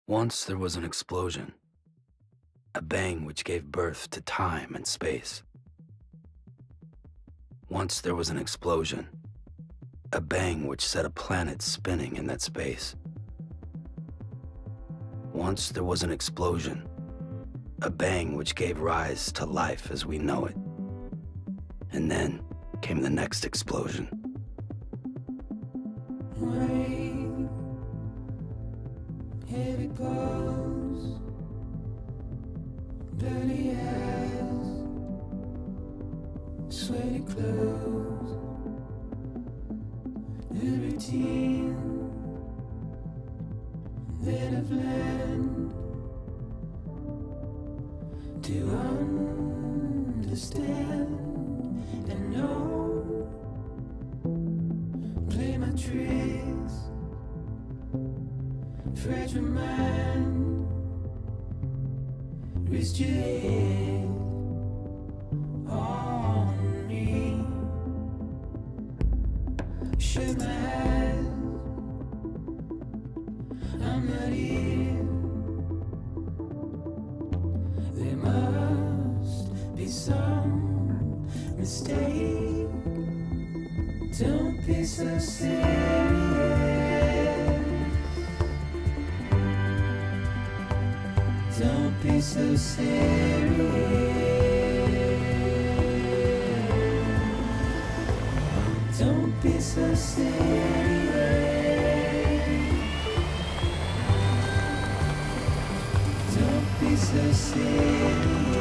Once there was an explosion, a bang which gave birth to time and space. Once there was an explosion, a bang which set a planet spinning in that space. Once there was an explosion, a bang which gave rise to life as we know it. And then came the next explosion. Rain, heavy clothes, dirty eyes, sweaty clothes, the routine that I've learned to understand and know. Play my tricks, fragile mind, rest your head on me. Shut my eyes, I'm not here. There must be some mistake. Don't be so serious. Don't be so serious. Don't be so serious. Don't be so serious.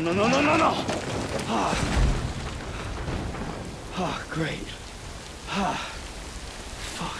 No. Great. Fuck.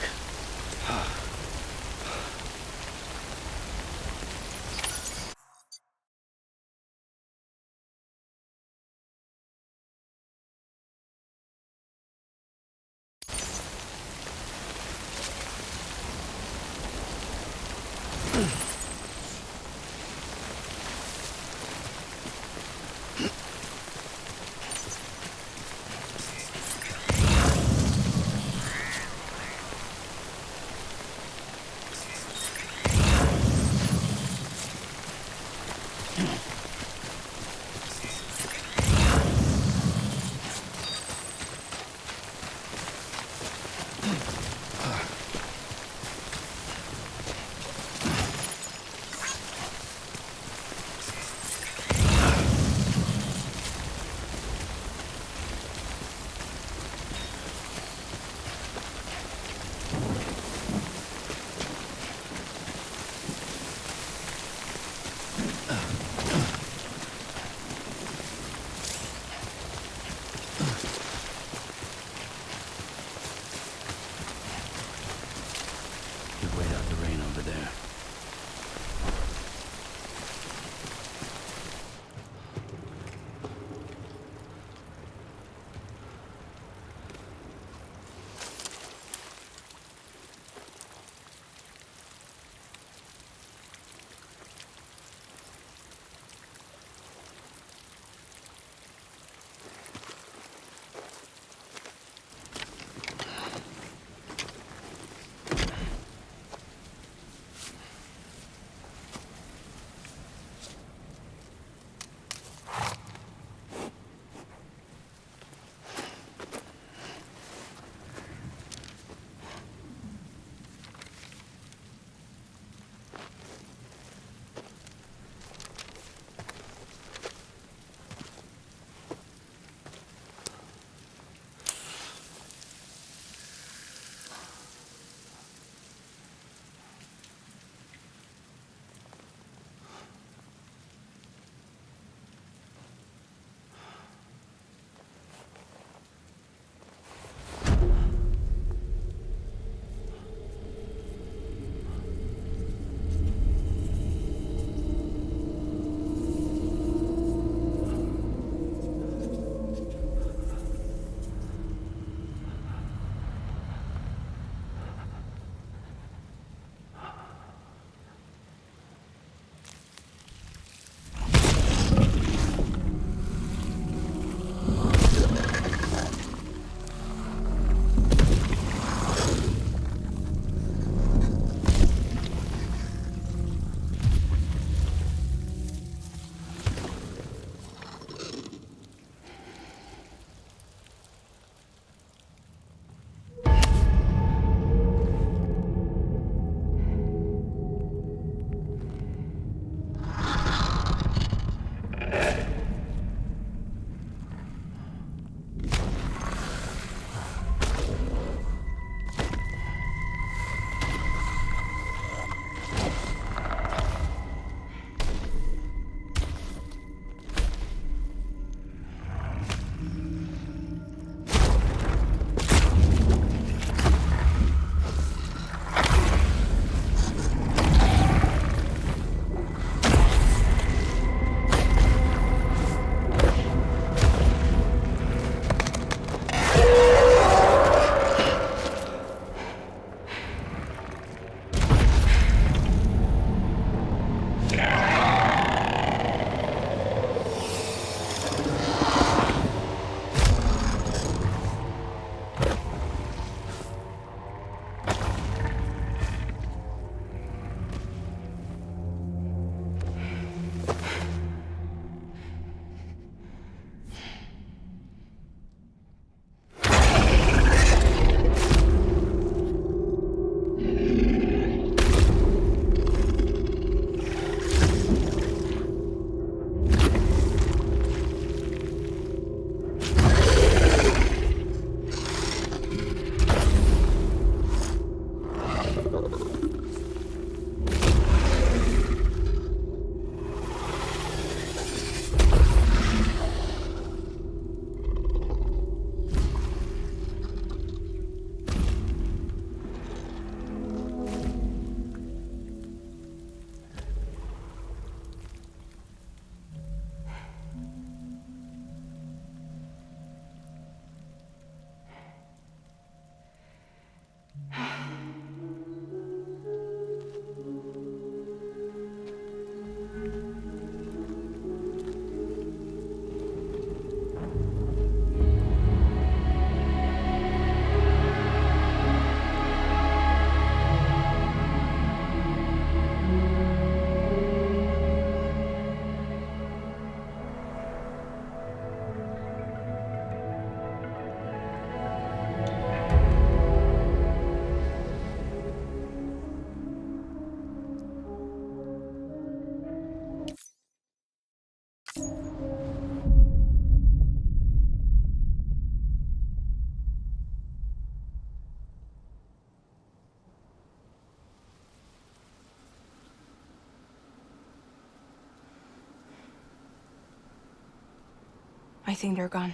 I think they're gone.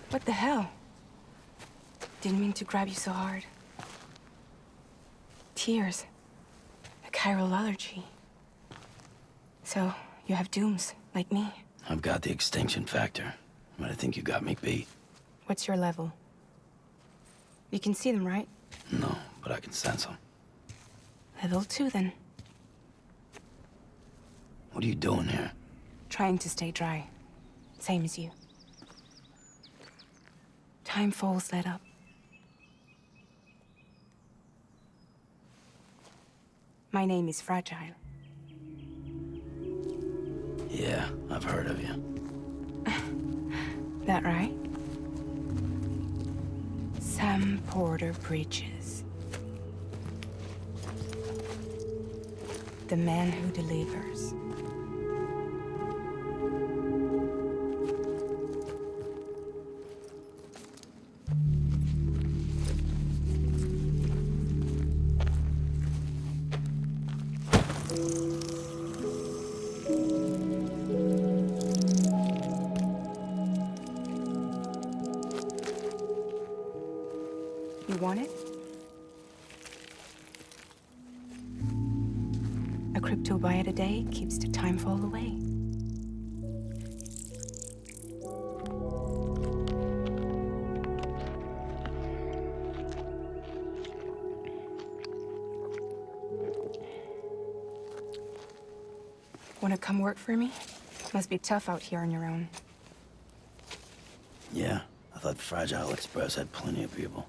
What the hell? Didn't mean to grab you so hard. Tears. A chiral allergy. So, you have dooms, like me. I've got the extinction factor, but I think you got me beat. What's your level? You can see them, right? No, but I can sense them. Level 2, then. What are you doing here? Trying to stay dry. Same as you. Time falls let up. My name is Fragile. Yeah, I've heard of you. That right? Sam Porter Bridges. The man who delivers. You want it? A crypto bite a day keeps the time fall away. Wanna come work for me? Must be tough out here on your own. Yeah, I thought Fragile Express had plenty of people.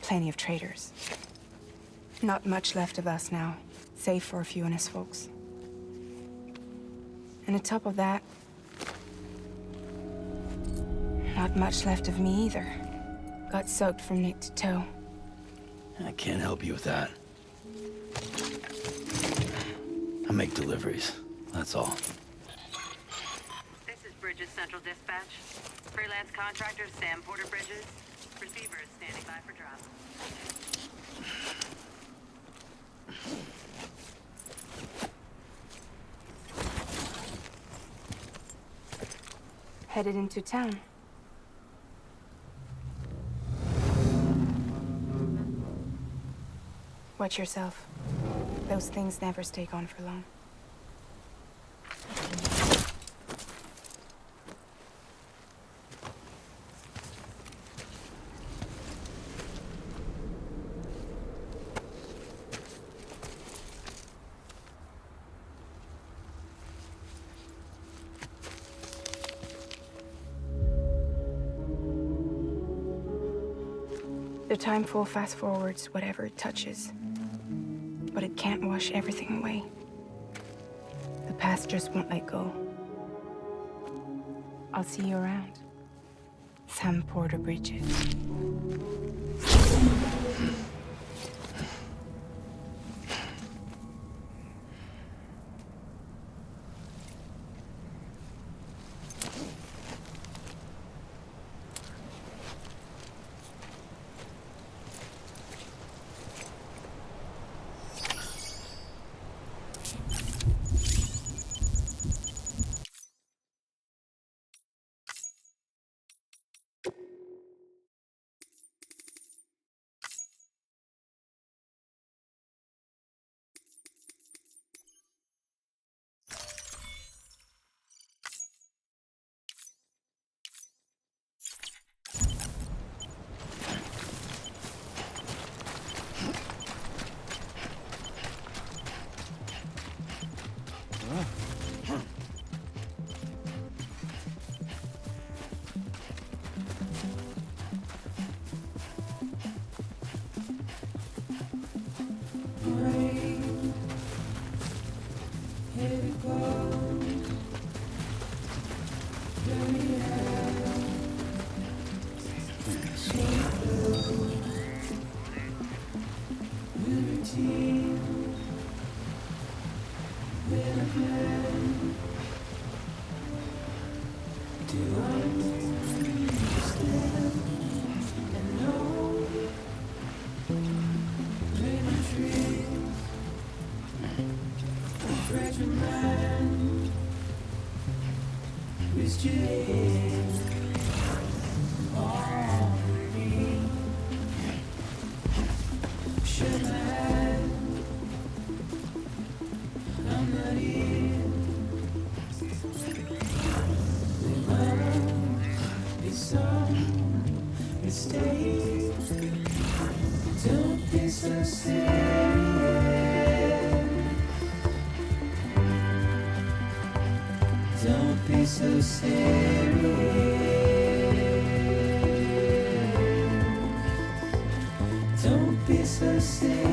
Plenty of traitors. Not much left of us now, save for a few honest folks. And on top of that, not much left of me either. Got soaked from neck to toe. I can't help you with that. I make deliveries, that's all. This is Bridges Central Dispatch. Freelance contractor Sam Porter Bridges. Receiver is standing by for drop. Headed into town. Watch yourself. Those things never stay gone for long. The timefall fast forwards whatever it touches. But it can't wash everything away. The past just won't let go. I'll see you around. Sam Porter Bridges. restrained on me. Should I'm not here. There might be some mistake. Don't be so serious. Don't be so serious. Don't be so serious.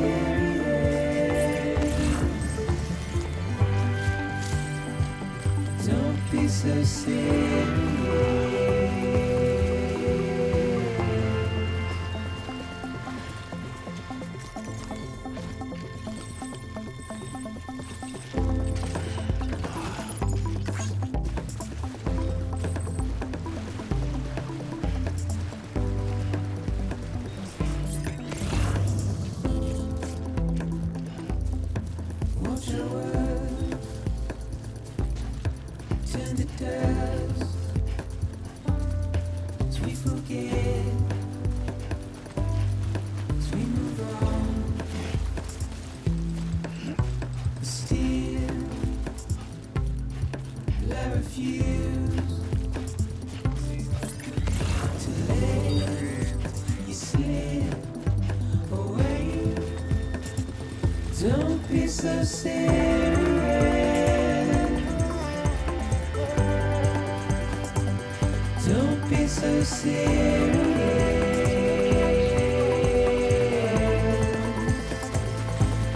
Don't be so serious. Watch your words turn to dust as we forget, as we move on. But still, I refuse to let you slip away. Don't be so serious. Don't be so serious.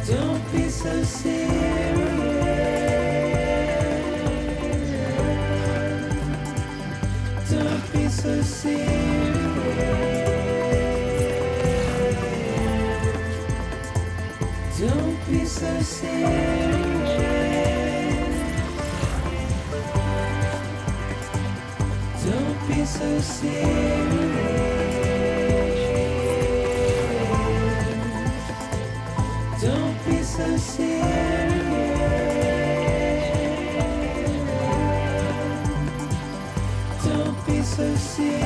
Don't be so serious. Don't be so serious. Don't be so serious. Don't be so serious. Don't be so serious. Don't be so serious.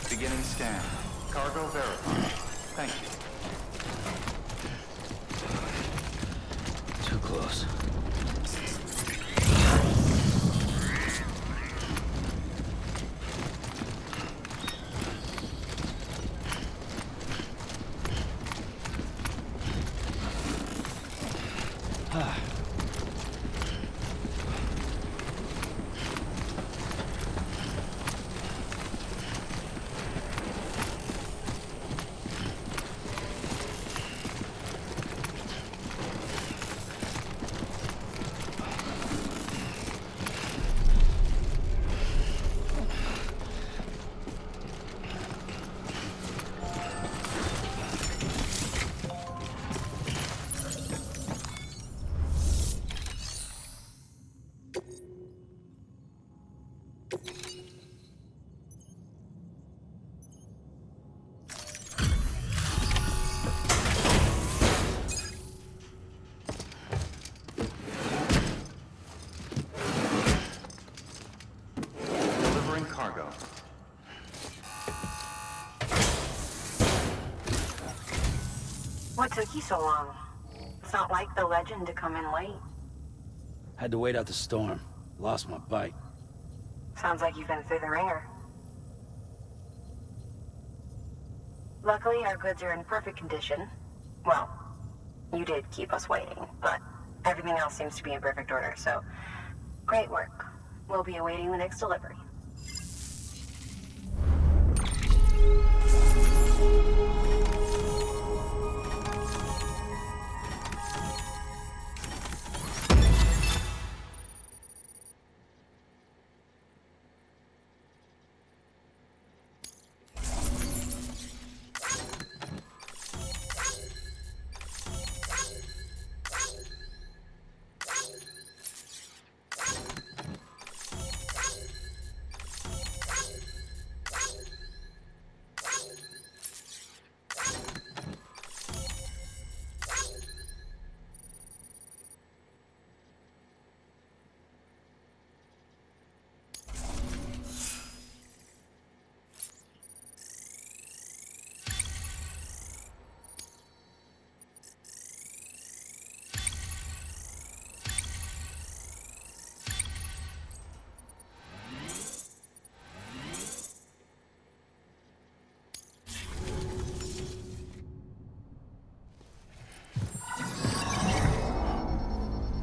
Beginning scan. Cargo verified. Thank you. Too close. Delivering cargo. What took you so long? It's not like the legend to come in late. Had to wait out the storm. Lost my bike. Sounds like you've been through the ringer. Luckily, our goods are in perfect condition. Well, you did keep us waiting, but everything else seems to be in perfect order, so great work. We'll be awaiting the next delivery.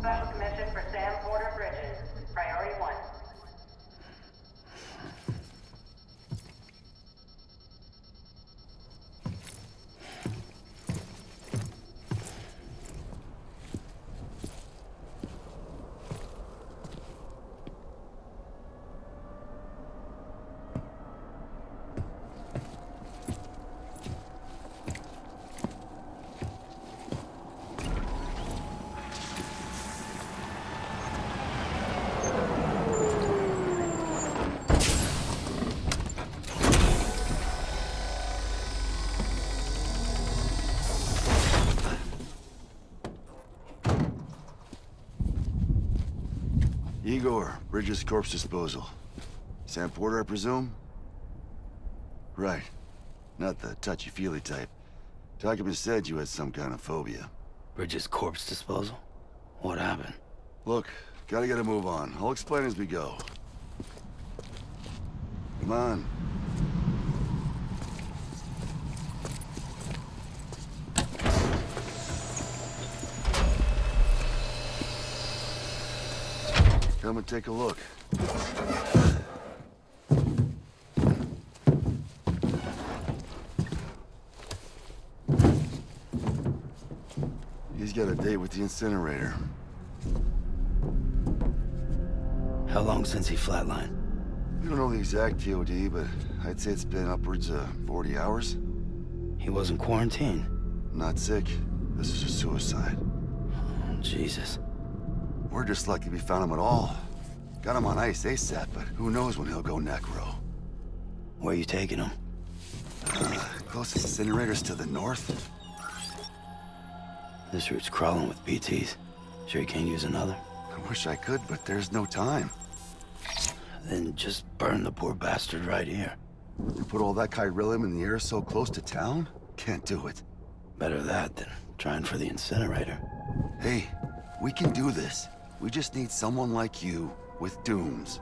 Special commission for Sam Porter Bridges. Priority 1. Igor, Bridges corpse disposal. Sam Porter, I presume? Right. Not the touchy-feely type. Takuma said you had some kind of phobia. Bridges corpse disposal? What happened? Look, gotta get a move on. I'll explain as we go. Come on. Come and take a look. He's got a date with the incinerator. How long since he flatlined? We don't know the exact TOD, but I'd say it's been upwards of 40 hours. He wasn't quarantined. Not sick. This is a suicide. Oh, Jesus. We're just lucky we found him at all. Got him on ice ASAP, but who knows when he'll go necro. Where you taking him? Closest incinerator's to the north. This route's crawling with BTs. Sure you can't use another? I wish I could, but there's no time. Then just burn the poor bastard right here. You put all that chiralium in the air so close to town? Can't do it. Better that than trying for the incinerator. Hey, we can do this. We just need someone like you with dooms.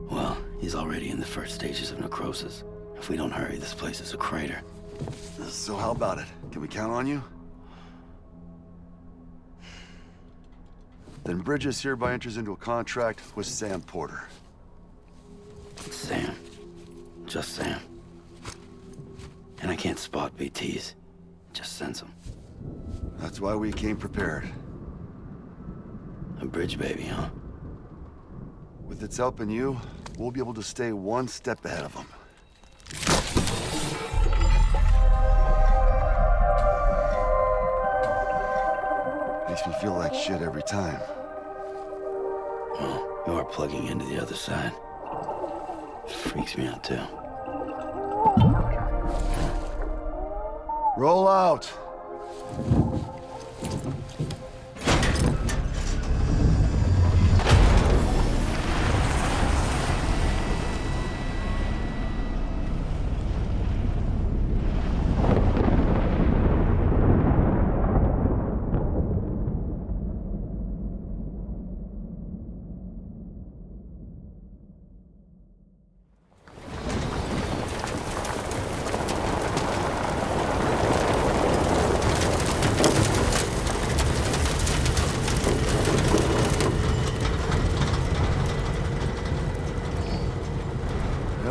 Well, he's already in the first stages of necrosis. If we don't hurry, this place is a crater. So how about it? Can we count on you? Then Bridges hereby enters into a contract with Sam Porter. Sam. Just Sam. And I can't spot BTs. Just sense them. That's why we came prepared. A bridge baby, huh? With its help and you, we'll be able to stay one step ahead of them. Makes me feel like shit every time. Well, you are plugging into the other side. Freaks me out, too. Roll out!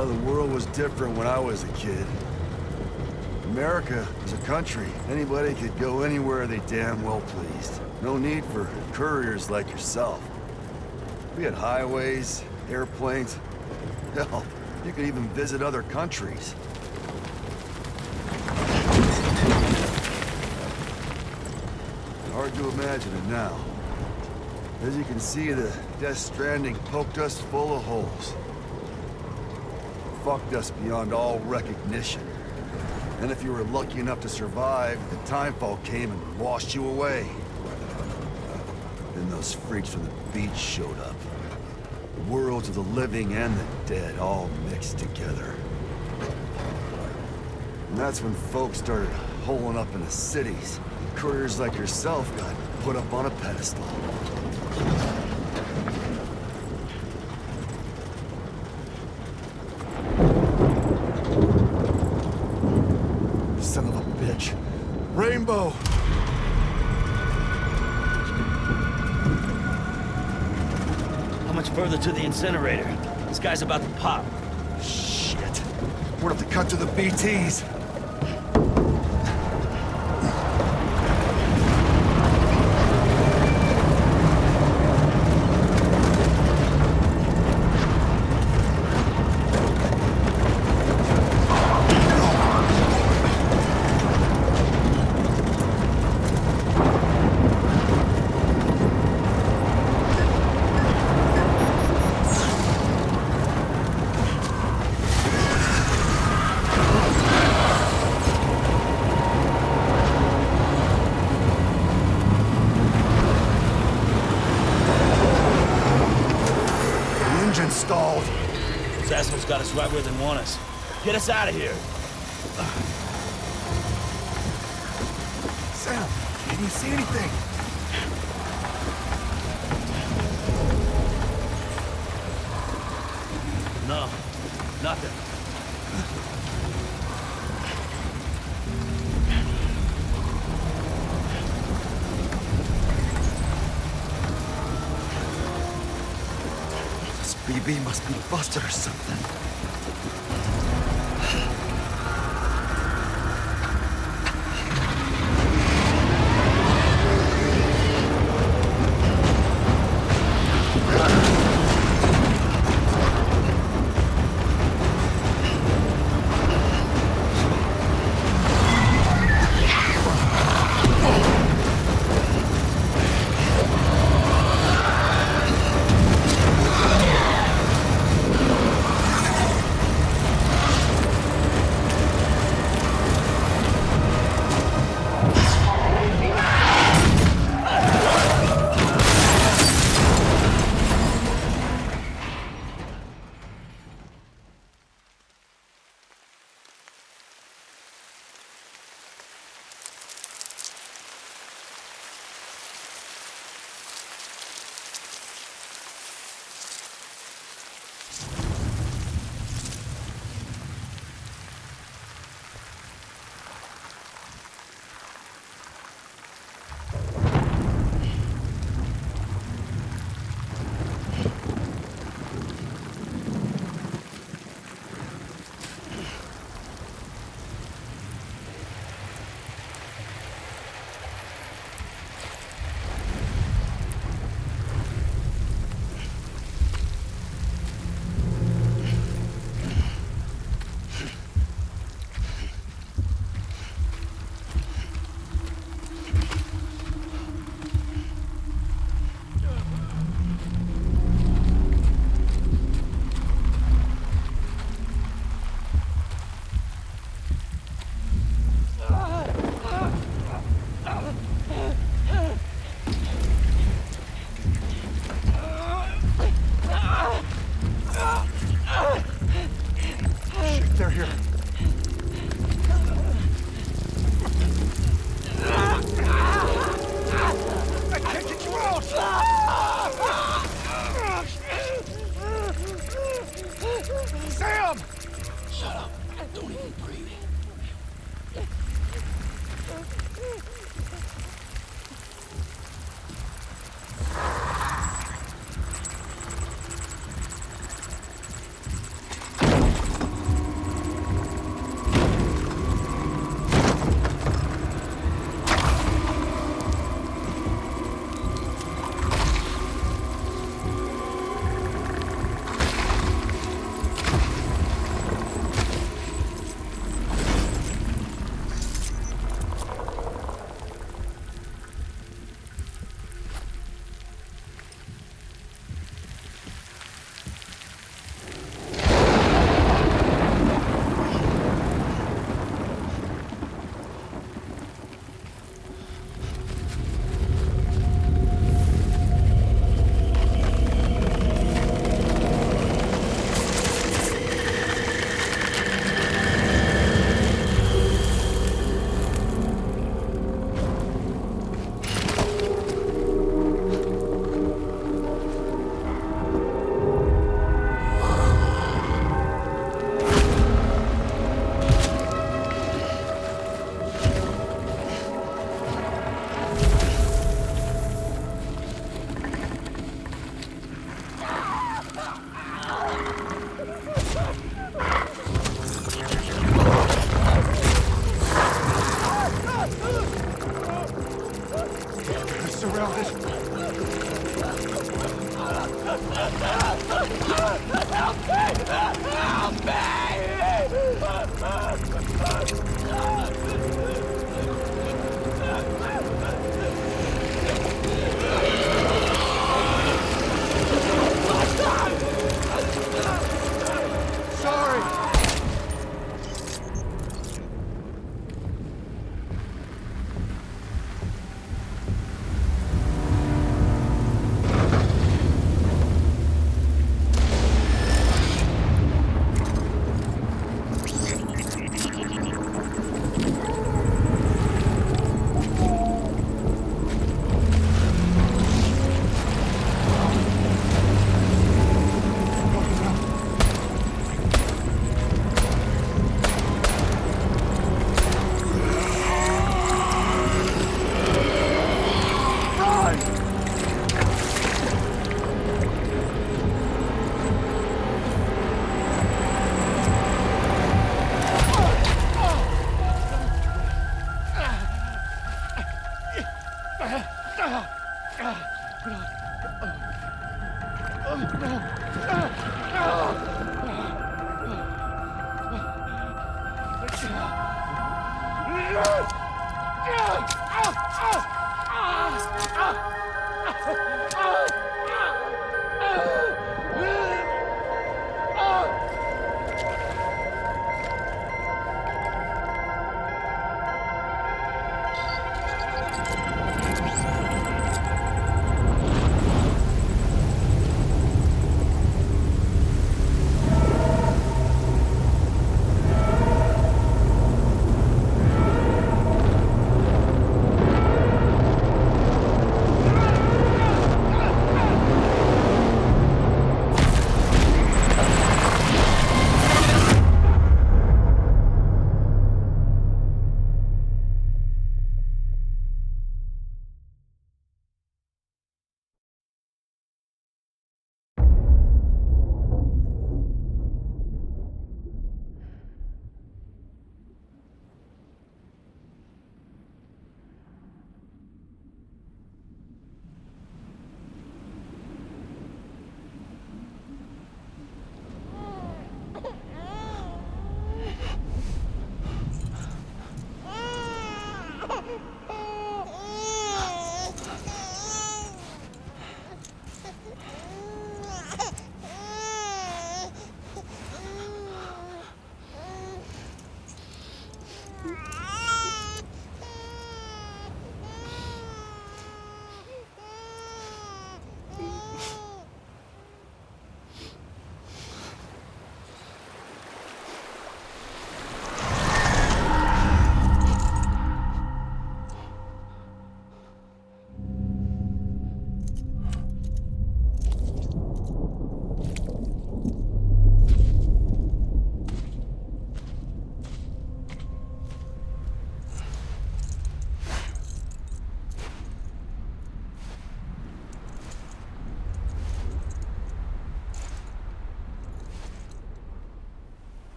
Well, the world was different when I was a kid. America was a country. Anybody could go anywhere they damn well pleased. No need for couriers like yourself. We had highways, airplanes. Hell, you could even visit other countries. Hard to imagine it now. As you can see, the Death Stranding poked us full of holes. Fucked us beyond all recognition. And if you were lucky enough to survive, the timefall came and washed you away. Then those freaks from the beach showed up. The worlds of the living and the dead all mixed together. And that's when folks started holing up in the cities. Couriers like yourself got put up on a pedestal. Son of a bitch. Rainbow! How much further to the incinerator? This guy's about to pop. Shit. We're gonna have to cut to the BTs. Stalled. Those assholes got us right where they want us. Get us out of here. Sam, can you see anything? No, nothing. BB must be busted or something.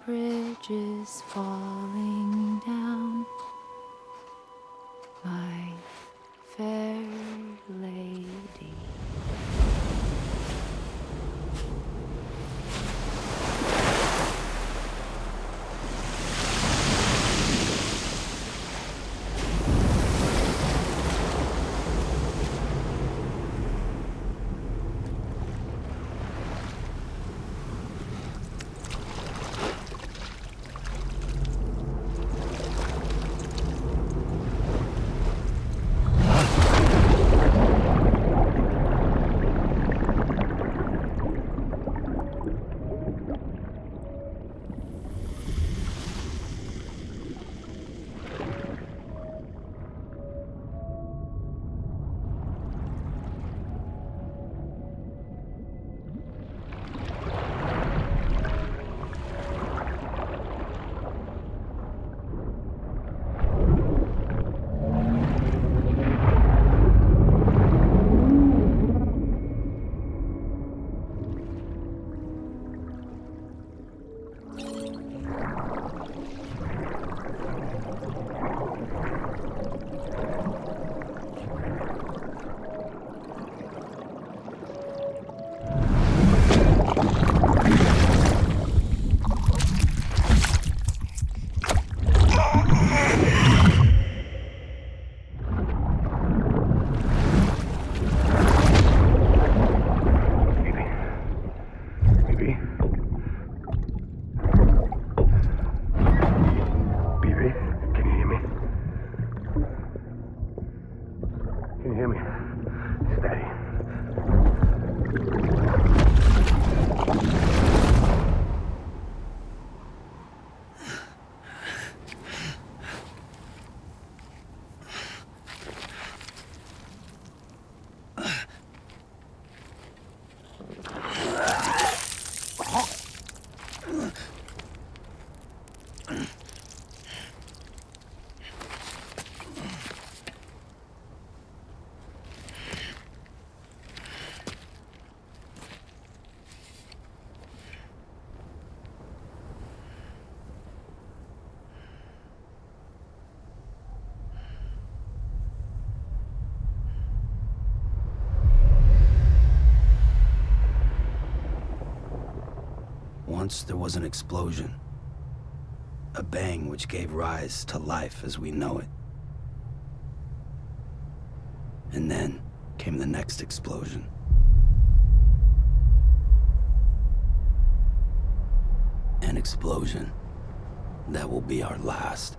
bridges falling down, my fair lady. Once there was an explosion. A bang which gave rise to life as we know it. And then came the next explosion. An explosion that will be our last.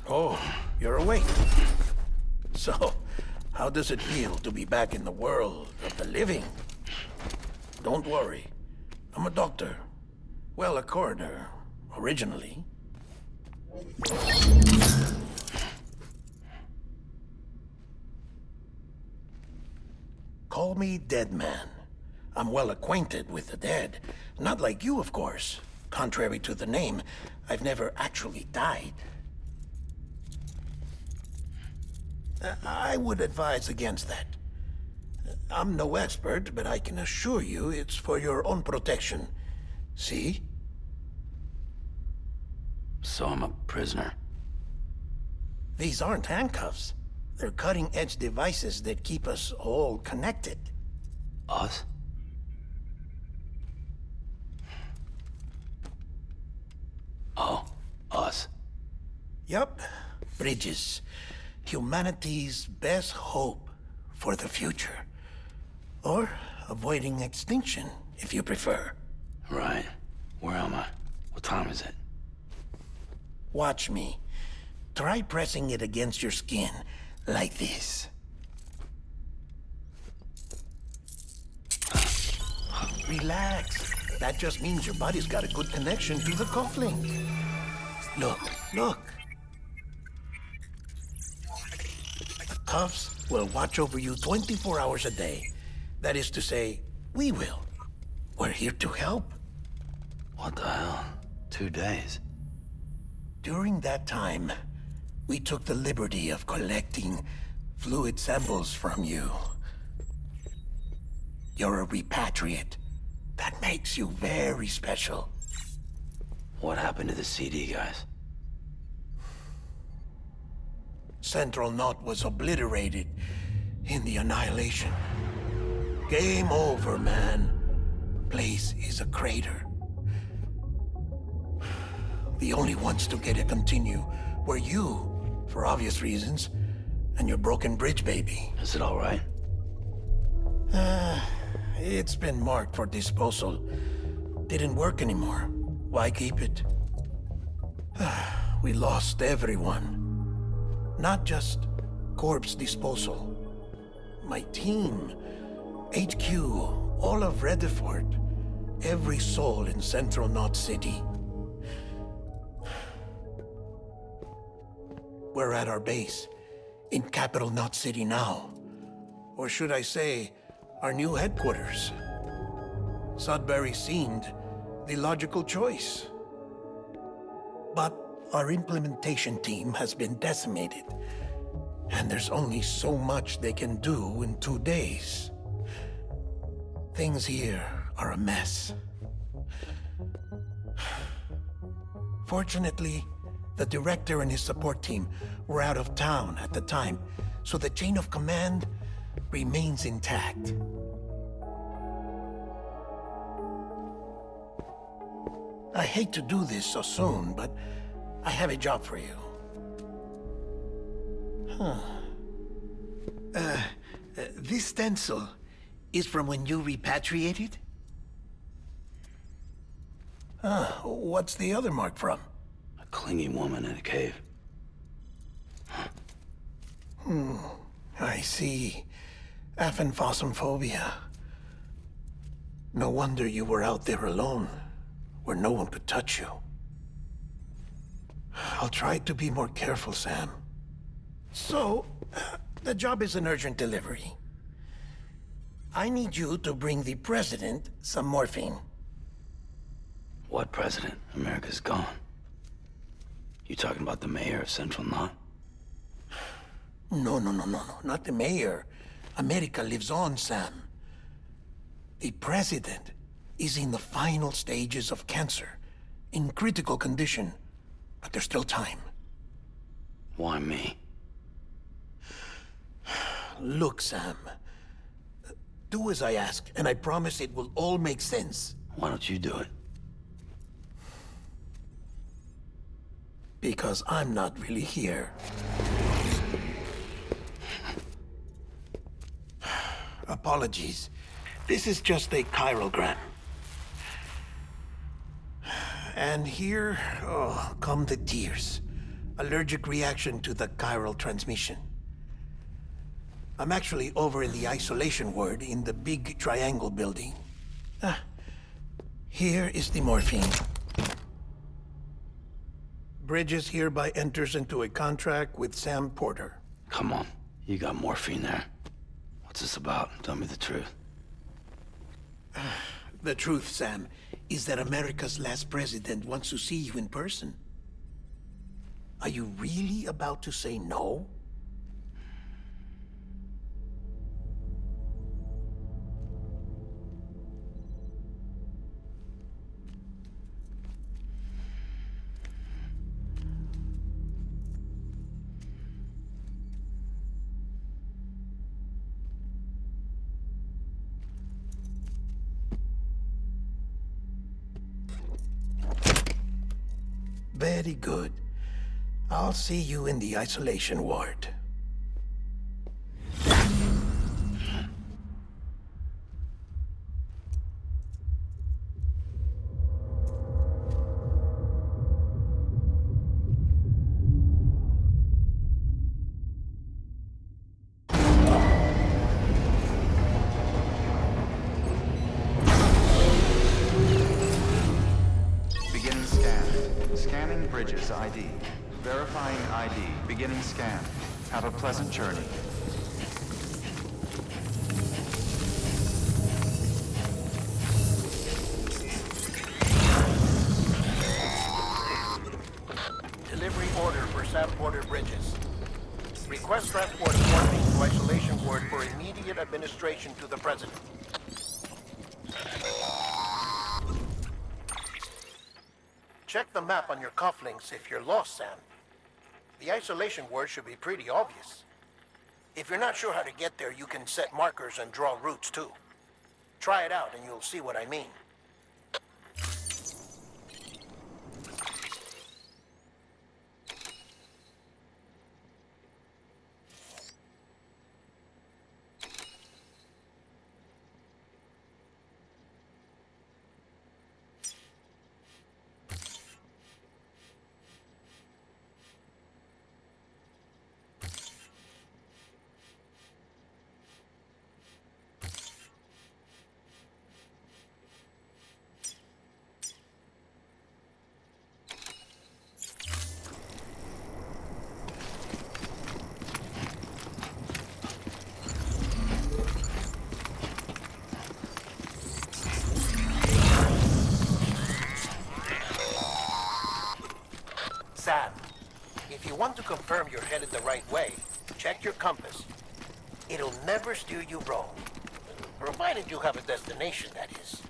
Oh, you're awake. So, how does it feel to be back in the world of the living? Don't worry. I'm a doctor. Well, a coroner, originally. Call me Dead Man. I'm well acquainted with the dead. Not like you, of course. Contrary to the name, I've never actually died. I would advise against that. I'm no expert, but I can assure you it's for your own protection. See? So I'm a prisoner. These aren't handcuffs. They're cutting-edge devices that keep us all connected. Us? Oh, us. Yup. Bridges. Humanity's best hope for the future. Or avoiding extinction, if you prefer. Right. Where am I? What time is it? Watch me. Try pressing it against your skin, like this. Relax. That just means your body's got a good connection to the cufflink. Look, look. The cuffs will watch over you 24 hours a day. That is to say, we will. We're here to help. What the hell? 2 days? During that time, we took the liberty of collecting fluid samples from you. You're a repatriate. That makes you very special. What happened to the CD guys? Central Knot was obliterated in the annihilation. Game over, man. Place is a crater. The only ones to get to continue were you, for obvious reasons, and your broken bridge baby. Is it all right? It's been marked for disposal. Didn't work anymore. Why keep it? We lost everyone. Not just corpse disposal. My team, HQ, all of Redefort, every soul in Central Knot City. We're at our base, in Capital Knot City now. Or should I say, our new headquarters. Sudbury seemed the logical choice. But our implementation team has been decimated, and there's only so much they can do in 2 days. Things here are a mess. Fortunately, the director and his support team were out of town at the time, so the chain of command remains intact. I hate to do this so soon, but I have a job for you. This stencil is from when you repatriated? What's the other mark from? A clingy woman in a cave. I see. Aphenphosmphobia. No wonder you were out there alone, where no one could touch you. I'll try to be more careful, Sam. So, the job is an urgent delivery. I need you to bring the president some morphine. What president? America's gone. You talking about the mayor of Central Knot? No, not the mayor. America lives on, Sam. The president is in the final stages of cancer, in critical condition, but there's still time. Why me? Look, Sam. Do as I ask, and I promise it will all make sense. Why don't you do it? Because I'm not really here. Apologies. This is just a chirogram. And here, come the tears. Allergic reaction to the chiral transmission. I'm actually over in the isolation ward in the big triangle building. Here is the morphine. Bridges hereby enters into a contract with Sam Porter. Come on, you got morphine there. What's this about? Tell me the truth. The truth, Sam, is that America's last president wants to see you in person. Are you really about to say no? Very good. I'll see you in the isolation ward. Beginning scan. Scanning Bridges ID. Verifying ID. Beginning scan. Have a pleasant journey. Delivery order for Sam Porter Bridges. Request transport of morphine to isolation ward for immediate administration to the president. Check the map on your cufflinks if you're lost, Sam. The isolation word should be pretty obvious. If you're not sure how to get there, you can set markers and draw routes too. Try it out and you'll see what I mean. Sam, if you want to confirm you're headed the right way, check your compass. It'll never steer you wrong. Provided you have a destination, that is.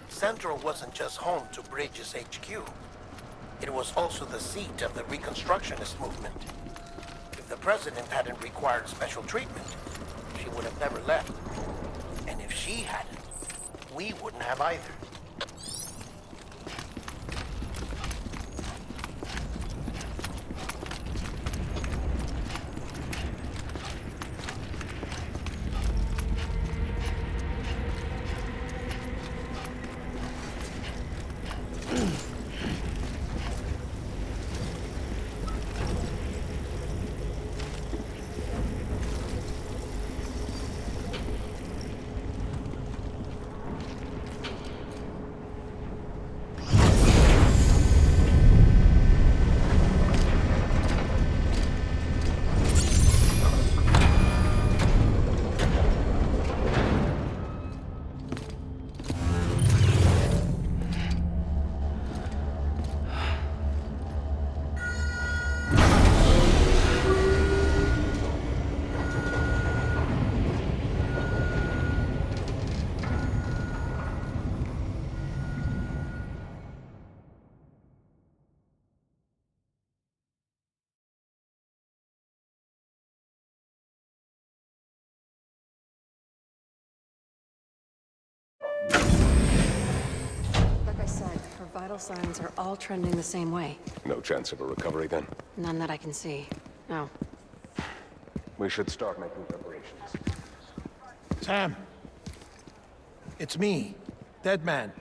Central wasn't just home to Bridges HQ. It was also the seat of the Reconstructionist movement. If the president hadn't required special treatment, she would have never left. And if she hadn't, we wouldn't have either. Like I said, her vital signs are all trending the same way. No chance of a recovery then? None that I can see. No. We should start making preparations. Sam. It's me, Dead Man.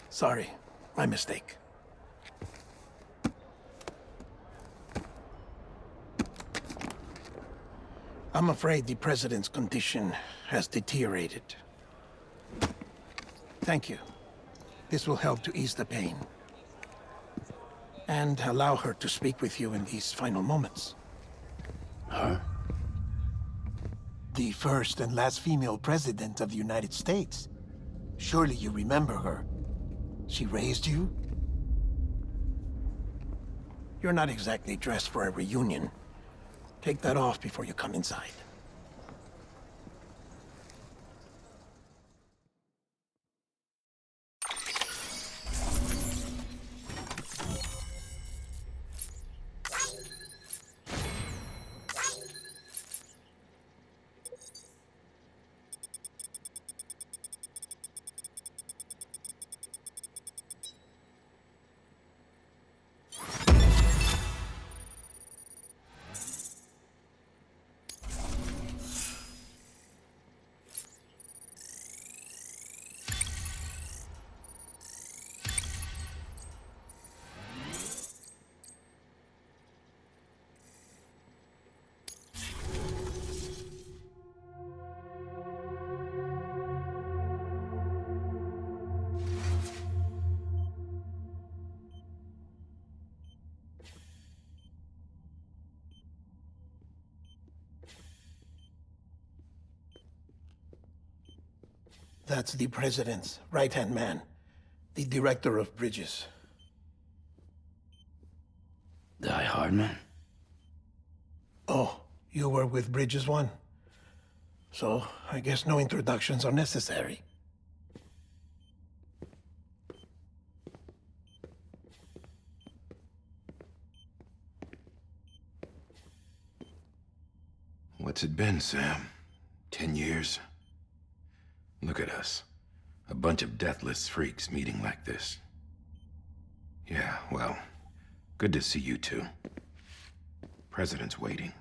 Sorry, my mistake. I'm afraid the president's condition has deteriorated. Thank you. This will help to ease the pain. And allow her to speak with you in these final moments. Her? The first and last female president of the United States. Surely you remember her. She raised you? You're not exactly dressed for a reunion. Take that off before you come inside. That's the president's right-hand man, the director of bridges. Die Hardman? Oh, you were with Bridges 1? So, I guess no introductions are necessary. What's it been, Sam? 10 years? Look at us. A bunch of deathless freaks meeting like this. Yeah, well, good to see you two. President's waiting.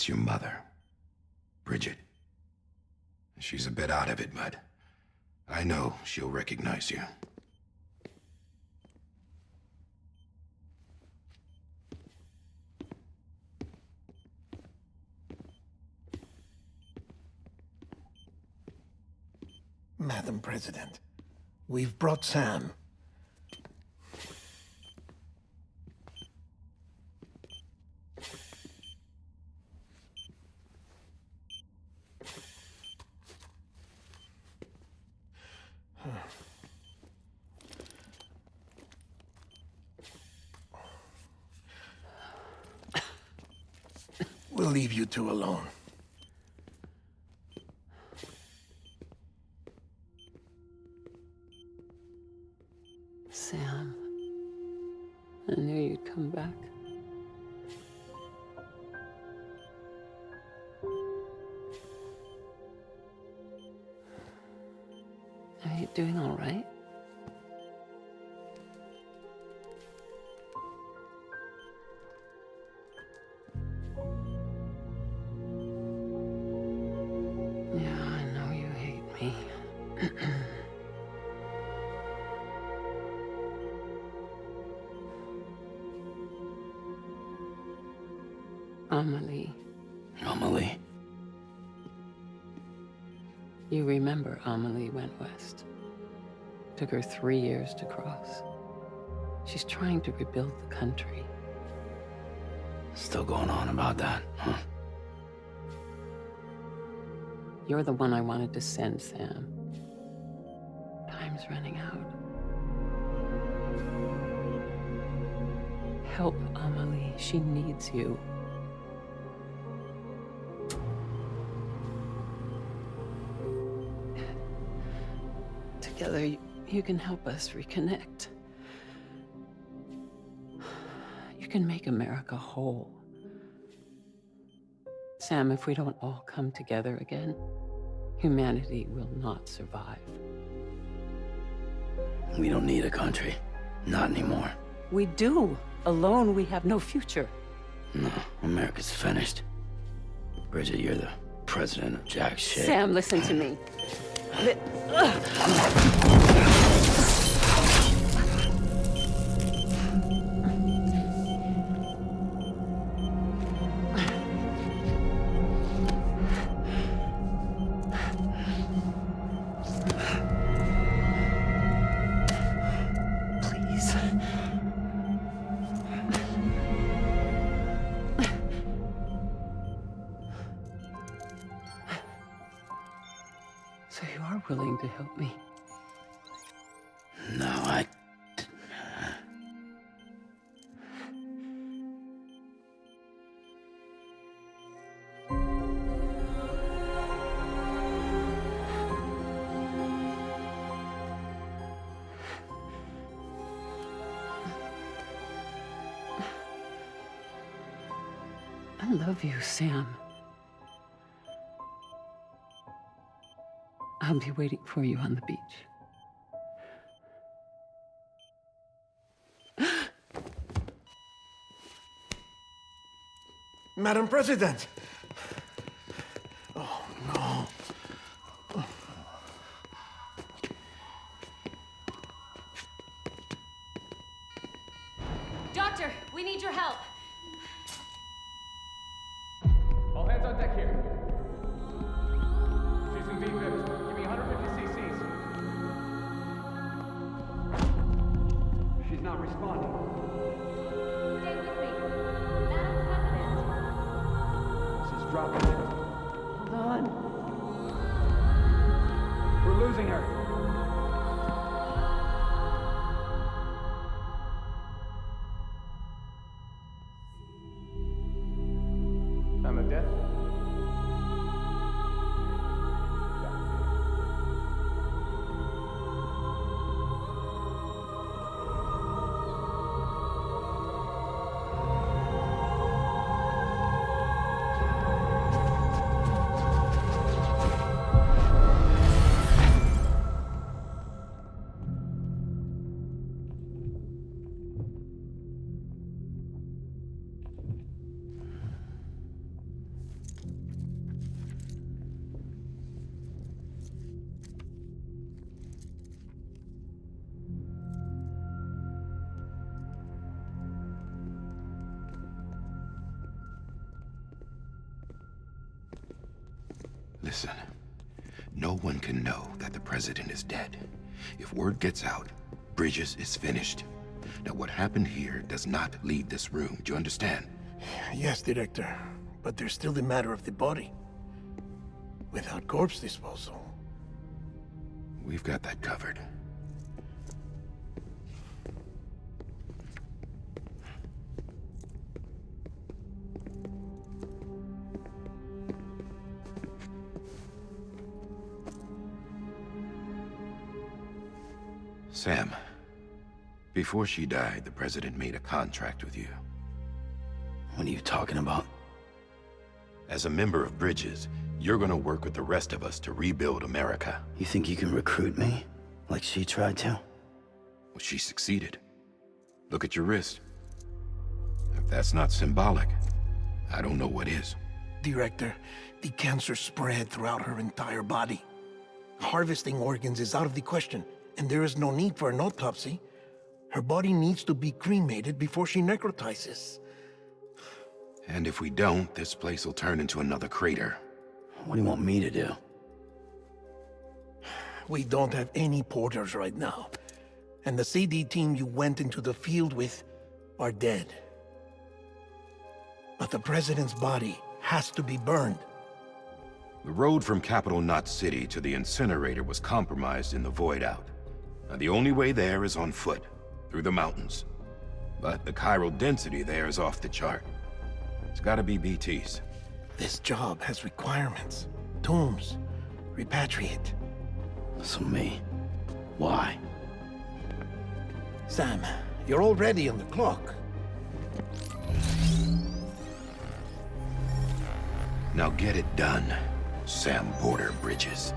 It's your mother, Bridget. She's a bit out of it, but I know she'll recognize you. Madam President, we've brought Sam. We'll leave you two alone. Sam, I knew you'd come back. Are you doing all right? Yeah, I know you hate me. Amelie. Amelie? You remember Amelie went west. Took her 3 years to cross. She's trying to rebuild the country. Still going on about that, huh? You're the one I wanted to send, Sam. Time's running out. Help Amelie. She needs you. Together, you can help us reconnect. You can make America whole. Sam, if we don't all come together again, humanity will not survive. We don't need a country. Not anymore. We do. Alone, we have no future. No, America's finished. Bridget, you're the president of jack shit. Sam, listen to me. Please. So you are willing to help me? No, I... I love you, Sam. I'll be waiting for you on the beach. Madam President! Oh, no. Doctor, we need your help. All hands on deck here. She's in V-fibs. Give me 150 cc's. She's not responding. Stay with me. Madam President. She's dropping. Hold on. We're losing her. Time of death? Listen, no one can know that the president is dead. If word gets out, Bridges is finished. Now, what happened here does not leave this room. Do you understand? Yes, Director. But there's still the matter of the body. Without corpse disposal. We've got that covered. Sam, before she died, the president made a contract with you. What are you talking about? As a member of Bridges, you're gonna work with the rest of us to rebuild America. You think you can recruit me? Like she tried to? Well, she succeeded. Look at your wrist. If that's not symbolic, I don't know what is. Director, the cancer spread throughout her entire body. Harvesting organs is out of the question, and there is no need for an autopsy. Her body needs to be cremated before she necrotizes. And if we don't, this place will turn into another crater. What do you want me to do? We don't have any porters right now. And the CD team you went into the field with are dead. But the president's body has to be burned. The road from Capital Knot City to the incinerator was compromised in the void out. Now, the only way there is on foot, through the mountains. But the chiral density there is off the chart. It's gotta be BT's. This job has requirements. Tombs. Repatriate. So me. Why? Sam, you're already on the clock. Now get it done, Sam Porter Bridges.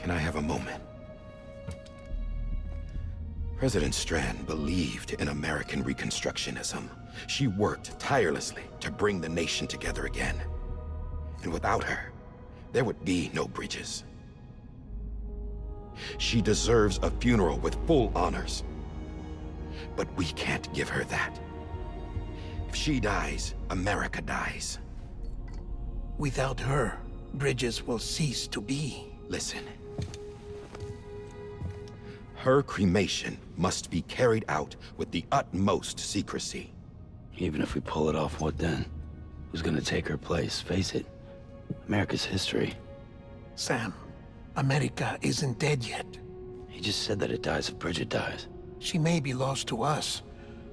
Can I have a moment? President Strand believed in American Reconstructionism. She worked tirelessly to bring the nation together again. And without her, there would be no Bridges. She deserves a funeral with full honors. But we can't give her that. If she dies, America dies. Without her, Bridges will cease to be. Listen. Her cremation must be carried out with the utmost secrecy. Even if we pull it off, what then? Who's gonna take her place? Face it, America's history. Sam, America isn't dead yet. He just said that it dies if Bridget dies. She may be lost to us,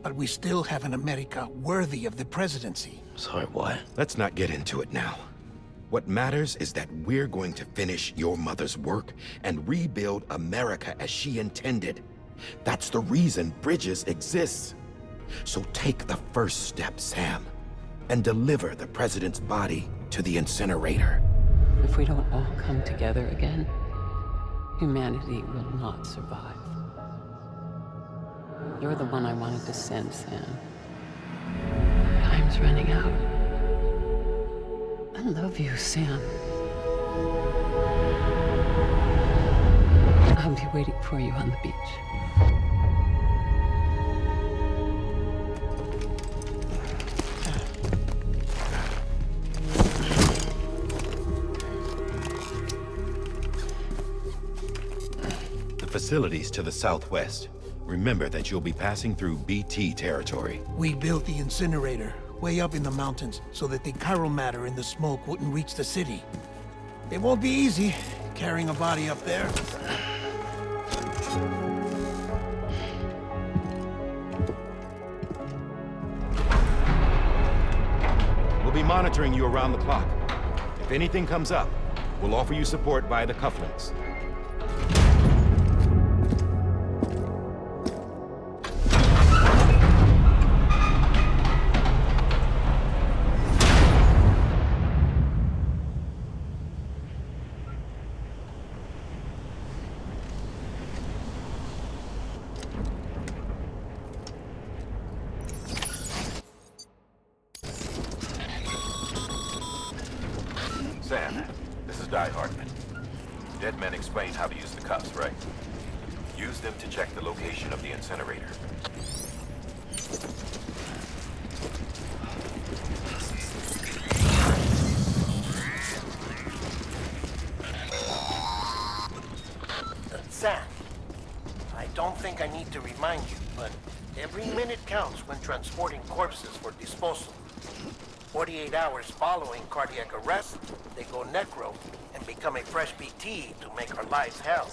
but we still have an America worthy of the presidency. Sorry, what? Let's not get into it now. What matters is that we're going to finish your mother's work and rebuild America as she intended. That's the reason Bridges exists. So take the first step, Sam, and deliver the president's body to the incinerator. If we don't all come together again, humanity will not survive. You're the one I wanted to send, Sam. Time's running out. I love you, Sam. I'll be waiting for you on the beach. The facilities to the southwest. Remember that you'll be passing through BT territory. We built the incinerator way up in the mountains so that the chiral matter in the smoke wouldn't reach the city. It won't be easy carrying a body up there. We'll be monitoring you around the clock. If anything comes up, we'll offer you support via the cufflinks. Hardman. Dead men explain how to use the cuffs, right? Use them to check the location of the incinerator. Sam, I don't think I need to remind you, but every minute counts when transporting corpses for disposal. 48 hours following cardiac arrest, they go necro and become a fresh BT to make our lives hell.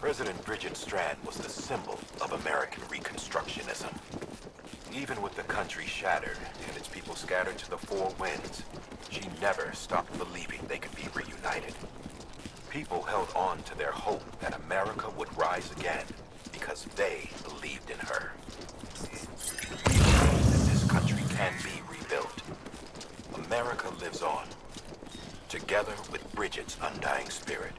President Bridget Strand was the symbol of American Reconstructionism. Even with the country shattered and its people scattered to the four winds, she never stopped believing they could be reunited. People held on to their hope that America would rise again because they believed in her. We believe that this country can be rebuilt. America lives on, together with Bridget's undying spirit.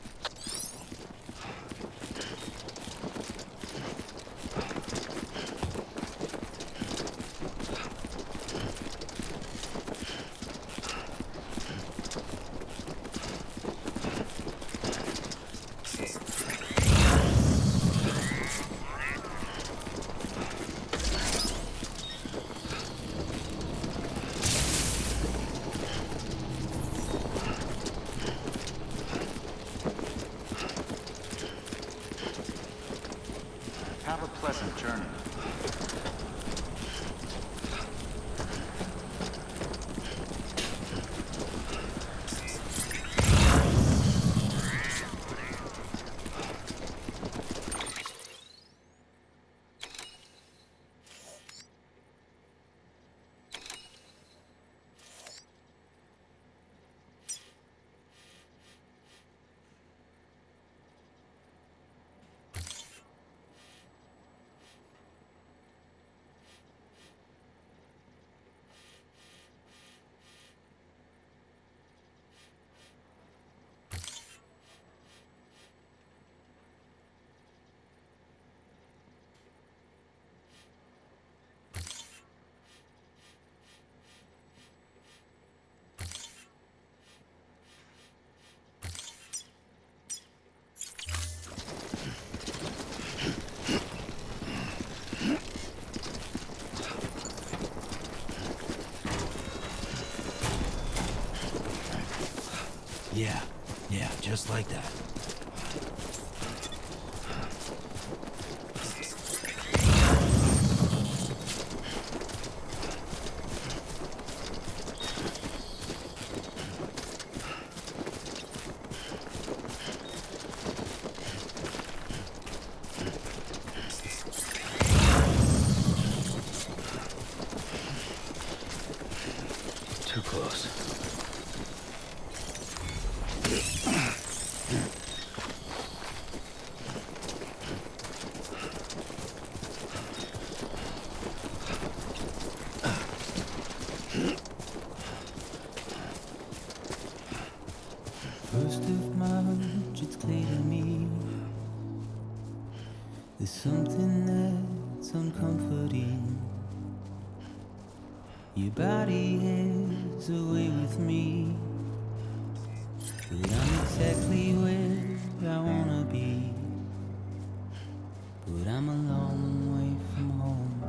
Have a pleasant journey. Yeah, just like that. Too close. First of March, it's clear to me there's something that's uncomforting. Your body is away with me, but I'm exactly where I wanna be. But I'm a long way from home.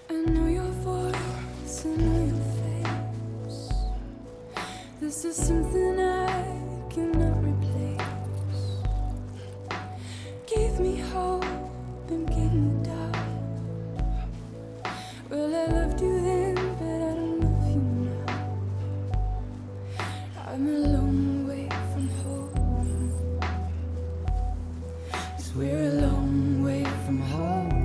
I know your voice, I know your face. This is something I cannot replace. Give me hope and give me doubt. Well, I loved you then, but I'm a long way from home. 'Cause we're a long way from home.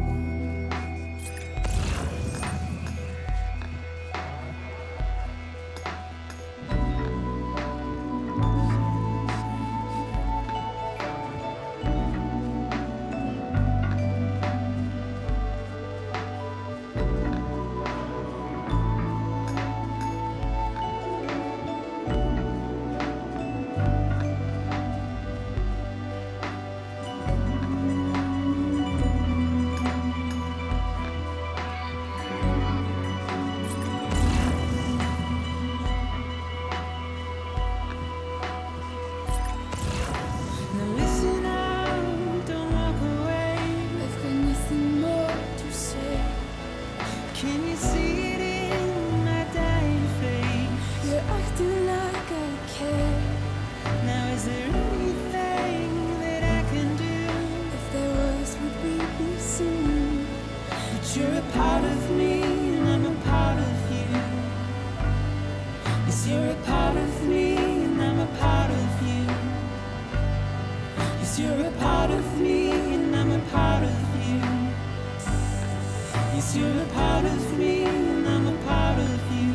Now listen out, don't walk away. I've got nothing more to say. Can you see it in my dying face? You're acting like I care. Now is there anything that I can do? If there was, would we be seen? But you're a part of me and I'm a part of you. Yes, you're a part of me and I'm a part of you. Yes, you're a part of me and I'm a part of you. Yes, you're a part of me and I'm a part of you.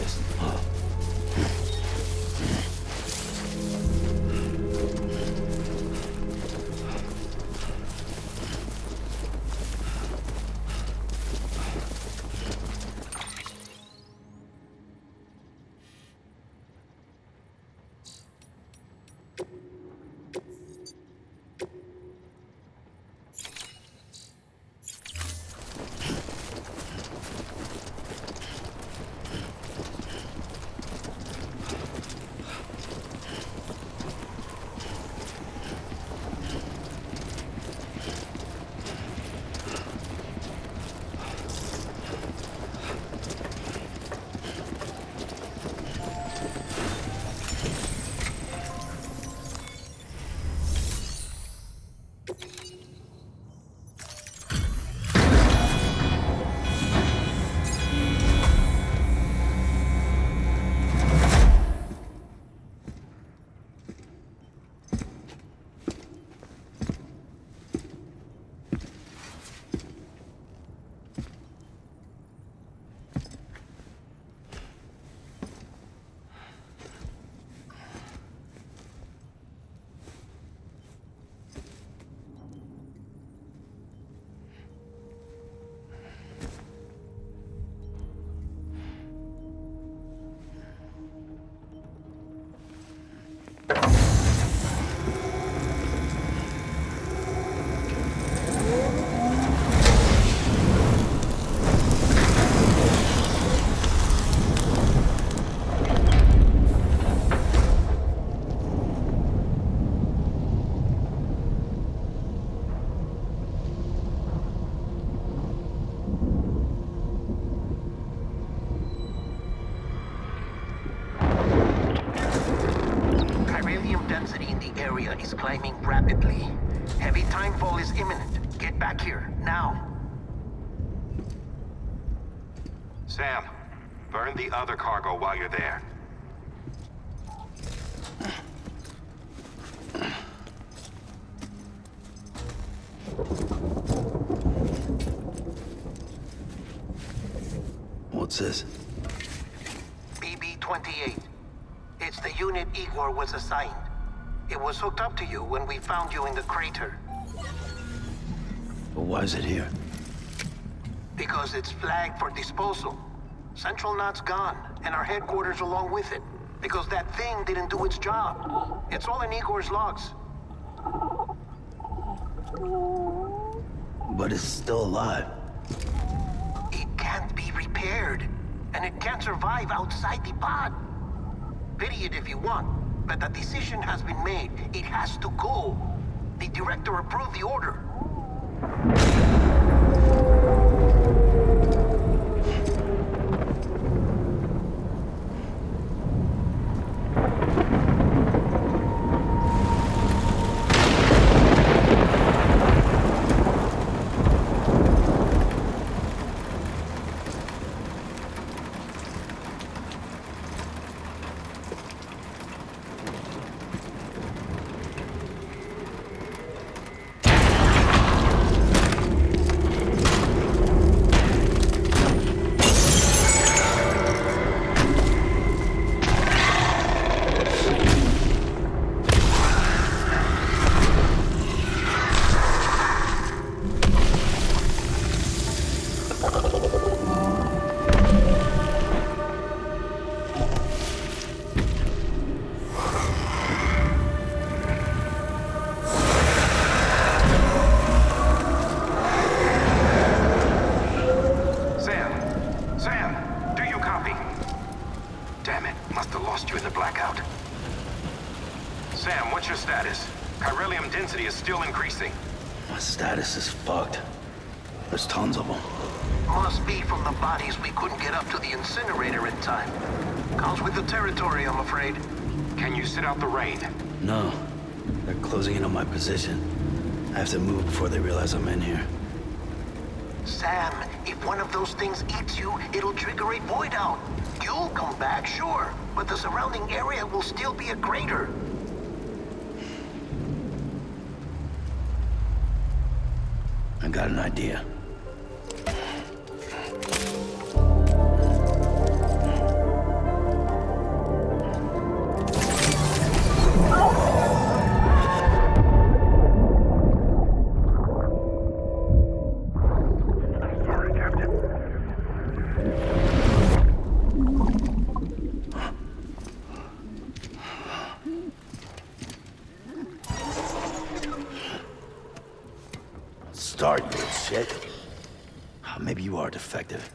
this, huh? Is climbing rapidly. Heavy timefall is imminent. Get back here, now. Sam, burn the other cargo while you're there. What's this? BB-28. It's the unit Igor was assigned. It was hooked up to you when we found you in the crater. But why is it here? Because it's flagged for disposal. Central Knot's gone, and our headquarters along with it. Because that thing didn't do its job. It's all in Igor's logs. But it's still alive. It can't be repaired, and it can't survive outside the pod. Pity it if you want. But the decision has been made. It has to go. The director approved the order. My status is fucked. There's tons of them. Must be from the bodies we couldn't get up to the incinerator in time. Comes with the territory, I'm afraid. Can you sit out the rain? No. They're closing in on my position. I have to move before they realize I'm in here. Sam, if one of those things eats you, it'll trigger a void out. You'll come back, sure, but the surrounding area will still be a crater. I got an idea. Sorry, little shit. Maybe you are defective.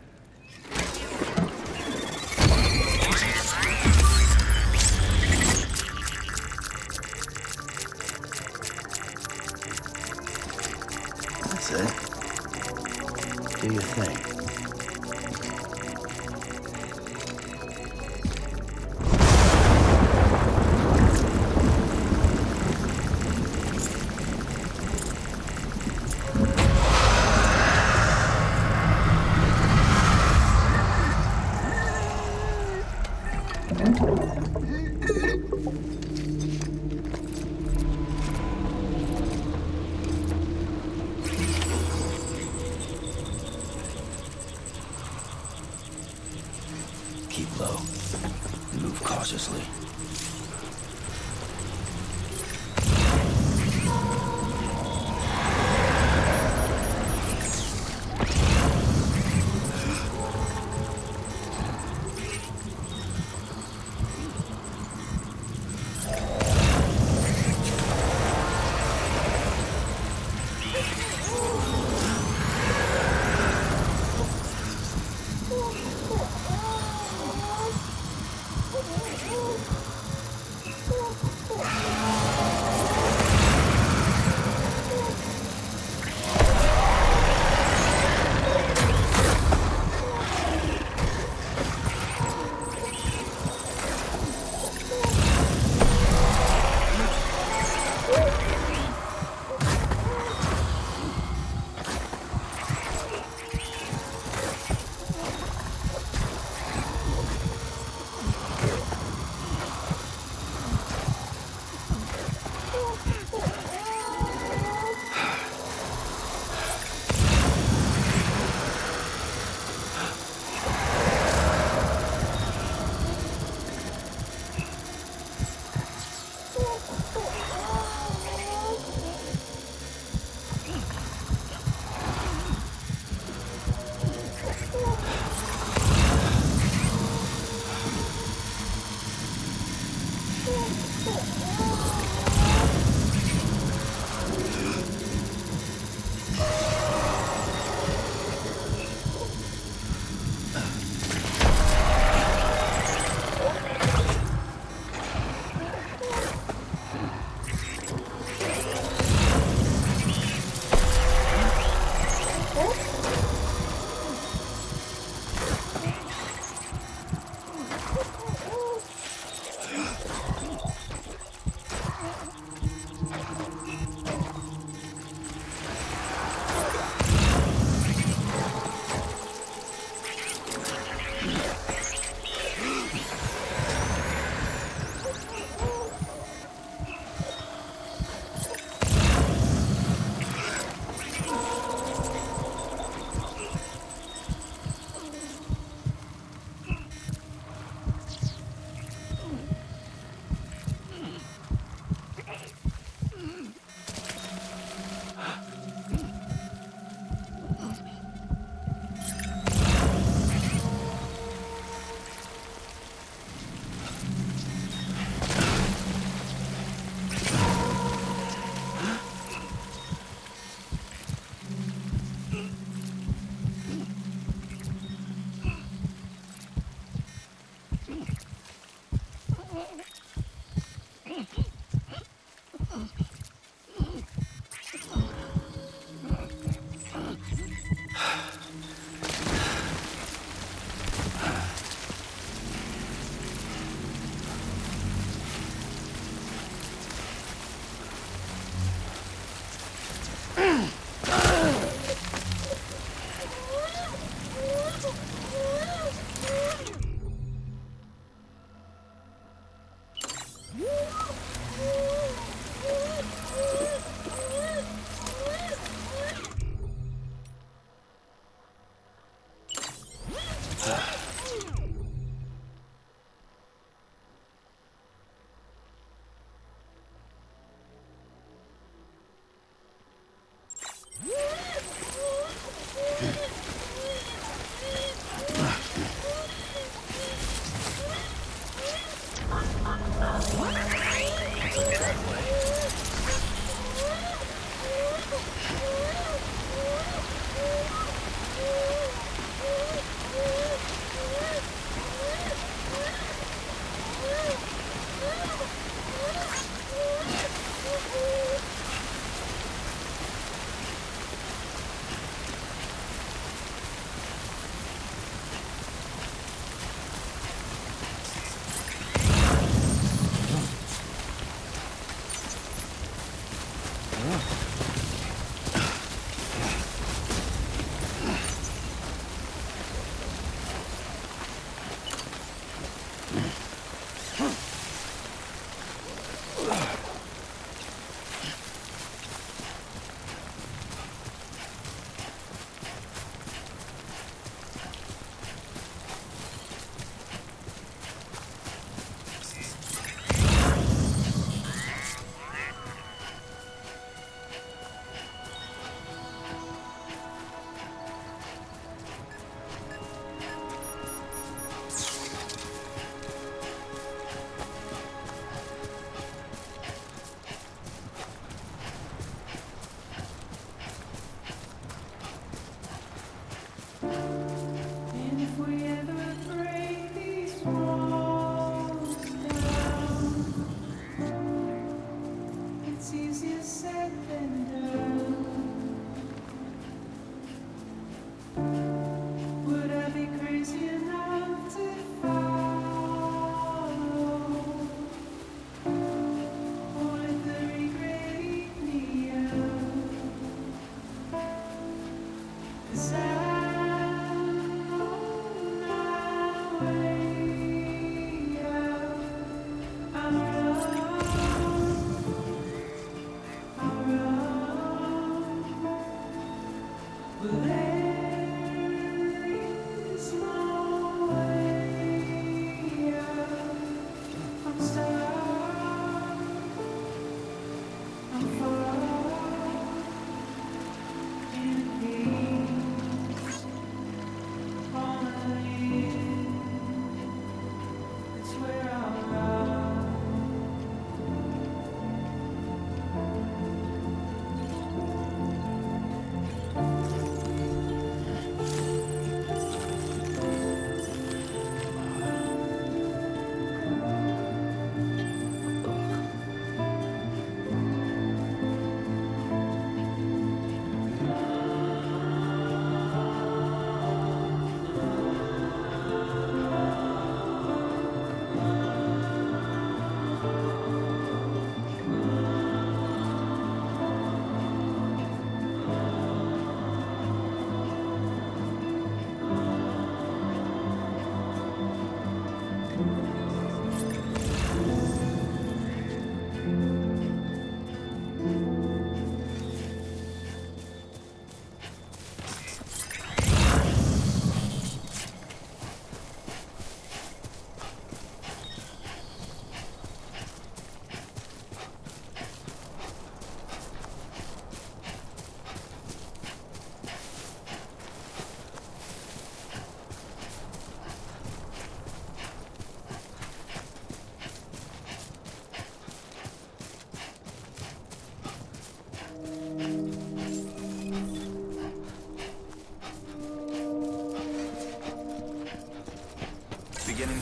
That's it. Do your thing. Keep low. Move cautiously.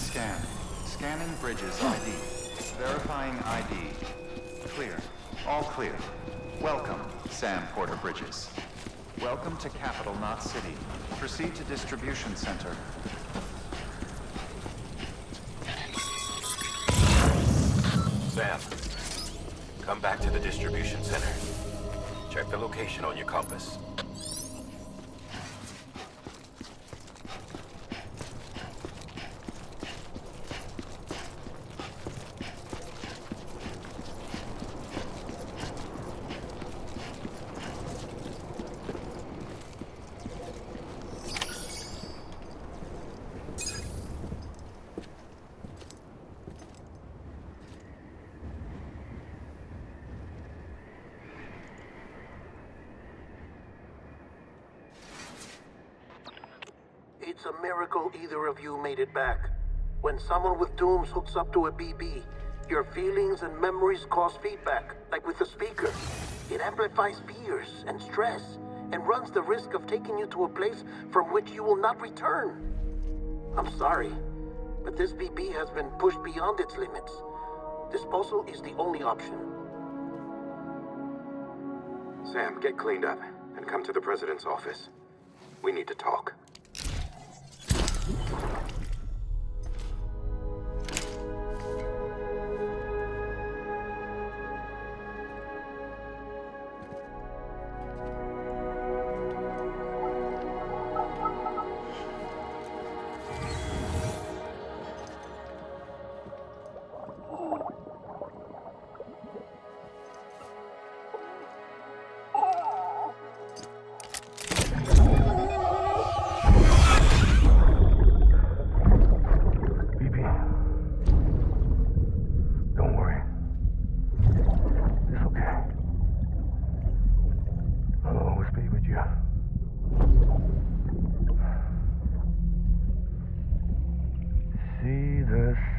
scan. Scanning bridges ID. Verifying ID. Clear. All clear. Welcome, Sam Porter Bridges. Welcome to Capital Knot City. Proceed to distribution center. Sam, come back to the distribution center. Check the location on your compass. It's a miracle either of you made it back. When someone with dooms hooks up to a BB, your feelings and memories cause feedback, like with the speaker. It amplifies fears and stress, and runs the risk of taking you to a place from which you will not return. I'm sorry, but this BB has been pushed beyond its limits. Disposal is the only option. Sam, get cleaned up and come to the president's office. We need to talk.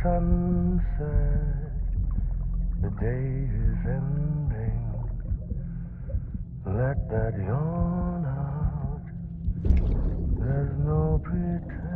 Sunset, the day is ending. Let that yawn out. There's no pretending.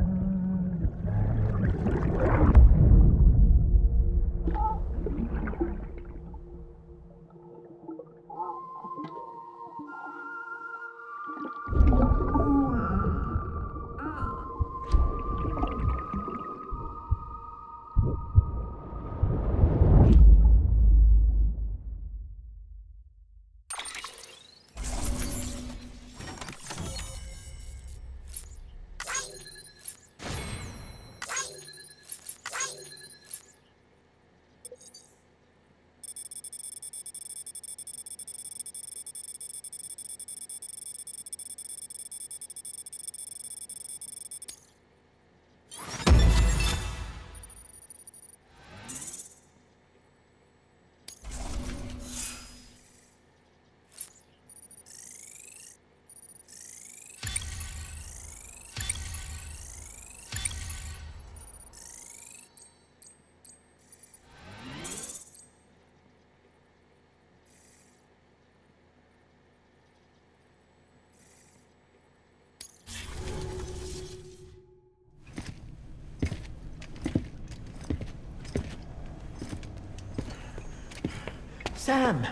Sam,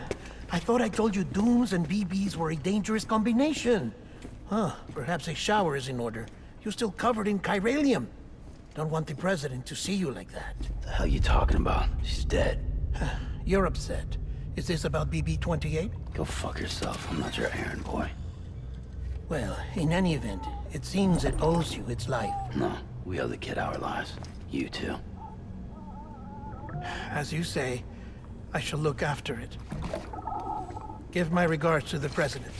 I thought I told you dooms and BBs were a dangerous combination. Huh, perhaps a shower is in order. You're still covered in chiralium. Don't want the president to see you like that. The hell you talking about? She's dead. You're upset. Is this about BB-28? Go fuck yourself. I'm not your errand boy. Well, in any event, it seems it owes you its life. No, we owe the kid our lives. You too. As you say, I shall look after it. Give my regards to the president.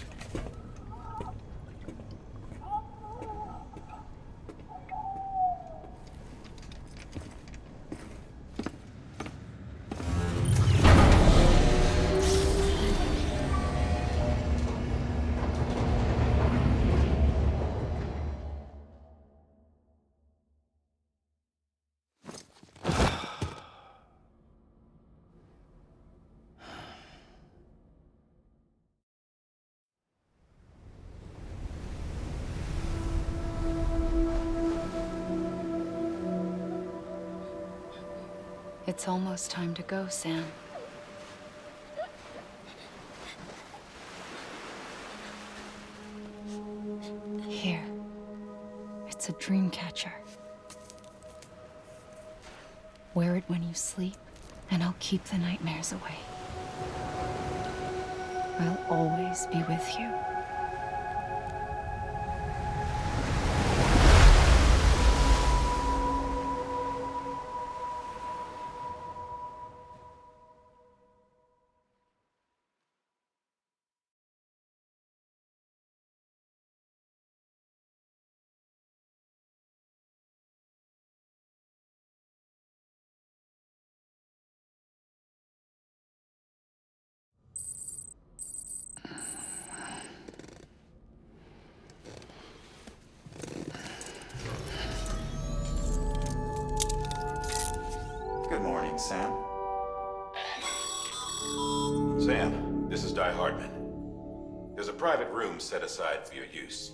It's almost time to go, Sam. Here. It's a dream catcher. Wear it when you sleep, and I'll keep the nightmares away. I'll always be with you. Good morning, Sam. Sam, this is Di Hardman. There's a private room set aside for your use.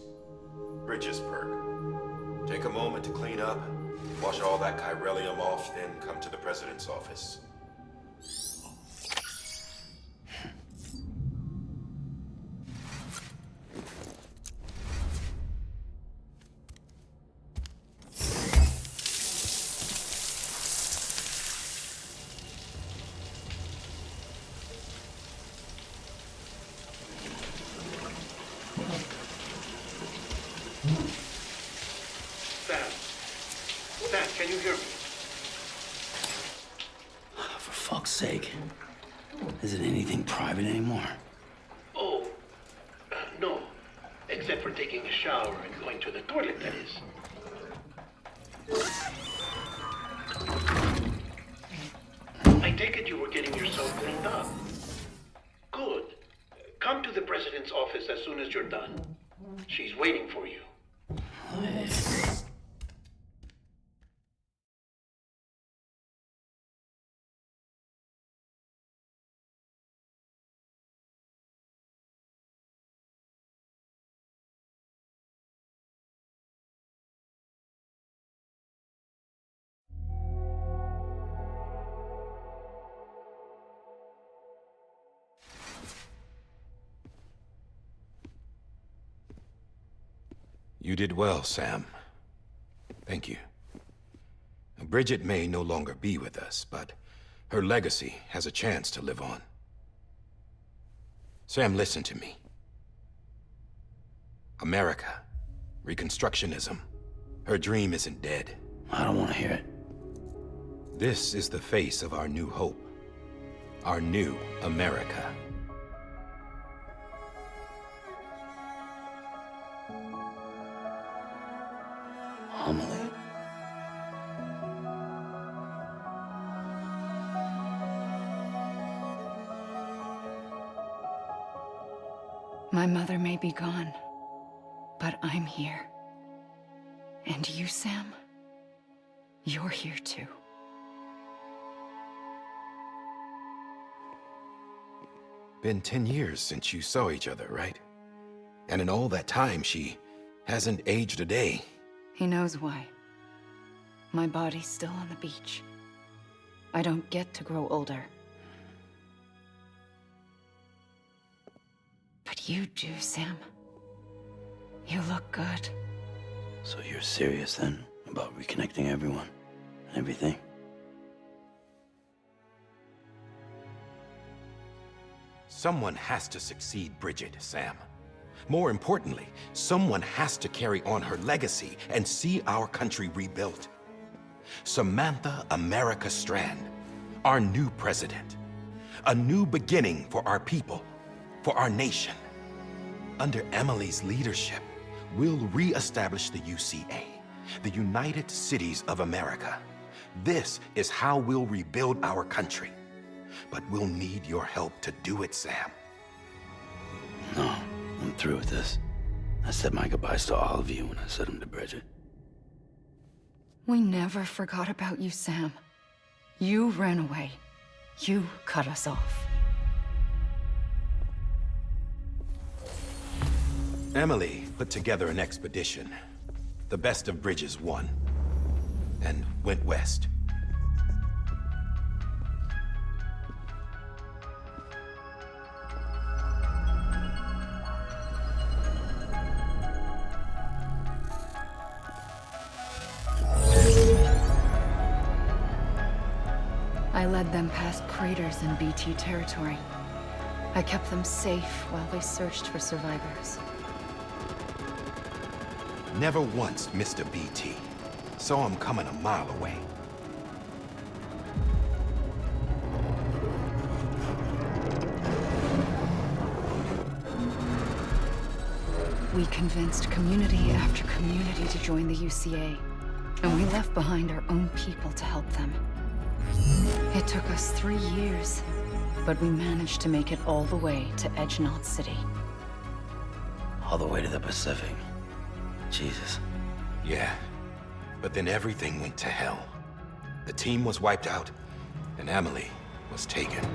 Bridges perk. Take a moment to clean up, wash all that chiralium off, then come to the President's office. Sam, can you hear me? For fuck's sake. Isn't anything private anymore? Oh, no. Except for taking a shower and going to the toilet, that is. I take it you were getting yourself cleaned up. Good. Come to the President's office as soon as you're done. She's waiting for you. You did well, Sam. Thank you. Bridget may no longer be with us, but her legacy has a chance to live on. Sam, listen to me. America, Reconstructionism, her dream isn't dead. I don't want to hear it. This is the face of our new hope. Our new America. Amelie. My mother may be gone, but I'm here. And you, Sam, you're here too. Been 10 years since you saw each other, right? And in all that time, she hasn't aged a day. He knows why. My body's still on the beach. I don't get to grow older. But you do, Sam. You look good. So you're serious then about reconnecting everyone and everything? Someone has to succeed Bridget, Sam. More importantly, someone has to carry on her legacy and see our country rebuilt. Samantha America Strand, our new president. A new beginning for our people, for our nation. Under Emily's leadership, we'll re-establish the UCA, the United Cities of America. This is how we'll rebuild our country. But we'll need your help to do it, Sam. No. I'm through with this. I said my goodbyes to all of you when I said them to Bridget. We never forgot about you, Sam. You ran away. You cut us off. Emily put together an expedition. The best of Bridges won. And went west. I led them past craters in BT territory. I kept them safe while they searched for survivors. Never once missed a BT. Saw him coming a mile away. We convinced community after community to join the UCA, and we left behind our own people to help them. It took us 3 years, but we managed to make it all the way to Knot City. All the way to the Pacific. Jesus. Yeah, but then everything went to hell. The team was wiped out, and Emily was taken.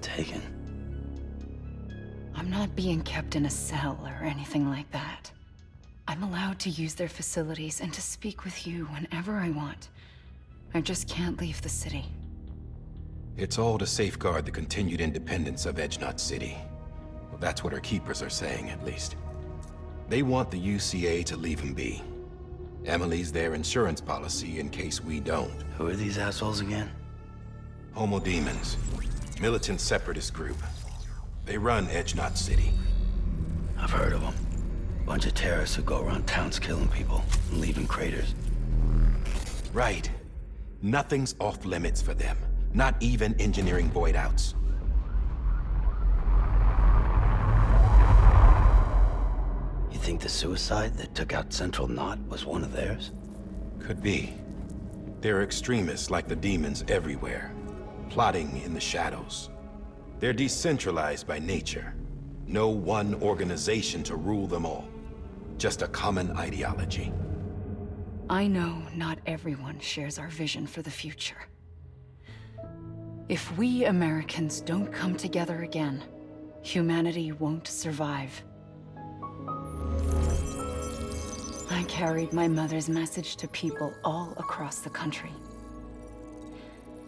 Taken? I'm not being kept in a cell or anything like that. I'm allowed to use their facilities and to speak with you whenever I want. I just can't leave the city. It's all to safeguard the continued independence of Knot City. Well, that's what our keepers are saying, at least. They want the UCA to leave him be. Emily's their insurance policy in case we don't. Who are these assholes again? Homo Demons. Militant separatist group. They run Knot City. I've heard of them. Bunch of terrorists who go around towns killing people and leaving craters. Right. Nothing's off limits for them. Not even engineering void outs. You think the suicide that took out Central Knot was one of theirs? Could be. There are extremists like the demons everywhere, plotting in the shadows. They're decentralized by nature. No one organization to rule them all. Just a common ideology. I know not everyone shares our vision for the future. If we Americans don't come together again, humanity won't survive. I carried my mother's message to people all across the country.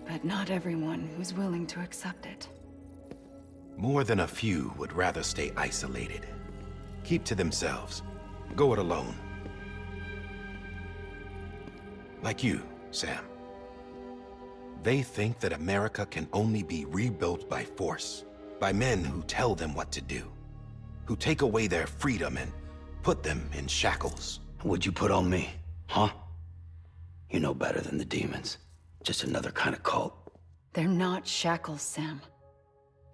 But not everyone was willing to accept it. More than a few would rather stay isolated. Keep to themselves. Go it alone. Like you, Sam. They think that America can only be rebuilt by force, by men who tell them what to do, who take away their freedom and put them in shackles. What'd you put on me, huh? You know better than the demons. Just another kind of cult. They're not shackles, Sam.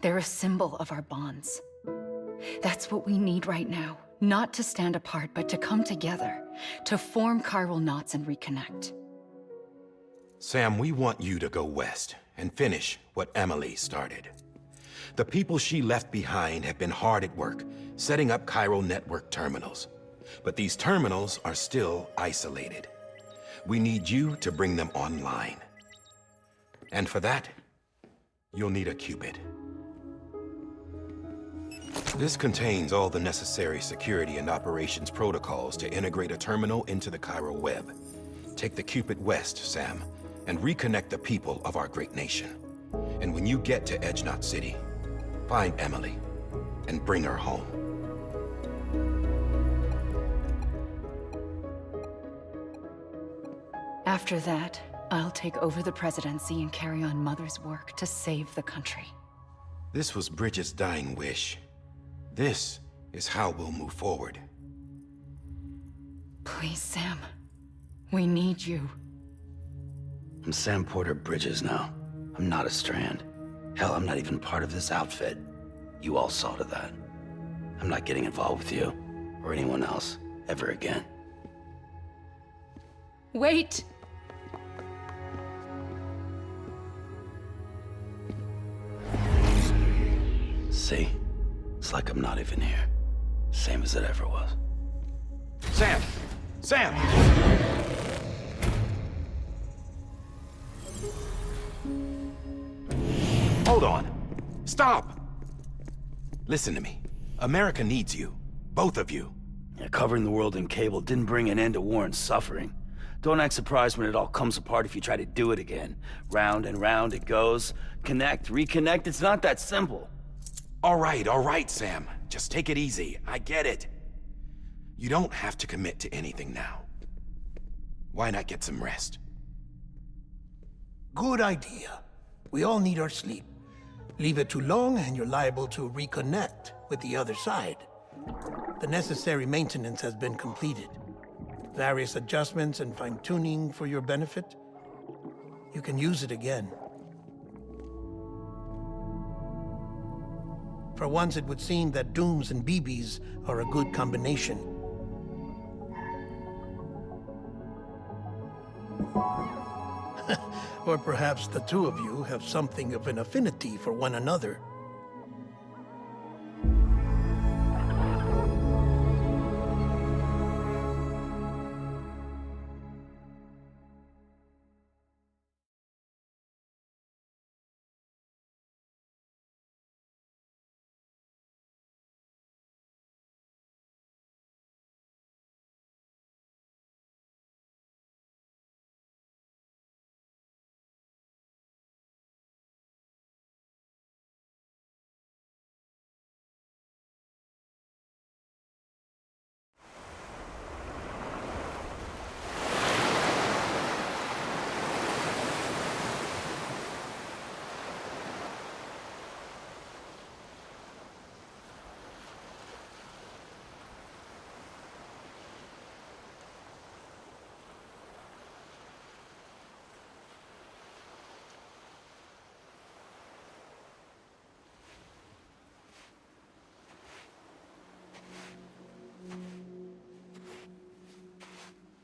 They're a symbol of our bonds. That's what we need right now. Not to stand apart, but to come together, to form chiral knots and reconnect. Sam, we want you to go west and finish what Emily started. The people she left behind have been hard at work, setting up chiral network terminals. But these terminals are still isolated. We need you to bring them online. And for that, you'll need a Cupid. This contains all the necessary security and operations protocols to integrate a terminal into the chiral web. Take the Cupid west, Sam, and reconnect the people of our great nation. And when you get to Knot City, find Emily and bring her home. After that, I'll take over the presidency and carry on Mother's work to save the country. This was Bridget's dying wish. This is how we'll move forward. Please, Sam. We need you. I'm Sam Porter Bridges now. I'm not a Strand. Hell, I'm not even part of this outfit. You all saw to that. I'm not getting involved with you, or anyone else, ever again. Wait! See? It's like I'm not even here. Same as it ever was. Sam! Sam! Hold on. Stop! Listen to me. America needs you. Both of you. Yeah, covering the world in cable didn't bring an end to war and suffering. Don't act surprised when it all comes apart if you try to do it again. Round and round it goes. Connect, reconnect, it's not that simple. All right, Sam. Just take it easy. I get it. You don't have to commit to anything now. Why not get some rest? Good idea. We all need our sleep. Leave it too long and you're liable to reconnect with the other side. The necessary maintenance has been completed. Various adjustments and fine-tuning for your benefit. You can use it again. For once, it would seem that Dooms and BBs are a good combination. Or perhaps the two of you have something of an affinity for one another.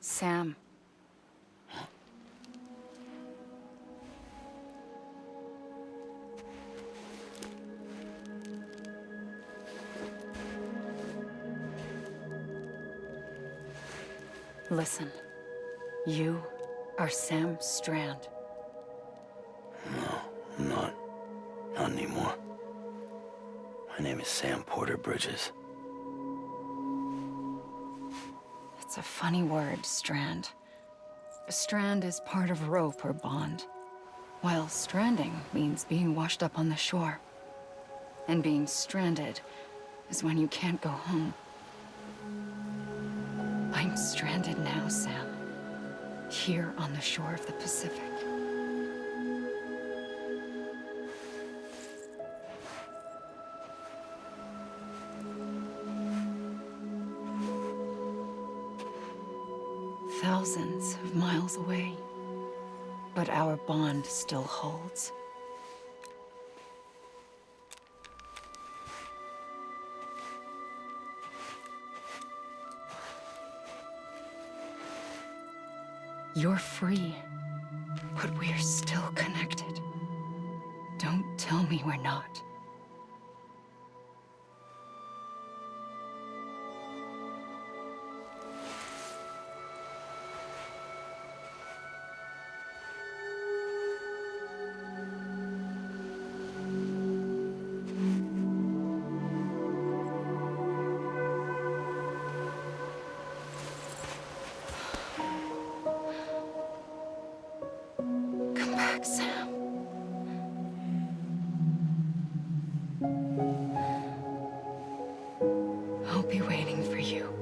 Sam. Listen. You are Sam Strand. No, I'm not. Not anymore. My name is Sam Porter Bridges. It's a funny word, Strand. A strand is part of rope or bond, while stranding means being washed up on the shore. And being stranded is when you can't go home. I'm stranded now, Sam. Here on the shore of the Pacific. Thousands of miles away, but our bond still holds. You're free, but we're still connected. Don't tell me we're not. Come back, Sam. I'll be waiting for you.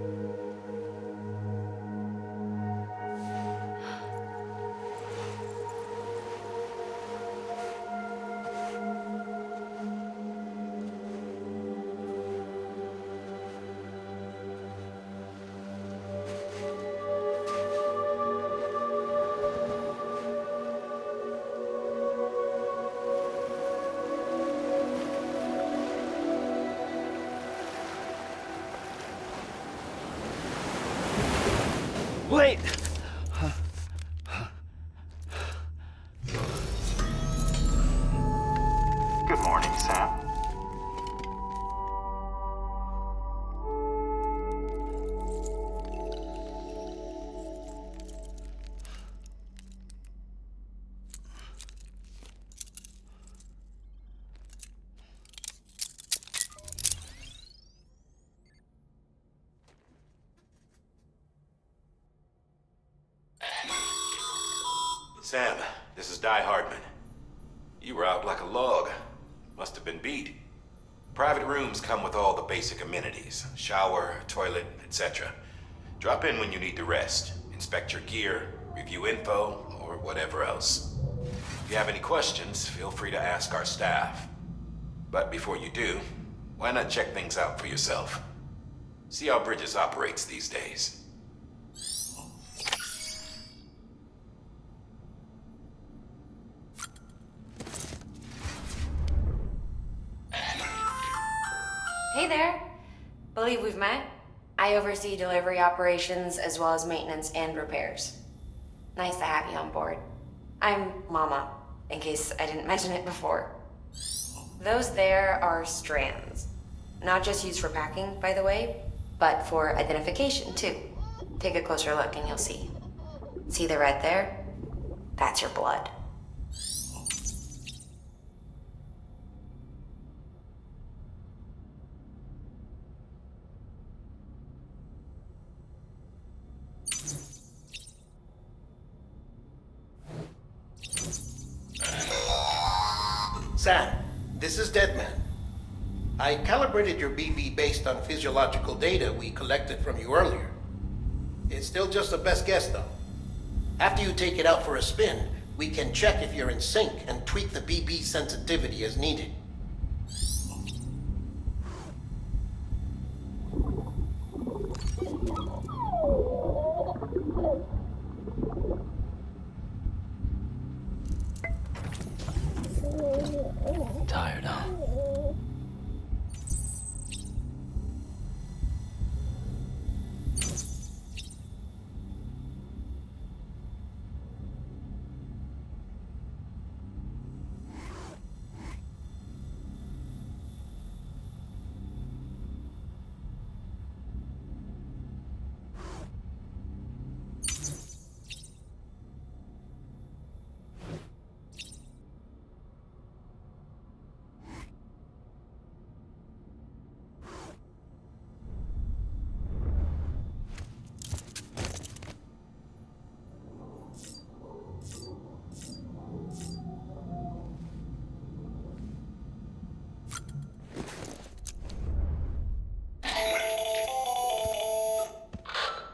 Wait! Good morning, Sam. Sam, this is Die Hardman. You were out like a log. Must have been beat. Private rooms come with all the basic amenities. Shower, toilet, etc. Drop in when you need to rest, inspect your gear, review info, or whatever else. If you have any questions, feel free to ask our staff. But before you do, why not check things out for yourself? See how Bridges operates these days. Hey there. Believe we've met. I oversee delivery operations as well as maintenance and repairs. Nice to have you on board. I'm Mama, in case I didn't mention it before. Those there are strands. Not just used for packing, by the way, but for identification too. Take a closer look and you'll see. See the red there? That's your blood. Sam, this is Deadman. I calibrated your BB based on physiological data we collected from you earlier. It's still just a best guess, though. After you take it out for a spin, we can check if you're in sync and tweak the BB sensitivity as needed. Tired, huh?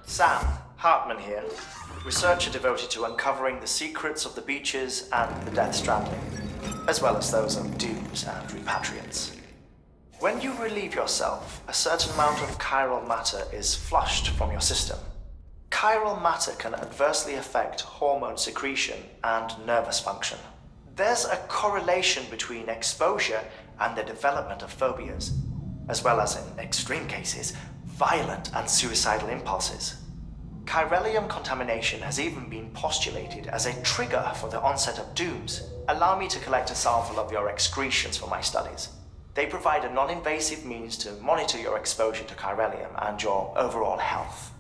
Sam, Hartman here, researcher devoted to uncovering the secrets of the beaches and the Death Stranding, as well as those of dooms and repatriants. When you relieve yourself, a certain amount of chiral matter is flushed from your system. Chiral matter can adversely affect hormone secretion and nervous function. There's a correlation between exposure and the development of phobias, as well as, in extreme cases, violent and suicidal impulses. Chiralium contamination has even been postulated as a trigger for the onset of dooms. Allow me to collect a sample of your excretions for my studies. They provide a non-invasive means to monitor your exposure to chiralium and your overall health.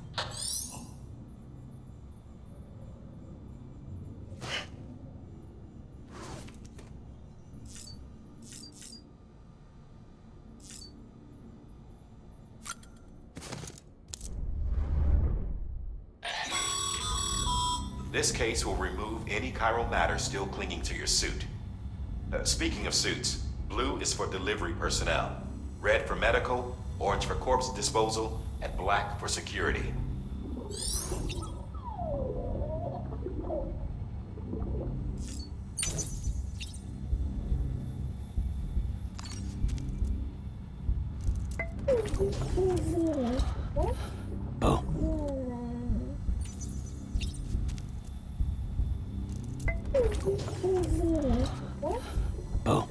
This case will remove any chiral matter still clinging to your suit. Speaking of suits, blue is for delivery personnel, red for medical, orange for corpse disposal, and black for security. Bo. Bo.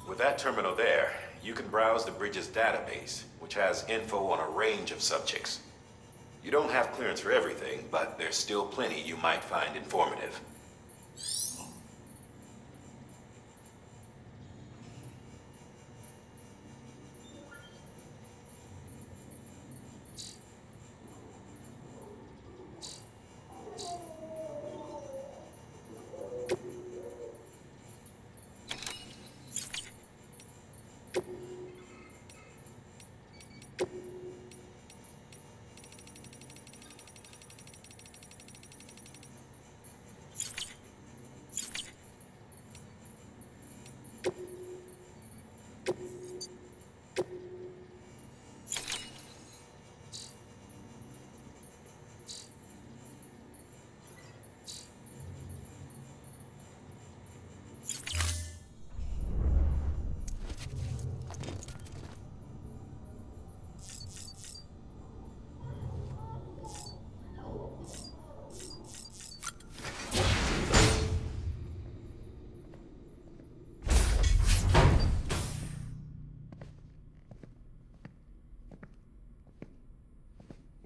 With that terminal there, you can browse the Bridges database, which has info on a range of subjects. You don't have clearance for everything, but there's still plenty you might find informative.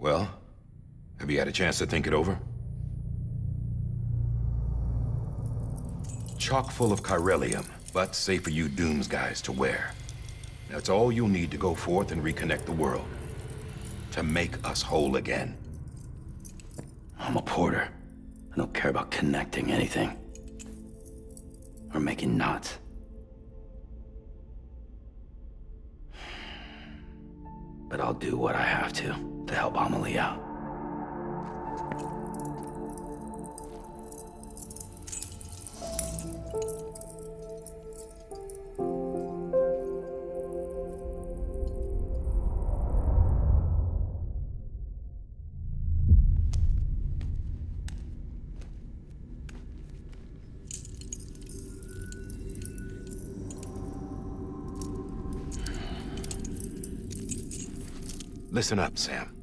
Well, have you had a chance to think it over? Chock full of chiralium, but safe for you Dooms guys to wear. That's all you'll need to go forth and reconnect the world. To make us whole again. I'm a porter. I don't care about connecting anything. Or making knots. But I'll do what I have to help Amelie out. Listen up, Sam.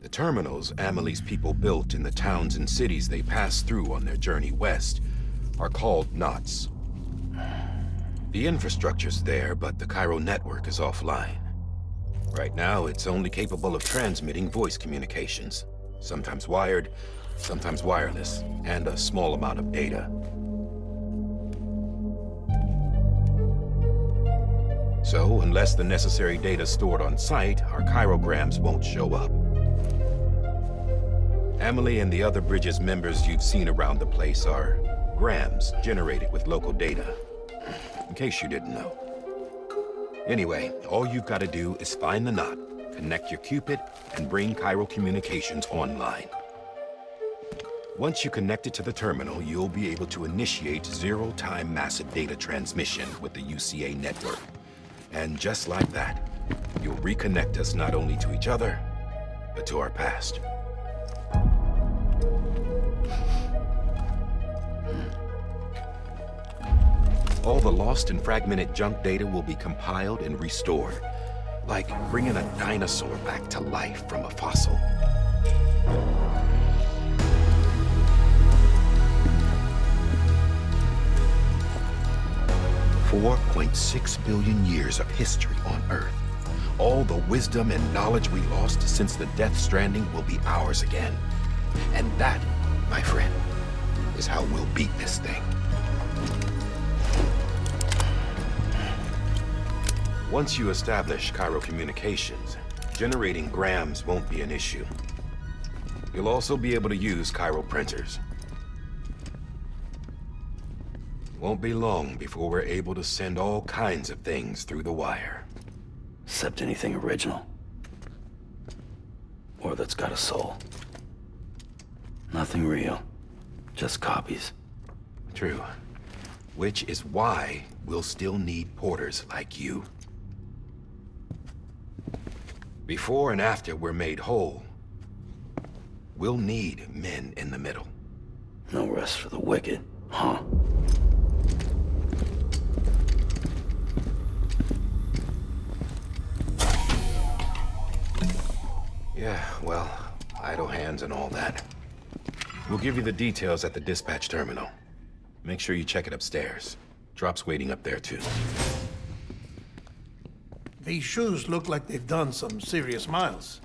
The terminals Amelie's people built in the towns and cities they passed through on their journey west are called knots. The infrastructure's there, but the Cairo network is offline. Right now, it's only capable of transmitting voice communications, sometimes wired, sometimes wireless, and a small amount of data. So, unless the necessary data stored on site, our chirograms won't show up. Amelie and the other Bridges members you've seen around the place are grams generated with local data. In case you didn't know. Anyway, all you've got to do is find the knot, connect your Cupid, and bring Cairo communications online. Once you connect it to the terminal, you'll be able to initiate zero-time massive data transmission with the UCA network. And just like that, you'll reconnect us not only to each other, but to our past. All the lost and fragmented junk data will be compiled and restored, like bringing a dinosaur back to life from a fossil. $4.6 billion years of history on Earth. All the wisdom and knowledge we lost since the Death Stranding will be ours again. And that, my friend, is how we'll beat this thing. Once you establish Cairo communications, generating grams won't be an issue. You'll also be able to use Cairo printers. Won't be long before we're able to send all kinds of things through the wire. Except anything original. Or that's got a soul. Nothing real. Just copies. True. Which is why we'll still need porters like you. Before and after we're made whole, we'll need men in the middle. No rest for the wicked, huh? Yeah, well, idle hands and all that. We'll give you the details at the dispatch terminal. Make sure you check it upstairs. Drop's waiting up there, too. These shoes look like they've done some serious miles.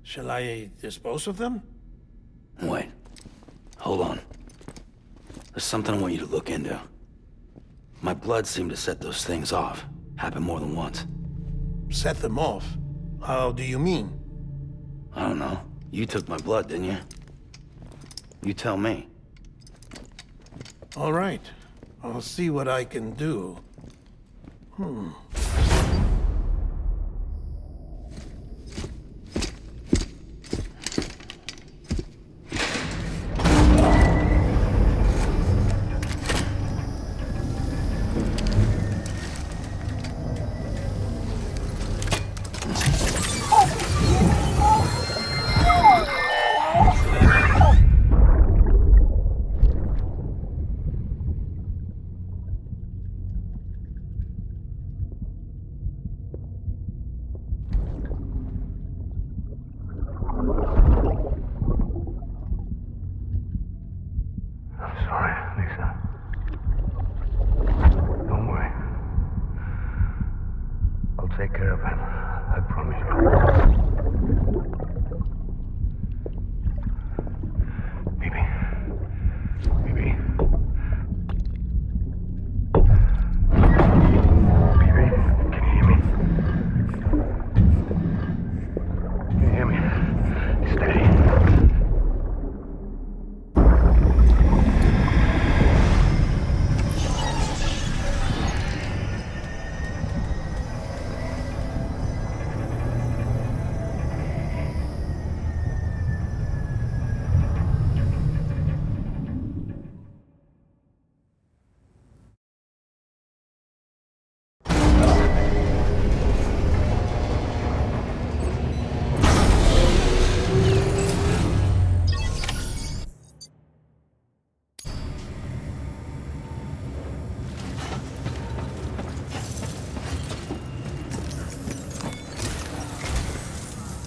Shall I dispose of them? Wait. Hold on. There's something I want you to look into. My blood seemed to set those things off. Happened more than once. Set them off? How do you mean? I don't know. You took my blood, didn't you? You tell me. All right. I'll see what I can do.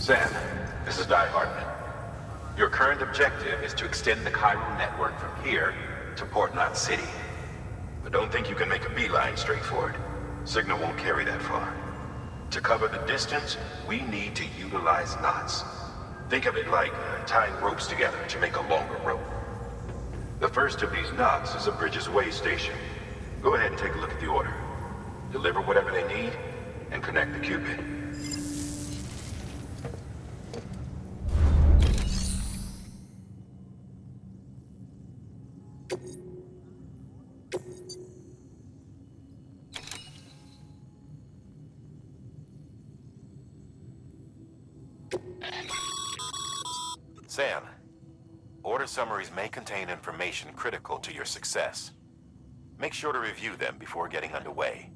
Sam, this is Di Hartman. Your current objective is to extend the chiral network from here to Port Knot City. But don't think you can make a beeline straight for it. Signal won't carry that far. To cover the distance, we need to utilize knots. Think of it like tying ropes together to make a longer rope. The first of these knots is a Bridges Way station. Go ahead and take a look at the order. Deliver whatever they need, and connect the Cupid. Sam, order summaries may contain information critical to your success. Make sure to review them before getting underway.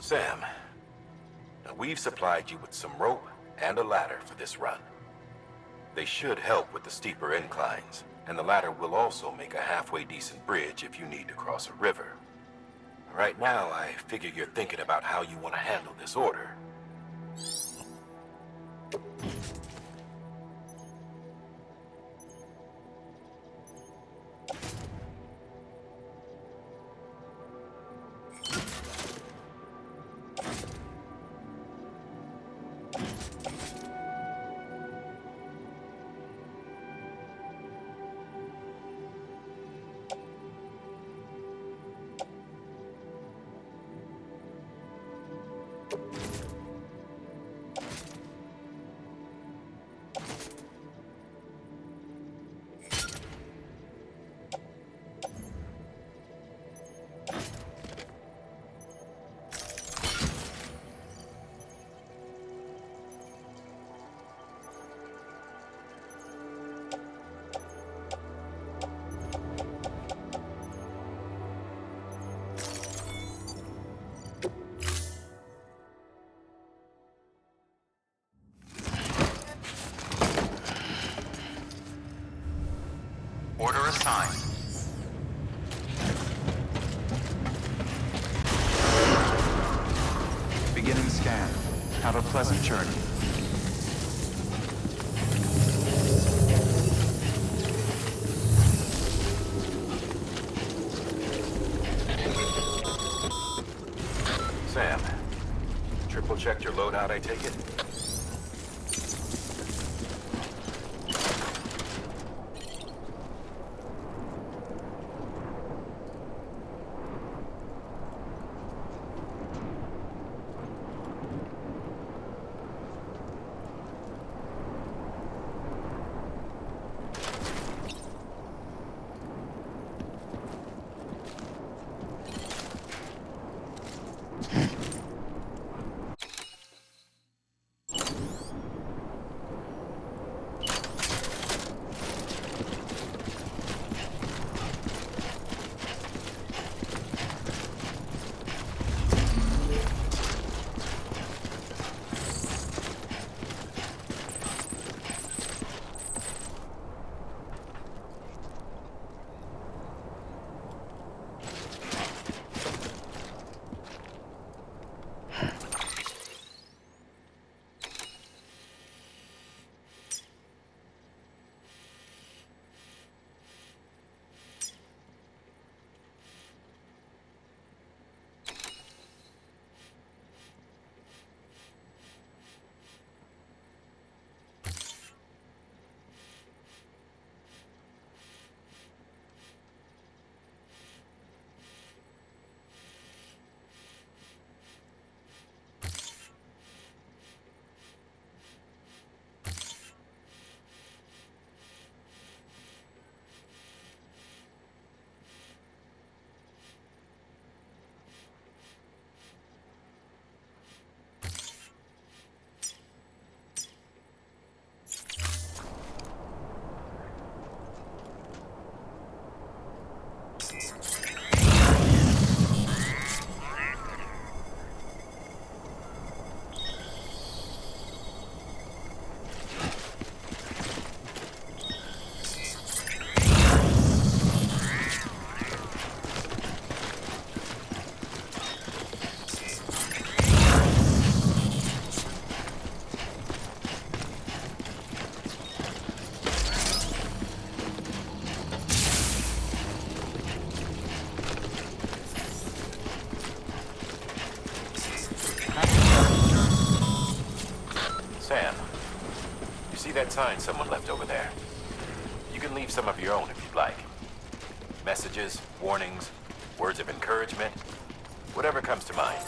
Sam, we've supplied you with some rope and a ladder for this run. They should help with the steeper inclines, and the ladder will also make a halfway decent bridge if you need to cross a river. Right now, I figure you're thinking about how you want to handle this order. Order assigned. Beginning scan. Have a pleasant journey. Sam, triple checked your loadout, I take it? that sign someone left over there? You can leave some of your own if you'd like. Messages, warnings, words of encouragement, whatever comes to mind.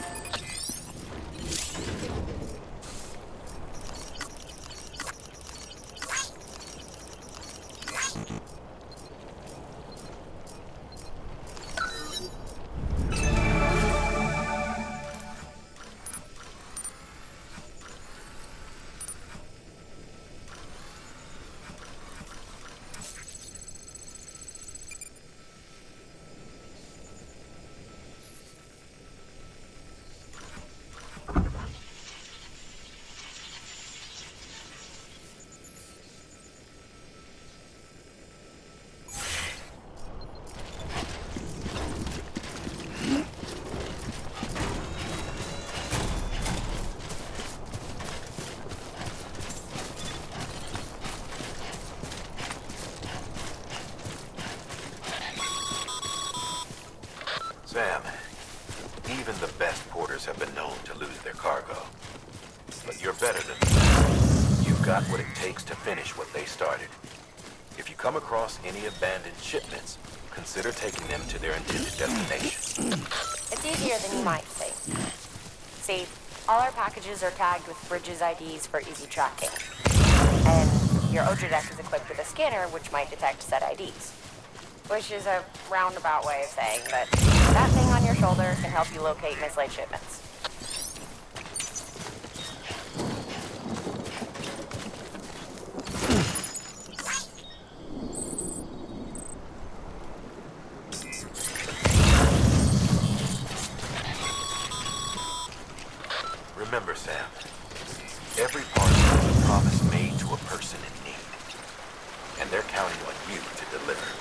Sam, even the best porters have been known to lose their cargo. But you're better than that. You've got what it takes to finish what they started. If you come across any abandoned shipments, consider taking them to their intended destination. It's easier than you might think. See, all our packages are tagged with Bridges IDs for easy tracking. And your Oja deck is equipped with a scanner which might detect said IDs. Which is a roundabout way of saying that that thing on your shoulder can help you locate mislaid shipments. Remember, Sam, every parcel is a promise made to a person in need. And they're counting on you to deliver.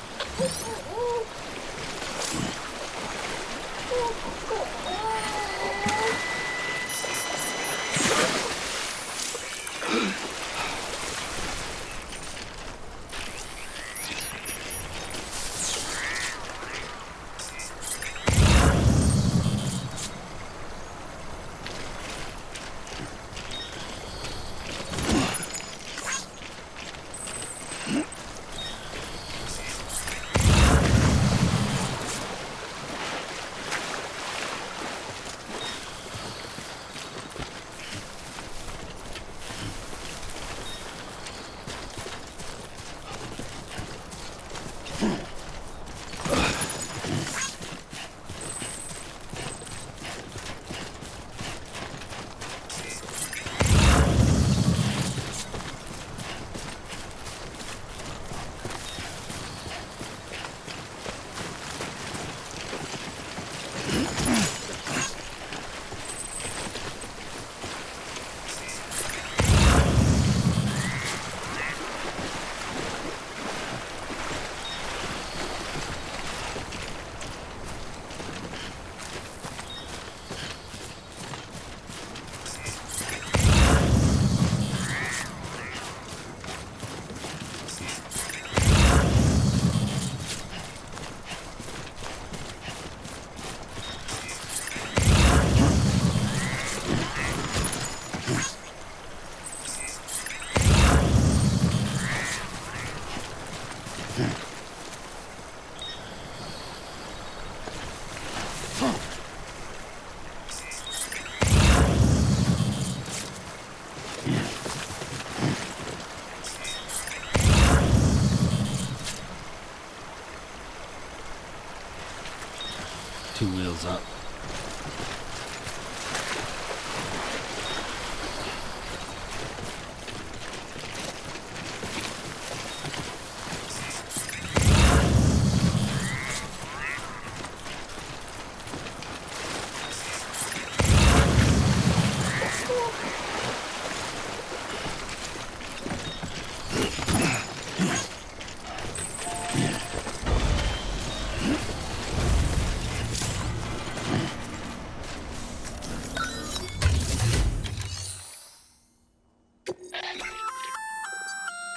Two wheels up.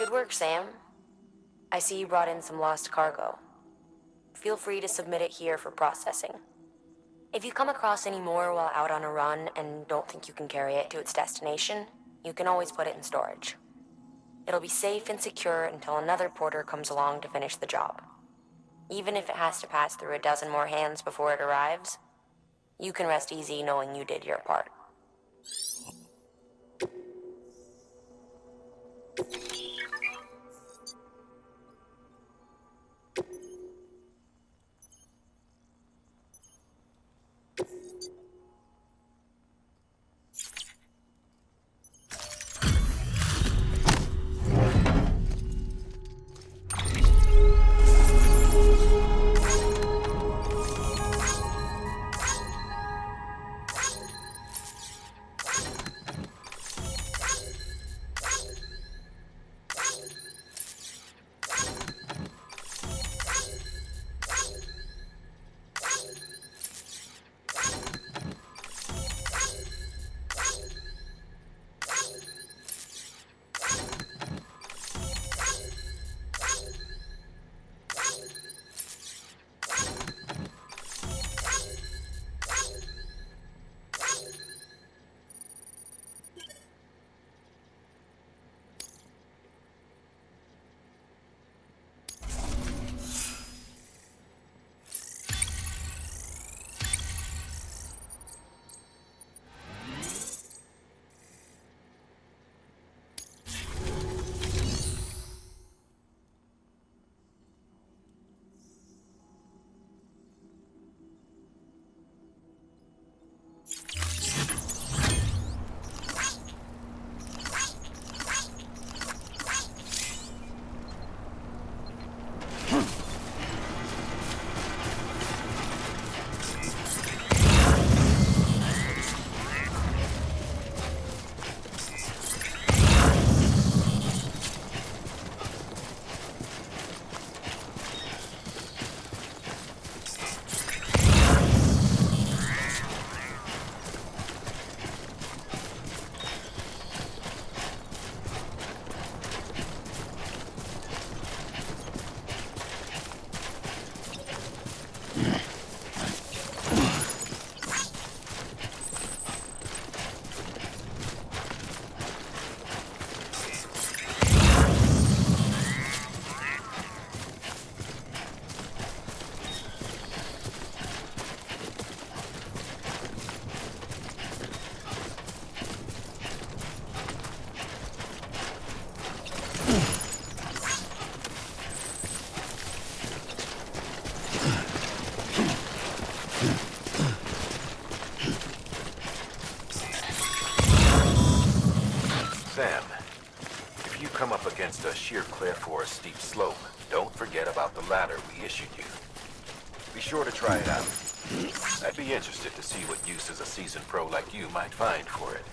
Good work, Sam. I see you brought in some lost cargo. Feel free to submit it here for processing. If you come across any more while out on a run and don't think you can carry it to its destination, you can always put it in storage. It'll be safe and secure until another porter comes along to finish the job. Even if it has to pass through a dozen more hands before it arrives, you can rest easy knowing you did your part. Sam, if you come up against a sheer cliff or a steep slope, don't forget about the ladder we issued you. Be sure to try it out. I'd be interested to see what uses a seasoned pro like you might find for it.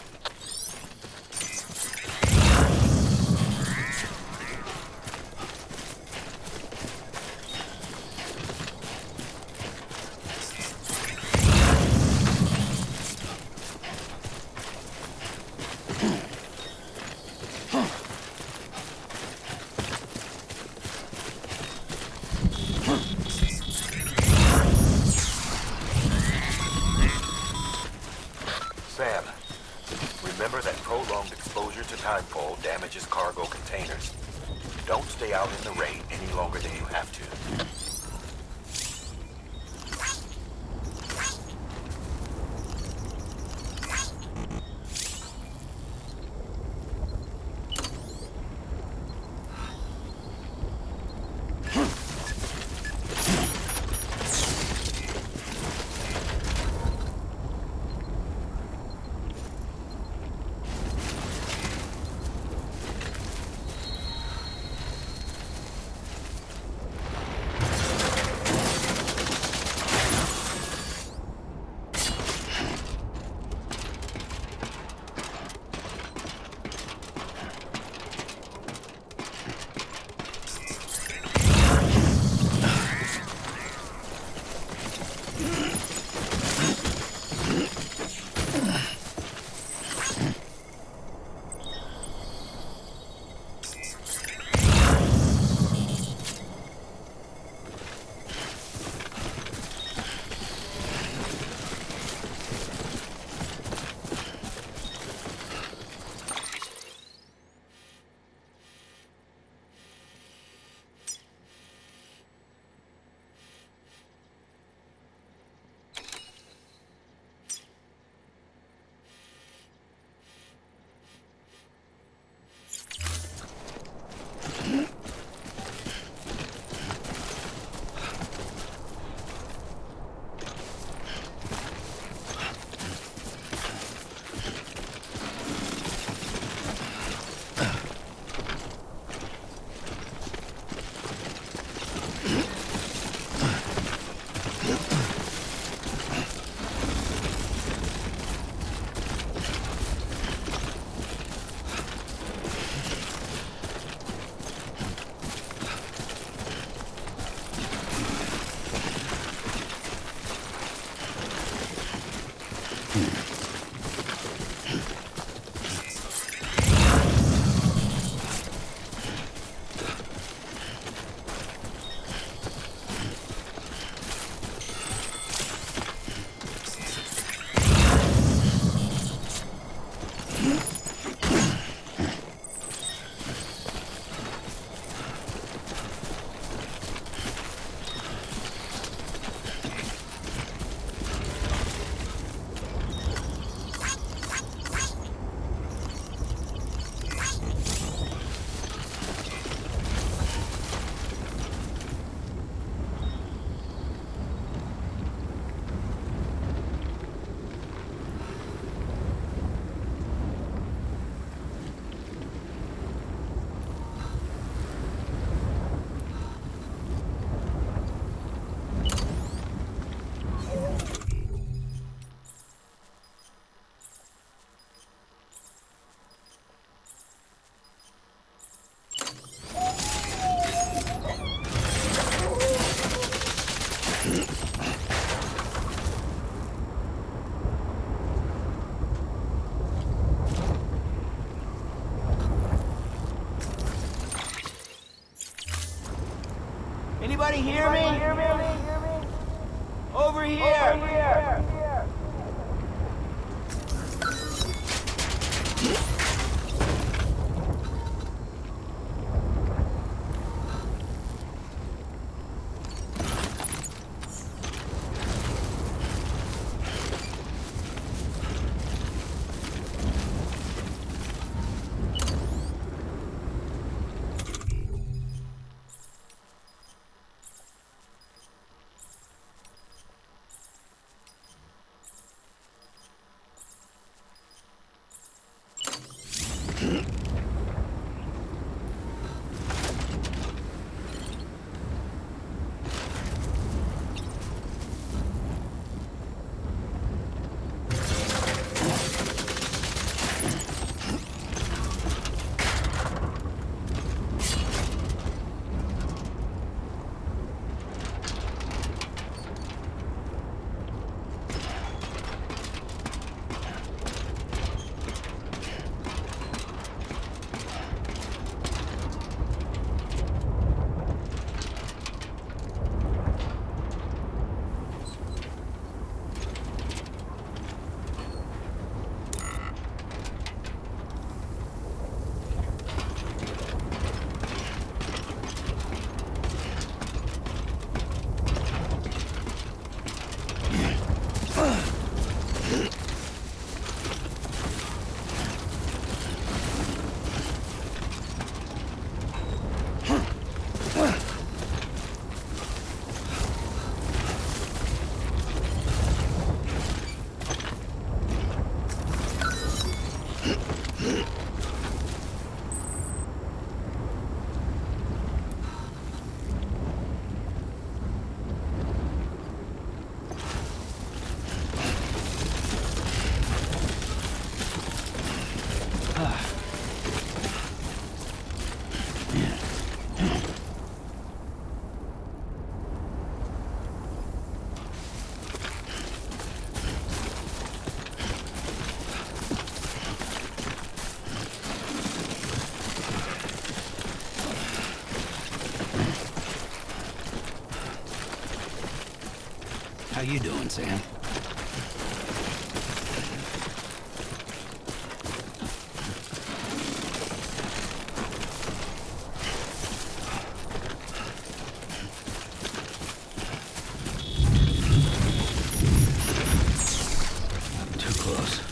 Sam, remember that prolonged exposure to timefall damages cargo containers. Don't stay out in the rain any longer than you have to. Anybody hear me? Over here! How you doing, Sam? Too close.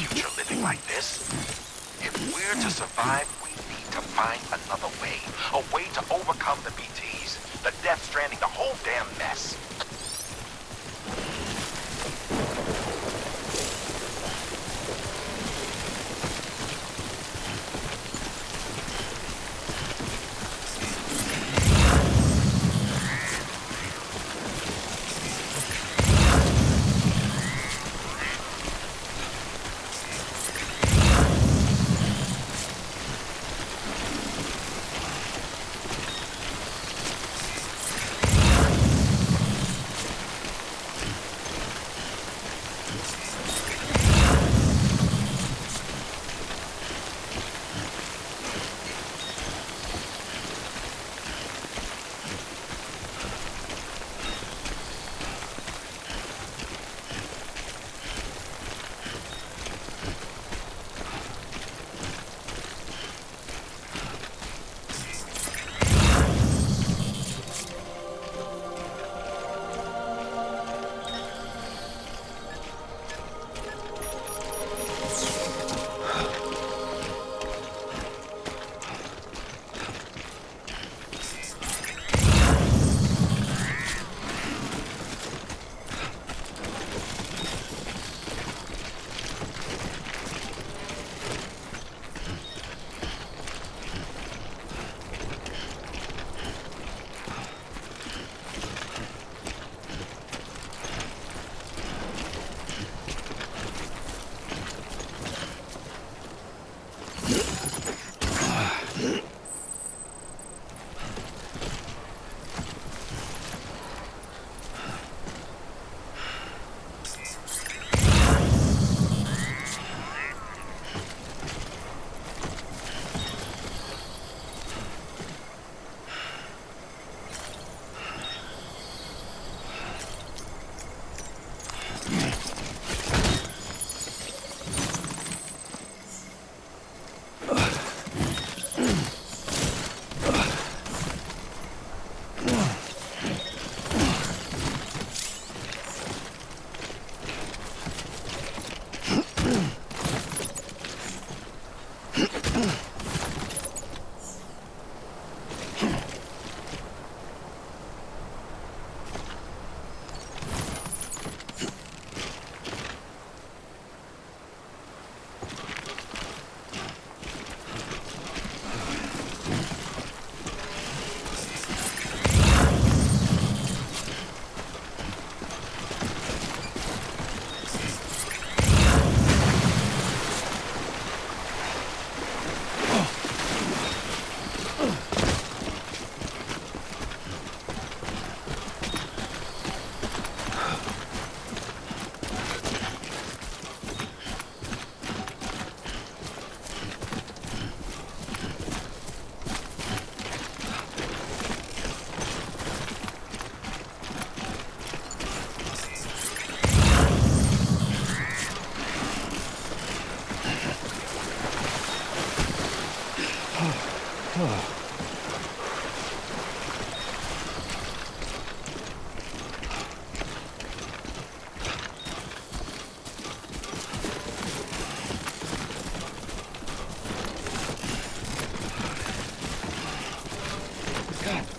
future living like this. If we're to survive, we need to find another way. A way to overcome the BTs, the Death Stranding, the whole damn mess.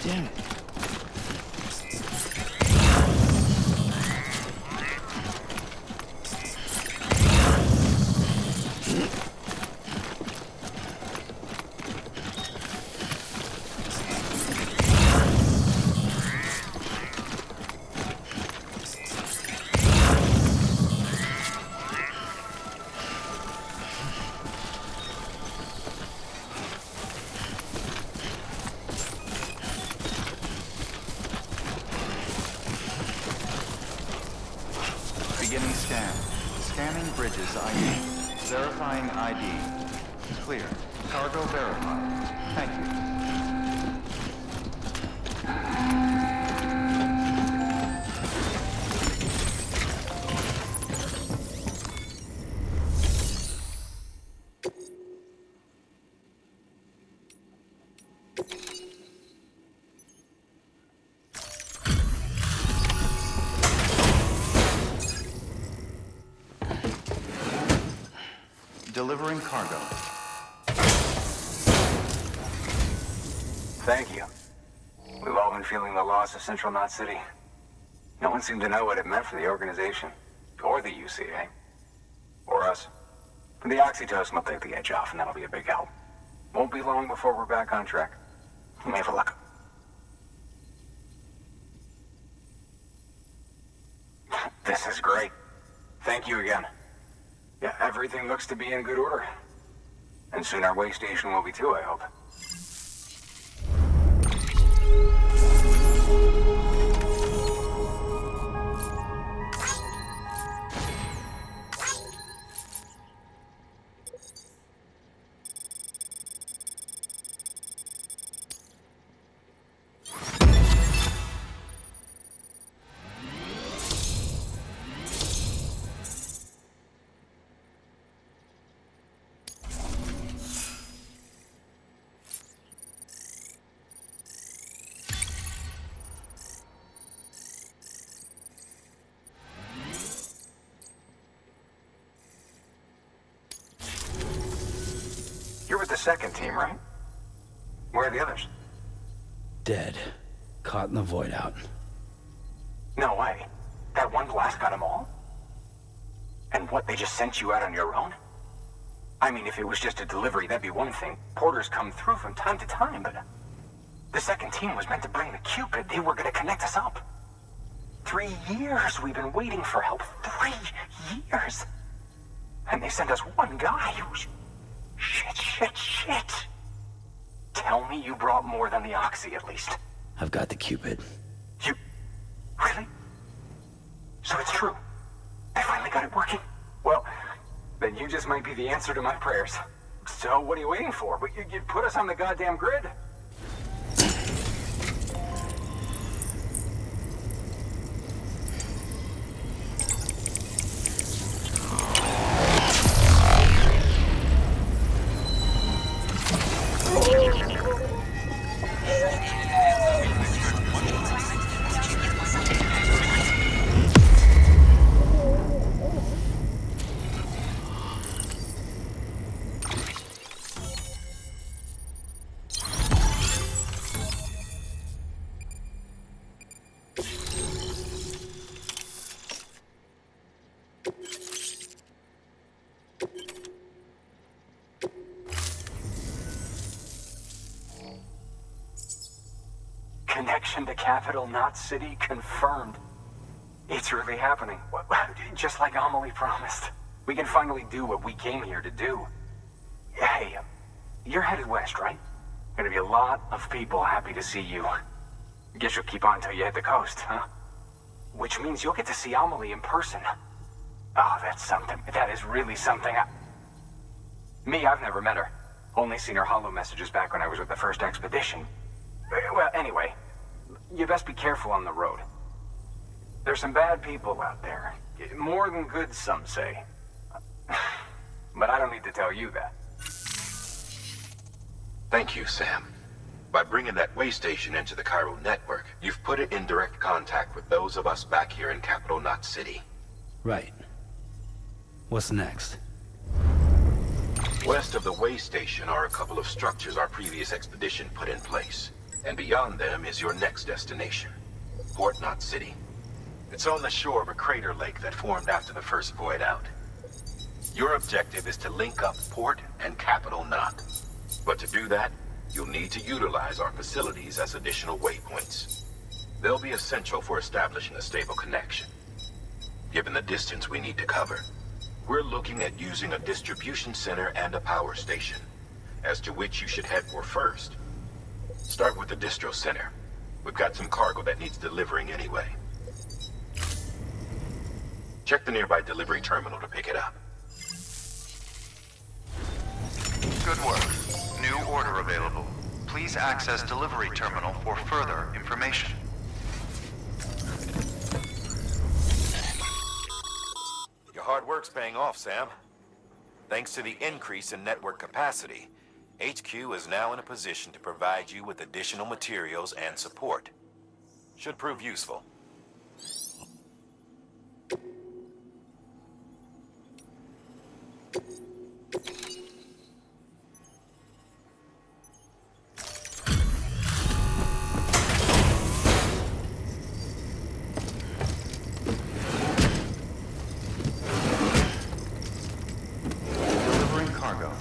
Damn it. Beginning scan. Scanning bridges ID. Verifying ID. Clear. Cargo verified. Thank you. Delivering cargo. Thank you. We've all been feeling the loss of Central Knot City. No one seemed to know what it meant for the organization, or the UCA, or us. The oxytocin will take the edge off, and that'll be a big help. Won't be long before we're back on track. You may have a look. This is great. Thank you again. Yeah, everything looks to be in good order. And soon our way station will be too, I hope. You're with the second team, right? Where are the others? Dead. Caught in the void out. No way. That one blast got them all? And what, they just sent you out on your own? I mean, if it was just a delivery, that'd be one thing. Porters come through from time to time, but... The second team was meant to bring the Cupid. They were gonna connect us up. 3 years we've been waiting for help. 3 years! And they sent us one guy who's... Shit. Tell me you brought more than the Oxy, at least. I've got the Cupid. You... Really? So it's true. They finally got it working? Well, then you just might be the answer to my prayers. So what are you waiting for? You put us on the goddamn grid. Connection to Capital Knot City confirmed. It's really happening. Just like Amelie promised. We can finally do what we came here to do. Hey, you're headed west, right? Gonna be a lot of people happy to see you. Guess you'll keep on till you hit the coast, huh? Which means you'll get to see Amelie in person. Oh, that's something. That is really something. Me, I've never met her. Only seen her holo messages back when I was with the first expedition. Well, anyway, you best be careful on the road. There's some bad people out there. More than good, some say. But I don't need to tell you that. Thank you, Sam. By bringing that way station into the Cairo network, you've put it in direct contact with those of us back here in Capital Knot City. Right. What's next? West of the way station are a couple of structures our previous expedition put in place. And beyond them is your next destination, Port Knot City. It's on the shore of a crater lake that formed after the first void out. Your objective is to link up Port and Capital Knot. But to do that, you'll need to utilize our facilities as additional waypoints. They'll be essential for establishing a stable connection. Given the distance we need to cover, we're looking at using a distribution center and a power station, as to which you should head for first. Start with the distro center. We've got some cargo that needs delivering anyway. Check the nearby delivery terminal to pick it up. Good work. New order available. Please access delivery terminal for further information. Your hard work's paying off, Sam. Thanks to the increase in network capacity, HQ is now in a position to provide you with additional materials and support. Should prove useful. Delivering cargo.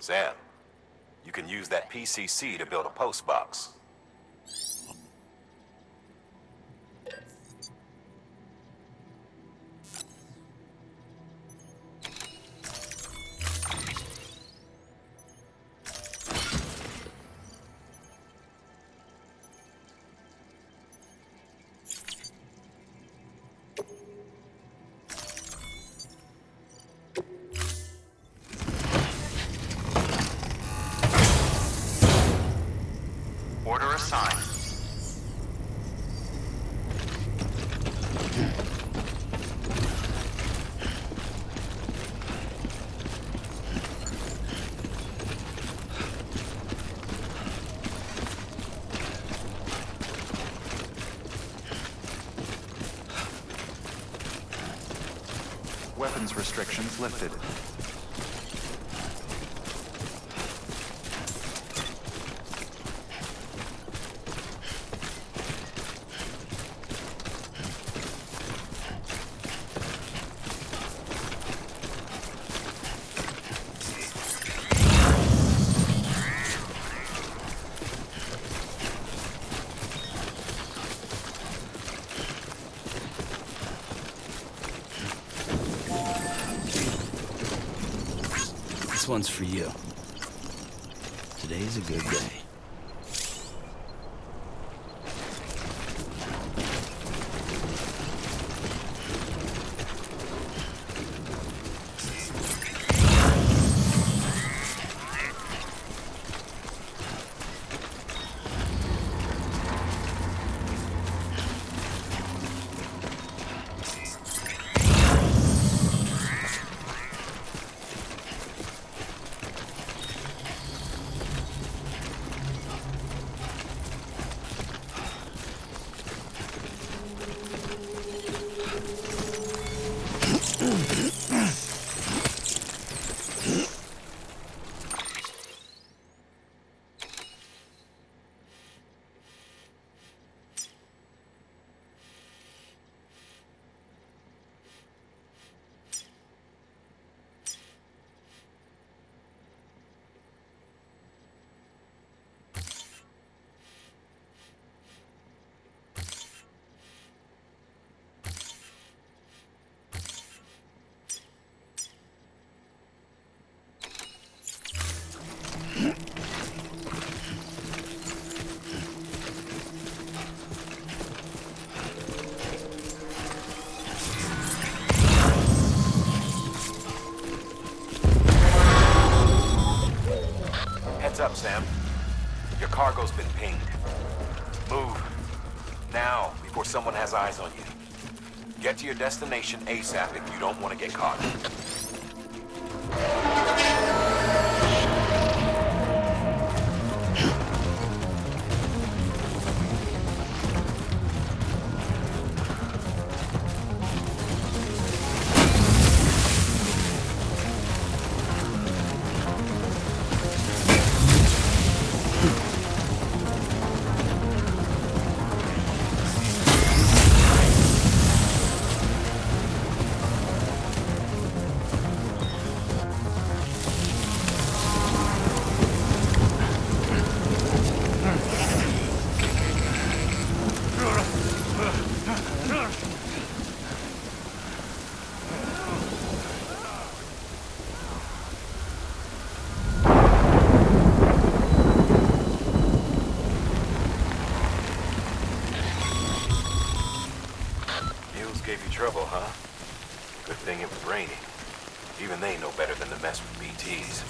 Sam, you can use that PCC to build a post box. Order assigned. Weapons restrictions lifted. This one's for you. Today's a good day. Your cargo's been pinged. Move. Now, before someone has eyes on you. Get to your destination ASAP if you don't want to get caught. Gave you trouble, huh? Good thing it was raining. Even they know better than to mess with BTs.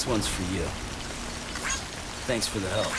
This one's for you. Thanks for the help.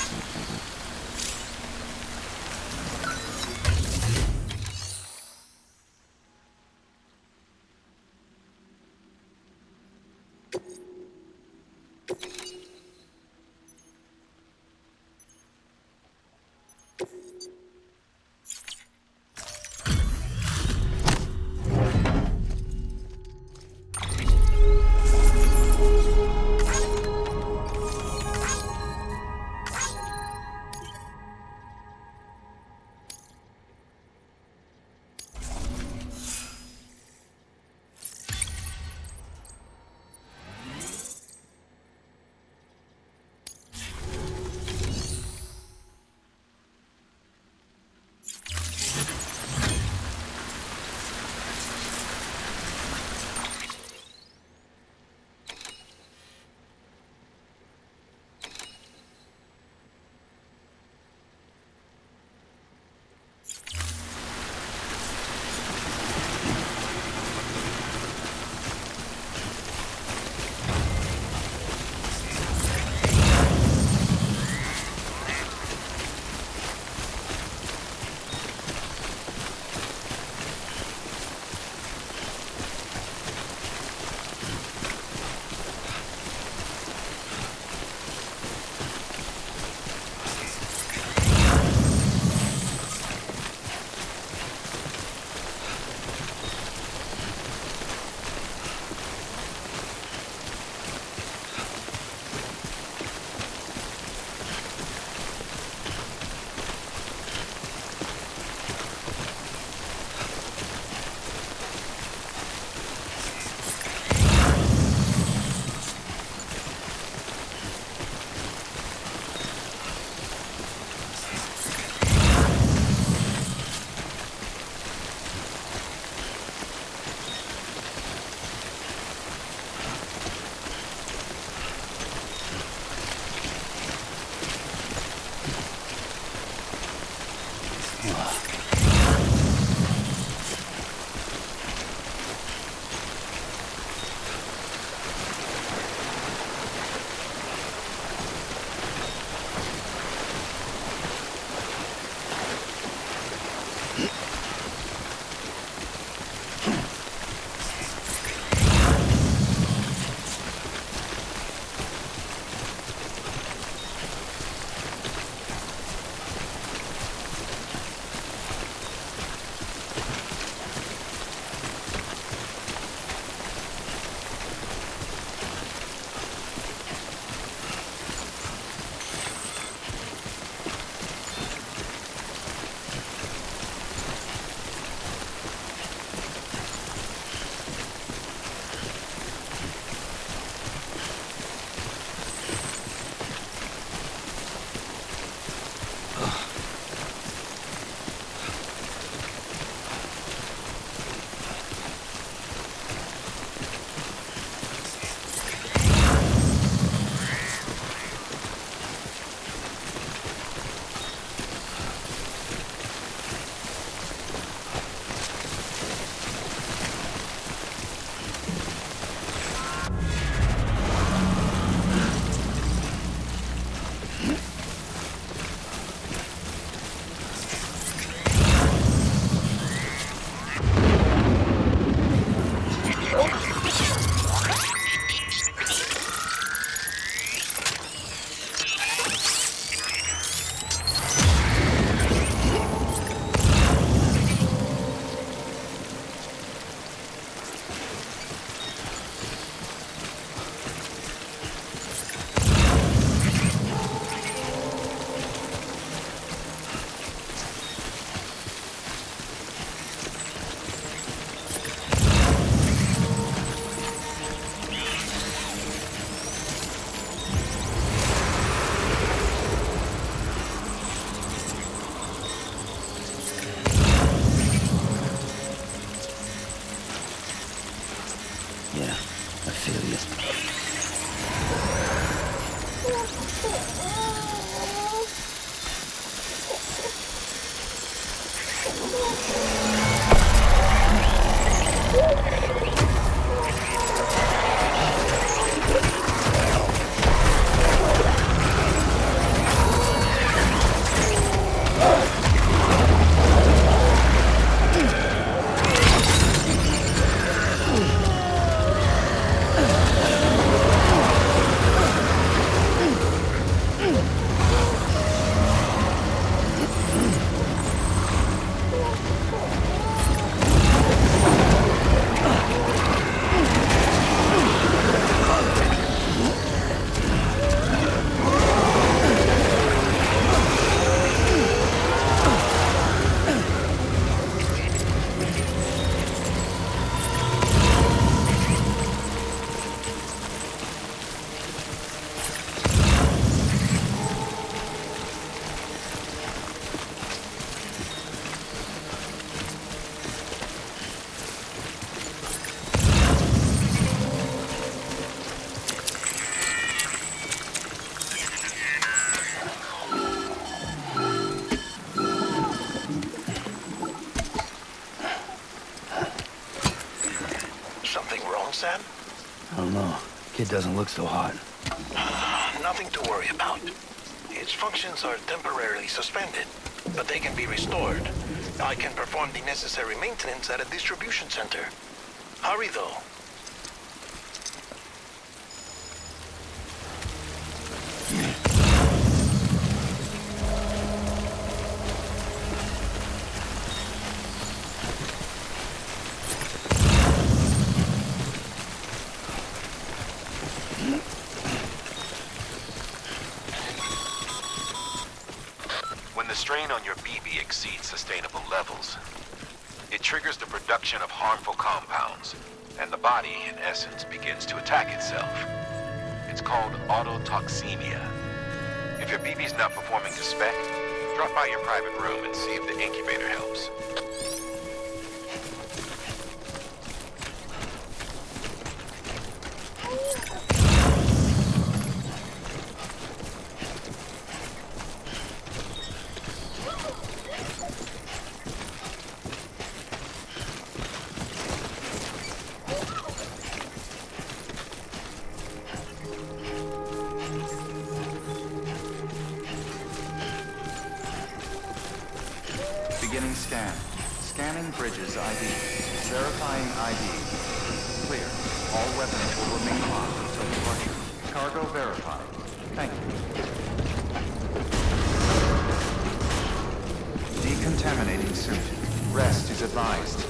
Sam? I don't know. Kid doesn't look so hot. Nothing to worry about. Its functions are temporarily suspended, but they can be restored. I can perform the necessary maintenance at a distribution center. Hurry, though. When the strain on your BB exceeds sustainable levels, it triggers the production of harmful compounds, and the body, in essence, begins to attack itself. It's called autotoxemia. If your BB's not performing to spec, drop by your private room and see if the incubator helps. Beginning scan. Scanning bridges ID. Verifying ID. Clear. All weapons will remain locked until departure. Cargo verified. Thank you. Decontaminating suit. Rest is advised.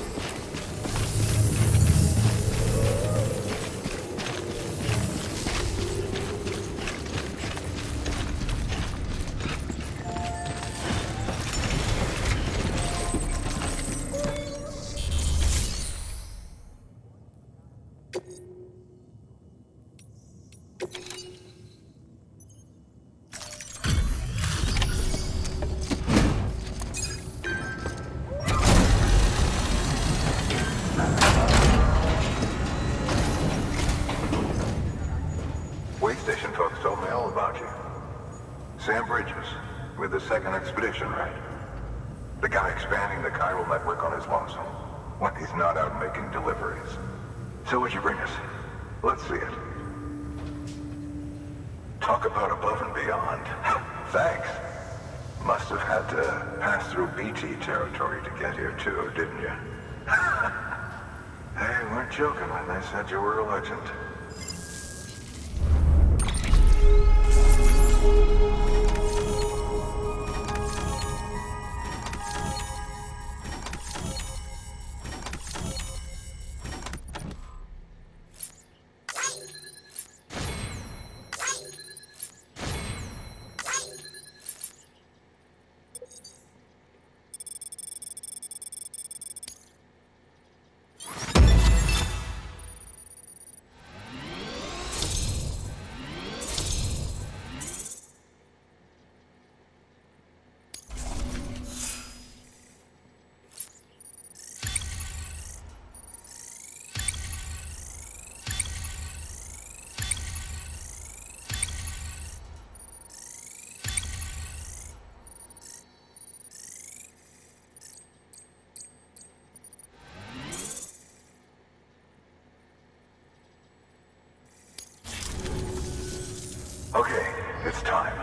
Way station folks told me all about you. Sam Bridges, with the second expedition, right? The guy expanding the chiral network on his lonesome, when he's not out making deliveries. So what'd you bring us? Let's see it. Talk about above and beyond. Thanks. Must have had to pass through BT territory to get here too, didn't you? They weren't joking when they said you were a legend. Okay, it's time.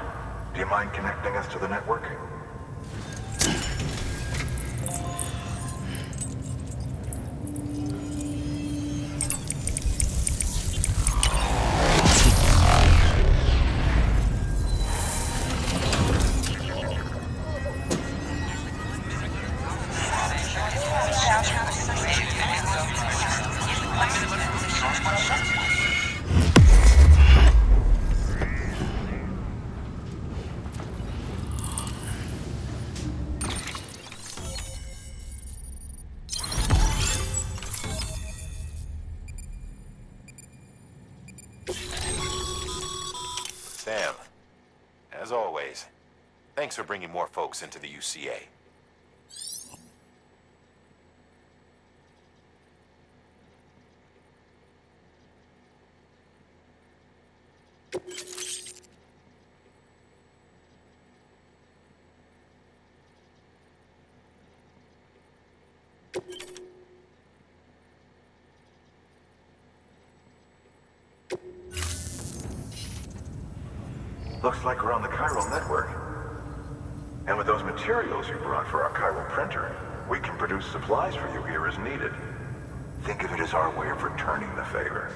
Do you mind connecting us to the network? Sam, as always, thanks for bringing more folks into the UCA. Looks like we're on the chiral network. And with those materials you brought for our chiral printer, we can produce supplies for you here as needed. Think of it as our way of returning the favor.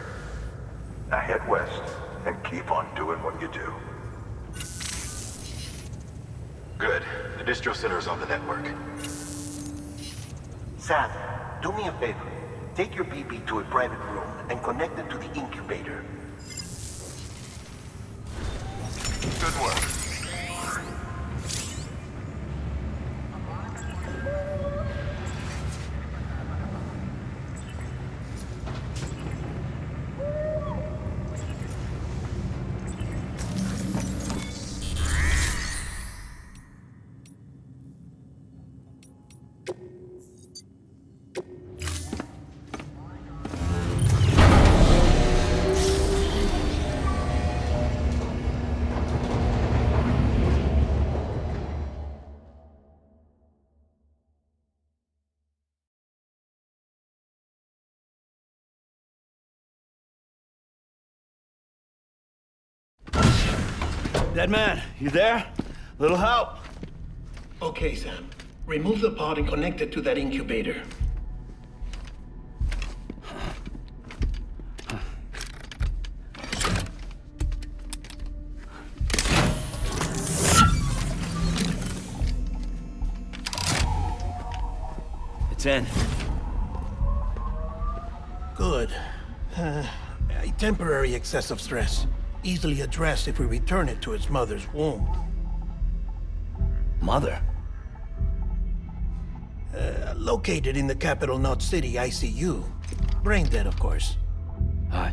Now head west and keep on doing what you do. Good. The distro center is on the network. Sam, do me a favor. Take your BB to a private room and connect it to the incubator. Good work. Dead man, you there? Little help? Okay, Sam. Remove the pod and connect it to that incubator. It's in. Good. A temporary excess of stress. Easily addressed if we return it to its mother's womb. Mother? Located in the capital Knot City ICU. Brain dead, of course.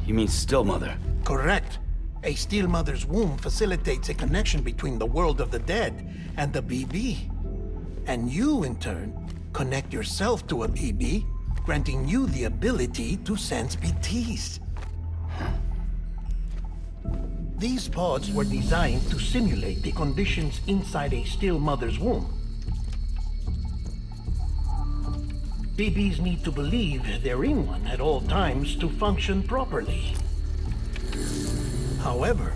You mean still mother? Correct. A still mother's womb facilitates a connection between the world of the dead and the BB. And you, in turn, connect yourself to a BB, granting you the ability to sense BTs. These pods were designed to simulate the conditions inside a still mother's womb. BBs need to believe they're in one at all times to function properly. However,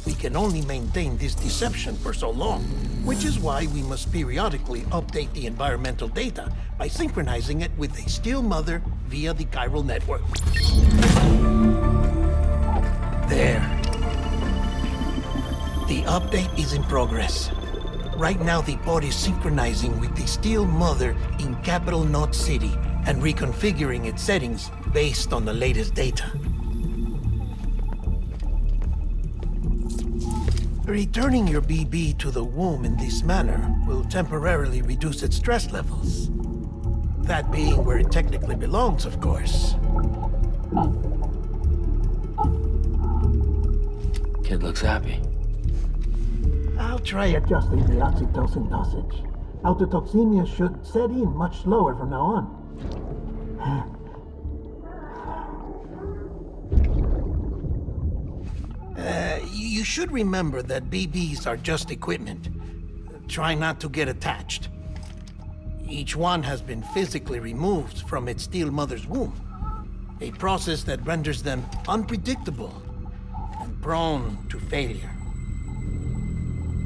we can only maintain this deception for so long, which is why we must periodically update the environmental data by synchronizing it with a still mother via the chiral network. There. The update is in progress. Right now, the pod is synchronizing with the Steel Mother in Capital Knot City and reconfiguring its settings based on the latest data. Returning your BB to the womb in this manner will temporarily reduce its stress levels. That being where it technically belongs, of course. Kid looks happy. I'll try adjusting the oxytocin dosage. Autotoxemia should set in much slower from now on. You should remember that BBs are just equipment. Try not to get attached. Each one has been physically removed from its steel mother's womb. A process that renders them unpredictable and prone to failure.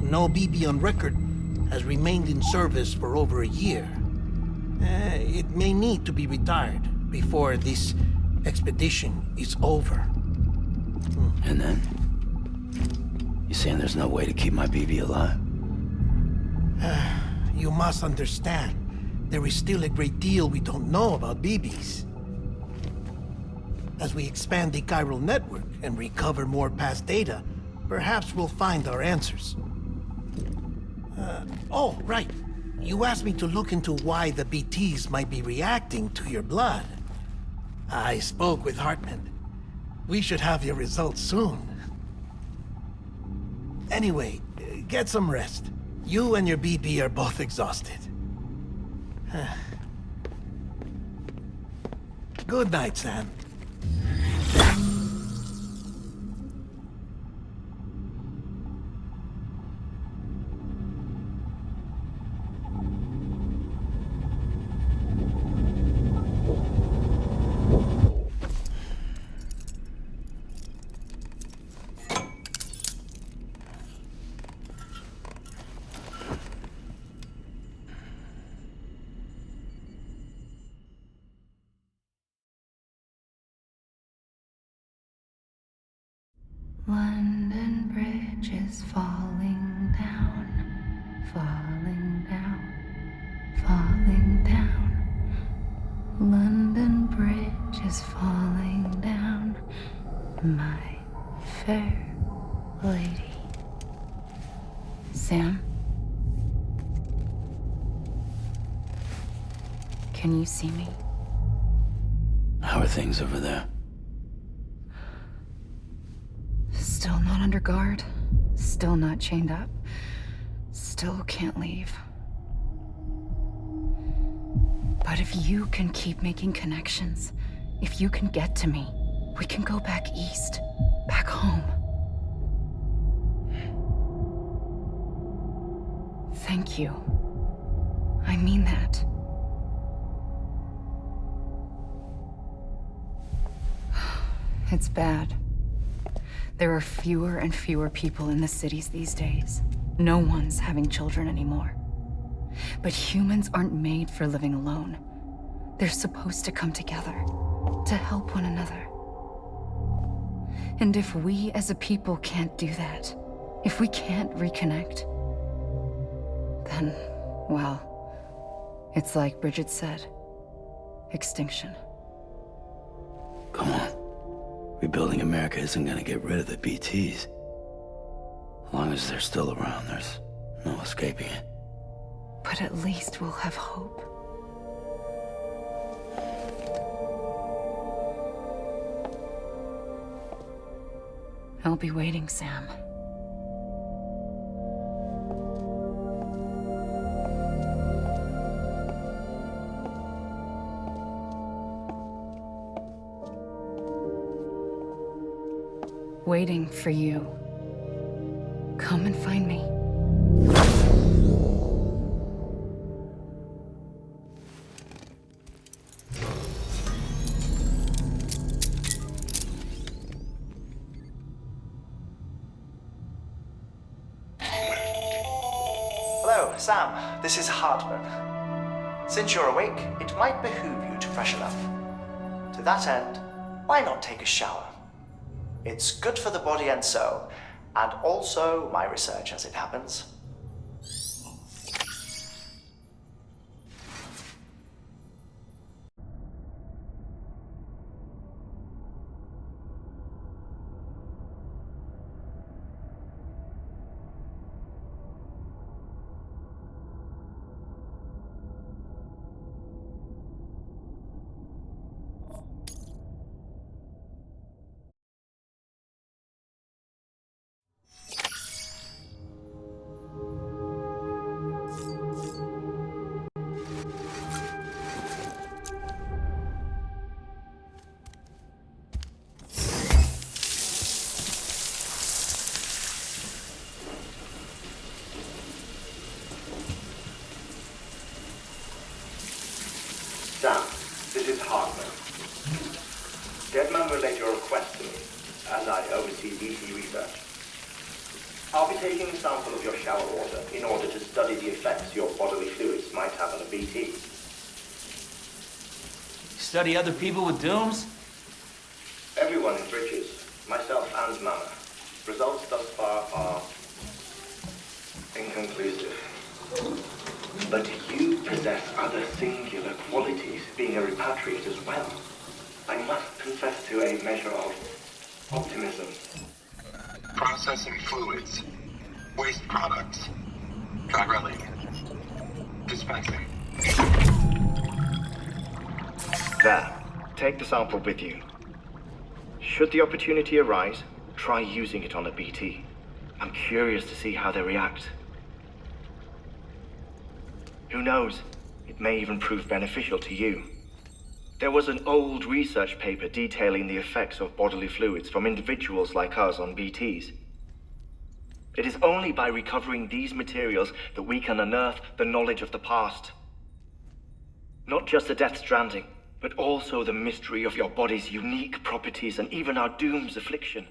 no BB on record has remained in service for over a year. It may need to be retired before this expedition is over. And then? You saying there's no way to keep my BB alive? You must understand, there is still a great deal we don't know about BBs. As we expand the chiral network and recover more past data, perhaps we'll find our answers. Oh, right. You asked me to look into why the BTs might be reacting to your blood. I spoke with Hartman. We should have your results soon. Anyway, get some rest. You and your BB are both exhausted. Good night, Sam. London Bridge is falling down, falling down, falling down. London Bridge is falling down, my fair lady. Sam? Can you see me? How are things over there? Still not under guard, still not chained up, still can't leave. But if you can keep making connections, if you can get to me, we can go back east, back home. Thank you. I mean that. It's bad. There are fewer and fewer people in the cities these days. No one's having children anymore. But humans aren't made for living alone. They're supposed to come together, to help one another. And if we as a people can't do that, if we can't reconnect, then, well, it's like Bridget said, extinction. Come on. Rebuilding America isn't gonna get rid of the BTs. As long as they're still around, there's no escaping it. But at least we'll have hope. I'll be waiting, Sam. Waiting for you. Come and find me. Hello, Sam. This is Hartman. Since you're awake, it might behoove you to freshen up. To that end, why not take a shower? It's good for the body and soul, and also my research as it happens. I'll be taking a sample of your shower water in order to study the effects your bodily fluids might have on a BT. Study other people with dooms? Everyone in Bridges, myself and Mama. Results thus far are inconclusive. But you possess other singular qualities, being a repatriate as well. I must confess to a measure of optimism. Processing fluids. Waste products. Traversal. Dispensing. There. Take the sample with you. Should the opportunity arise, try using it on a BT. I'm curious to see how they react. Who knows? It may even prove beneficial to you. There was an old research paper detailing the effects of bodily fluids from individuals like us on BTs. It is only by recovering these materials that we can unearth the knowledge of the past. Not just the Death Stranding, but also the mystery of your body's unique properties and even our doom's affliction.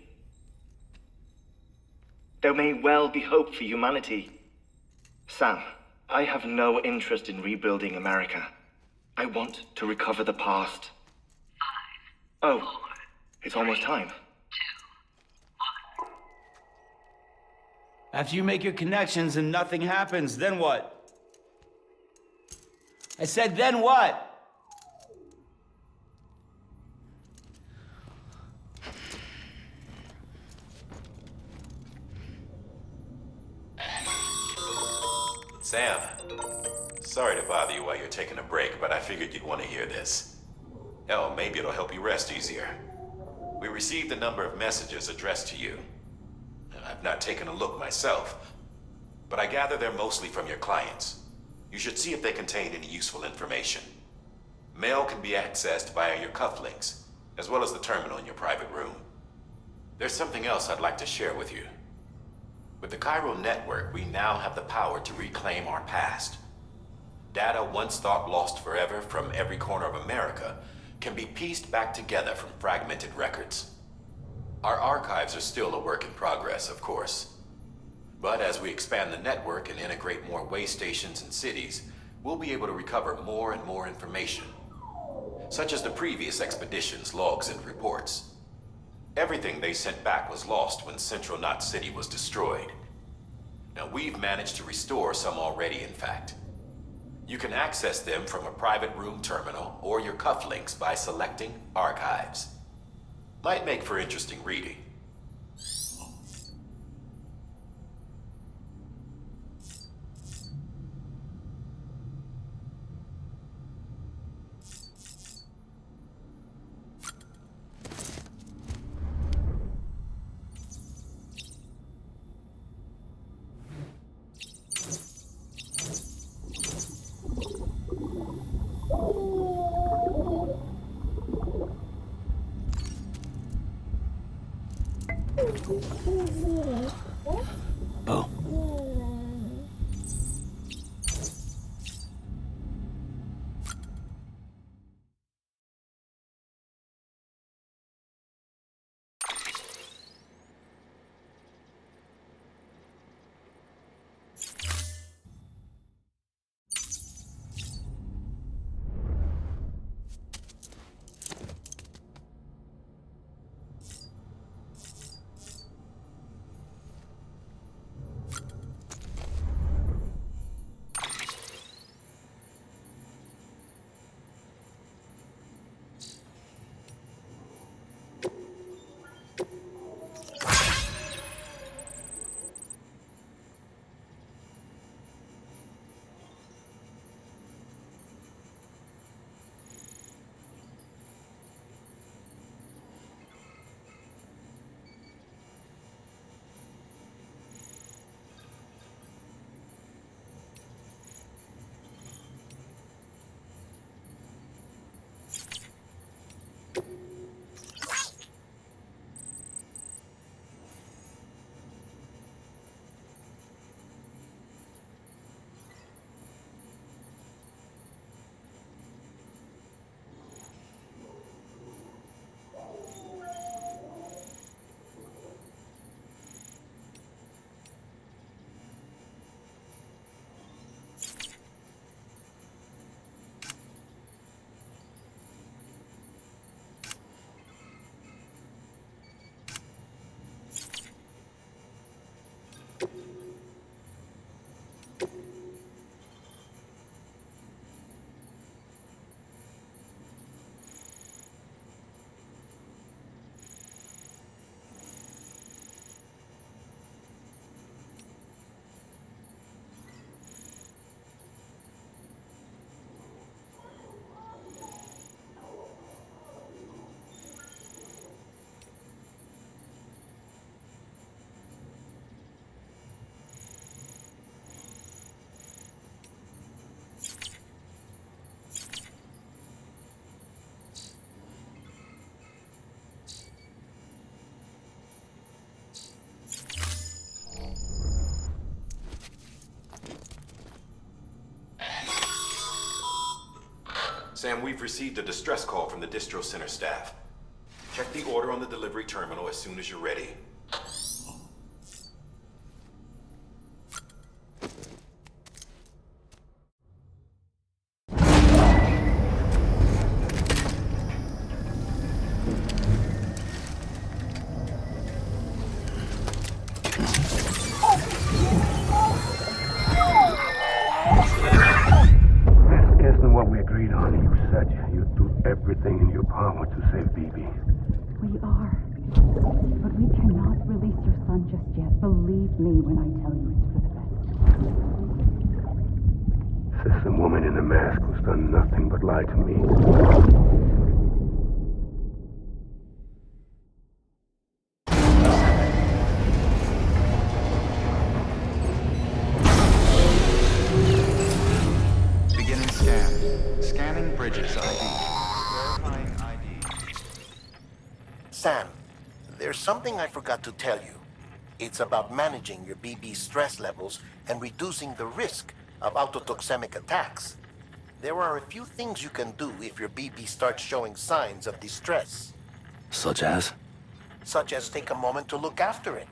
There may well be hope for humanity. Sam, I have no interest in rebuilding America. I want to recover the past. 5, 4, oh, it's almost time. 2, 1. After you make your connections and nothing happens, then what? I said, then what? Sam, sorry to bother you while you're taking a break, but I figured you'd want to hear this. Hell, maybe it'll help you rest easier. We received a number of messages addressed to you. I've not taken a look myself, but I gather they're mostly from your clients. You should see if they contain any useful information. Mail can be accessed via your cufflinks, as well as the terminal in your private room. There's something else I'd like to share with you. With the chiral network, we now have the power to reclaim our past. Data once thought lost forever from every corner of America can be pieced back together from fragmented records. Our archives are still a work in progress, of course. But as we expand the network and integrate more way stations and cities, we'll be able to recover more and more information, such as the previous expedition's logs and reports. Everything they sent back was lost when Central Knot City was destroyed. Now, we've managed to restore some already, in fact. You can access them from a private room terminal or your cufflinks by selecting Archives. Might make for interesting reading. Sam, we've received a distress call from the distro center staff. Check the order on the delivery terminal as soon as you're ready. Isn't what we agreed on. You said you'd do everything in your power to save BB. We are. But we cannot release your son just yet. Believe me when I tell you it's for the best. Says the woman in the mask who's done nothing but lie to me. Beginning scan. Scanning Bridges ID. Verifying ID. Sam, there's something I forgot to tell you. It's about managing your BB stress levels and reducing the risk of autotoxemic attacks. There are a few things you can do if your BB starts showing signs of distress. Such as? Such as take a moment to look after it.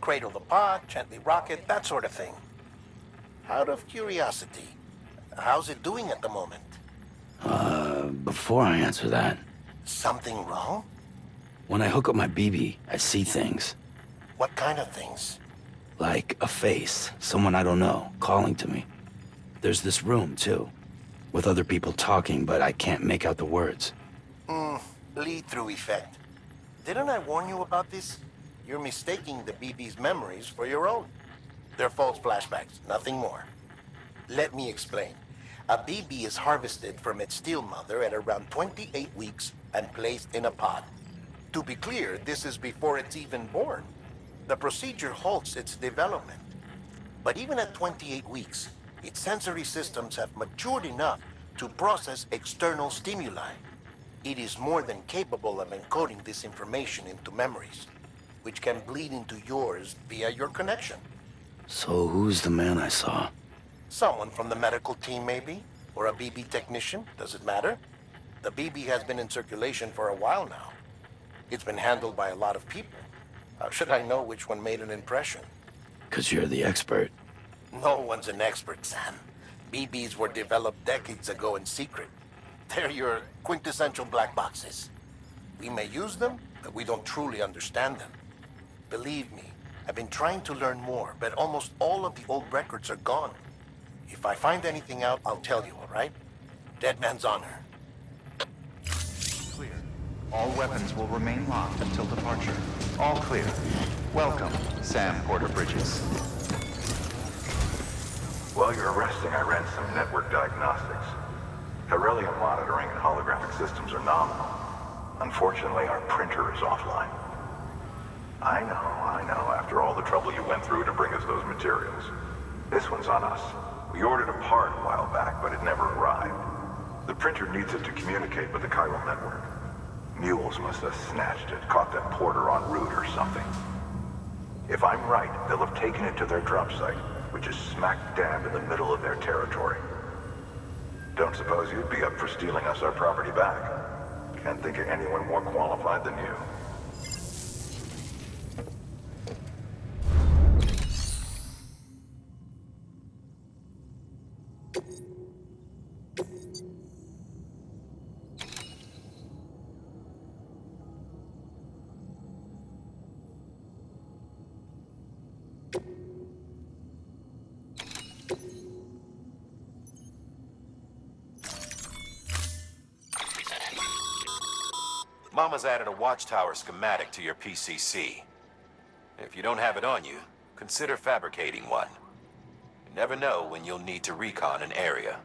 Cradle the pod, gently rock it, that sort of thing. Out of curiosity, how's it doing at the moment? Before I answer that, Something wrong? when I hook up my BB, I see things. What kind of things? Like a face, someone I don't know, calling to me. There's this room, too, with other people talking, but I can't make out the words. Lead-through effect. Didn't I warn you about this? You're mistaking the BB's memories for your own. They're false flashbacks, nothing more. Let me explain. A BB is harvested from its steel mother at around 28 weeks and placed in a pod. To be clear, this is before it's even born. The procedure halts its development. But even at 28 weeks, its sensory systems have matured enough to process external stimuli. It is more than capable of encoding this information into memories, which can bleed into yours via your connection. So who's the man I saw? Someone from the medical team, maybe? Or a BB technician? Does it matter? The BB has been in circulation for a while now. It's been handled by a lot of people. How should I know which one made an impression? 'Cause you're the expert. No one's an expert, Sam. BBs were developed decades ago in secret. They're your quintessential black boxes. We may use them, but we don't truly understand them. Believe me, I've been trying to learn more, but almost all of the old records are gone. If I find anything out, I'll tell you, all right? Dead man's honor. Clear. All weapons will remain locked until departure. All clear. Welcome, Sam Porter Bridges. While you're resting, I ran some network diagnostics. Beryllium monitoring and holographic systems are nominal. Unfortunately, our printer is offline. I know, after all the trouble you went through to bring us those materials. This one's on us. We ordered a part a while back, but it never arrived. The printer needs it to communicate with the chiral network. Mules must have snatched it, caught that porter en route or something. If I'm right, they'll have taken it to their drop site, which is smack dab in the middle of their territory. Don't suppose you'd be up for stealing us our property back? Can't think of anyone more qualified than you. Mama's added a watchtower schematic to your PCC. If you don't have it on you, consider fabricating one. You never know when you'll need to recon an area.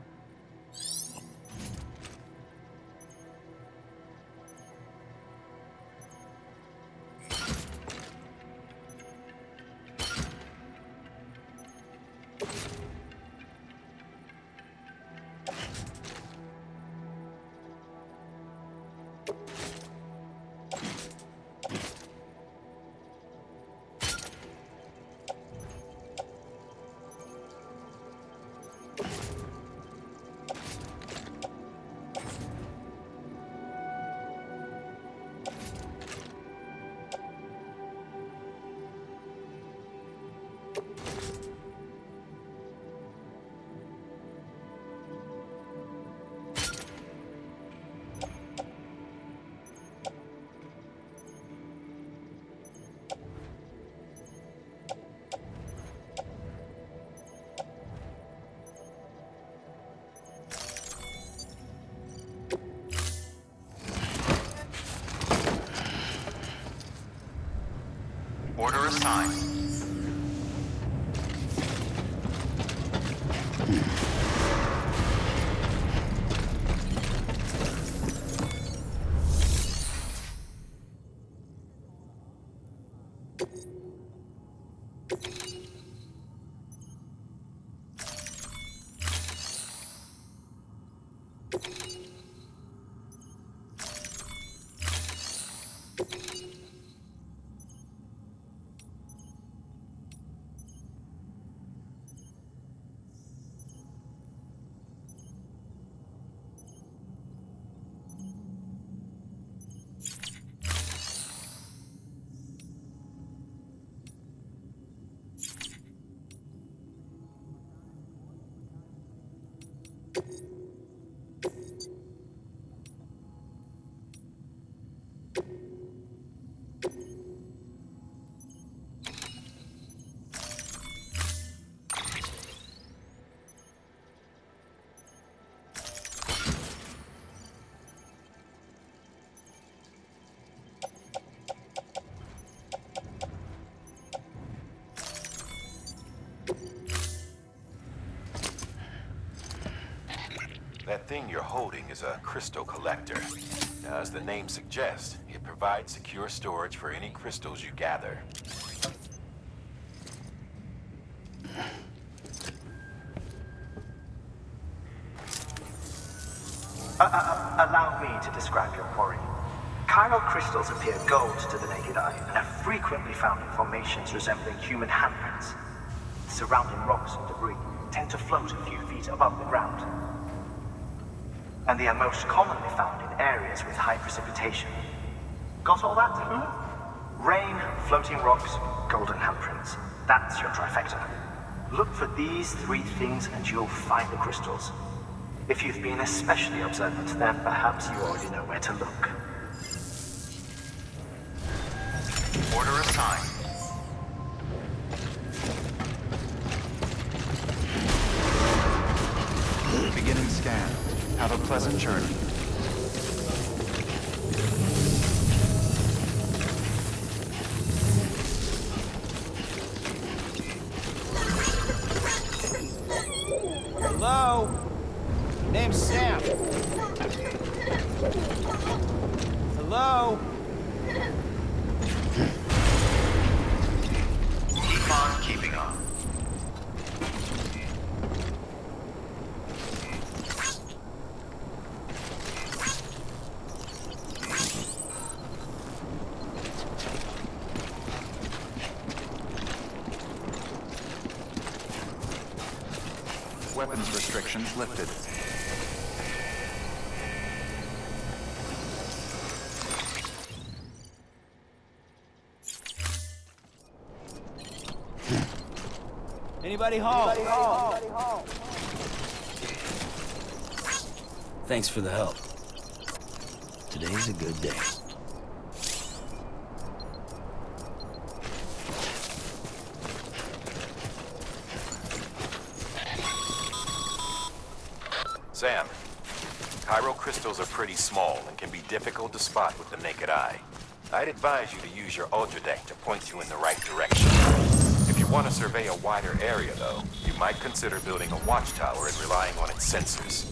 That thing you're holding is a crystal collector. Now, as the name suggests, it provides secure storage for any crystals you gather. Allow me to describe your quarry. Chiral crystals appear gold to the naked eye and are frequently found in formations resembling human handprints. Surrounding rocks and debris tend to float a few feet above the ground. And they are most commonly found in areas with high precipitation. Got all that? Rain, floating rocks, golden handprints. That's your trifecta. Look for these three things and you'll find the crystals. If you've been especially observant, then perhaps you already know where to look. Order assigned. Beginning scan. Have a pleasant journey. Hello? Name's Sam. Hello? Keep on keeping on. Weapons restrictions lifted. Anybody home? Thanks for the help. Today's a good day. Sam, chiral crystals are pretty small and can be difficult to spot with the naked eye. I'd advise you to use your ultra deck to point you in the right direction. If you want to survey a wider area, though, you might consider building a watchtower and relying on its sensors.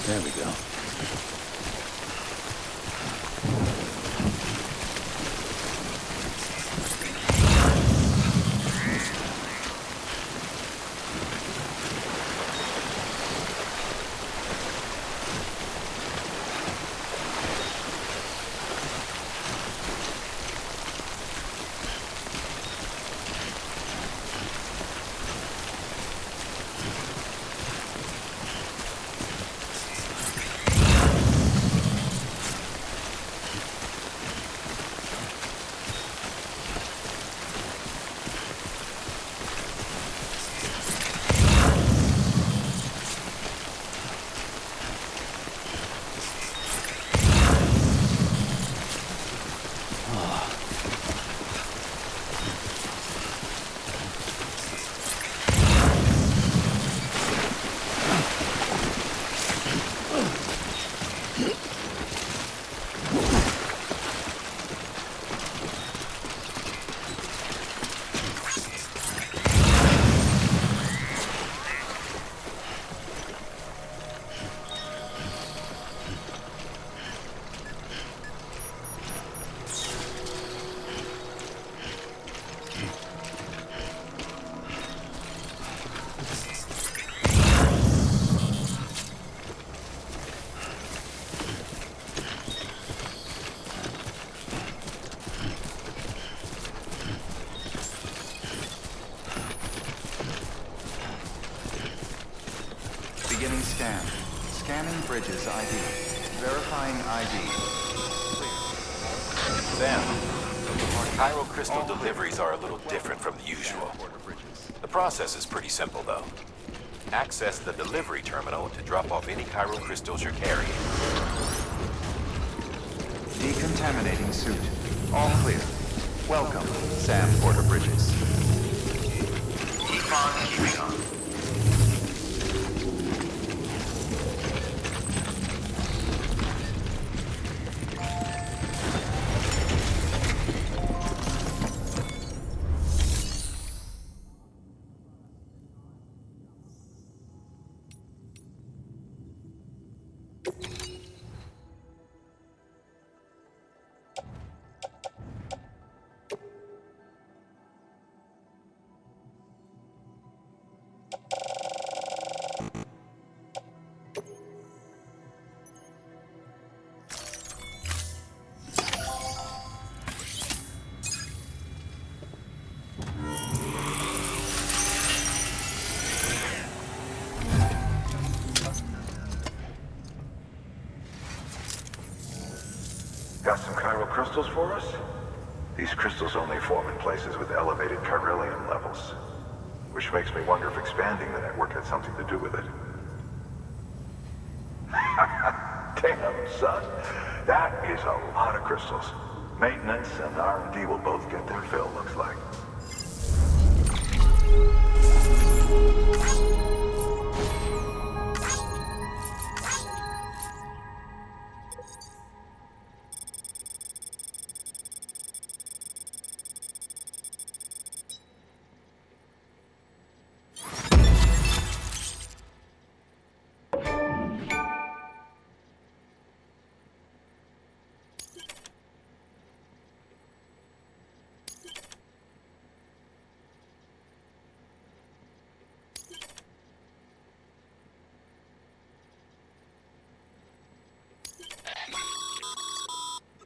There we go. Beginning scan. Scanning bridges ID. Verifying ID. Sam, our chiral crystal deliveries are a little different from the usual. The process is pretty simple, though. Access the delivery terminal to drop off any chiral crystals you're carrying. Decontaminating suit. All clear. Welcome, Sam Porter Bridges. Keep on keeping on. Got some chiral crystals for us? These crystals only form in places with elevated chiralium levels. Which makes me wonder if expanding the network had something to do with it. Damn, son. That is a lot of crystals. Maintenance and R&D will both get their fill, looks like.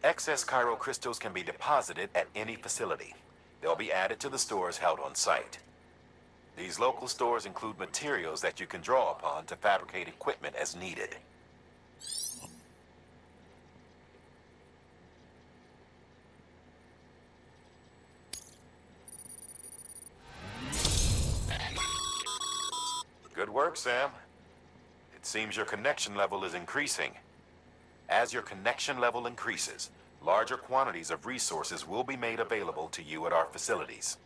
Excess chiral crystals can be deposited at any facility. They'll be added to the stores held on site. These local stores include materials that you can draw upon to fabricate equipment as needed. Good work, Sam. It seems your connection level is increasing. As your connection level increases, larger quantities of resources will be made available to you at our facilities.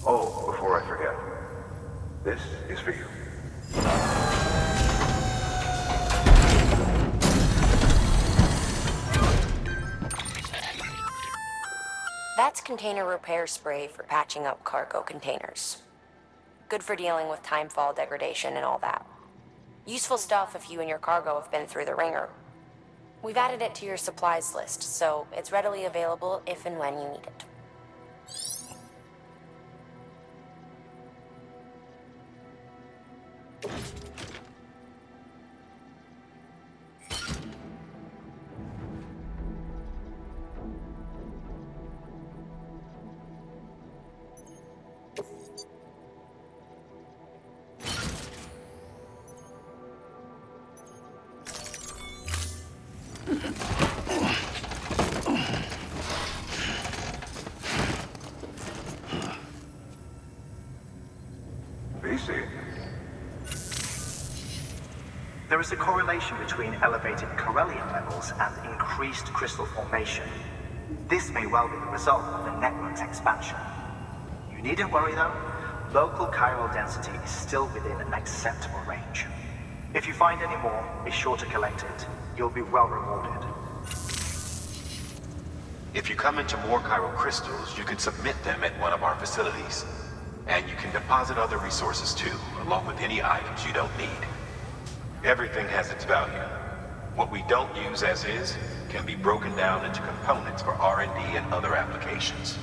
Oh, before I forget, this is for you. That's container repair spray for patching up cargo containers. Good for dealing with timefall degradation and all that. Useful stuff if you and your cargo have been through the ringer. We've added it to your supplies list, so it's readily available if and when you need it. There is a correlation between elevated Corellium levels and increased crystal formation. This may well be the result of the network's expansion. You needn't worry though, local chiral density is still within an acceptable range. If you find any more, be sure to collect it. You'll be well rewarded. If you come into more chiral crystals, you can submit them at one of our facilities. And you can deposit other resources too, along with any items you don't need. Everything has its value. What we don't use as is can be broken down into components for R&D and other applications.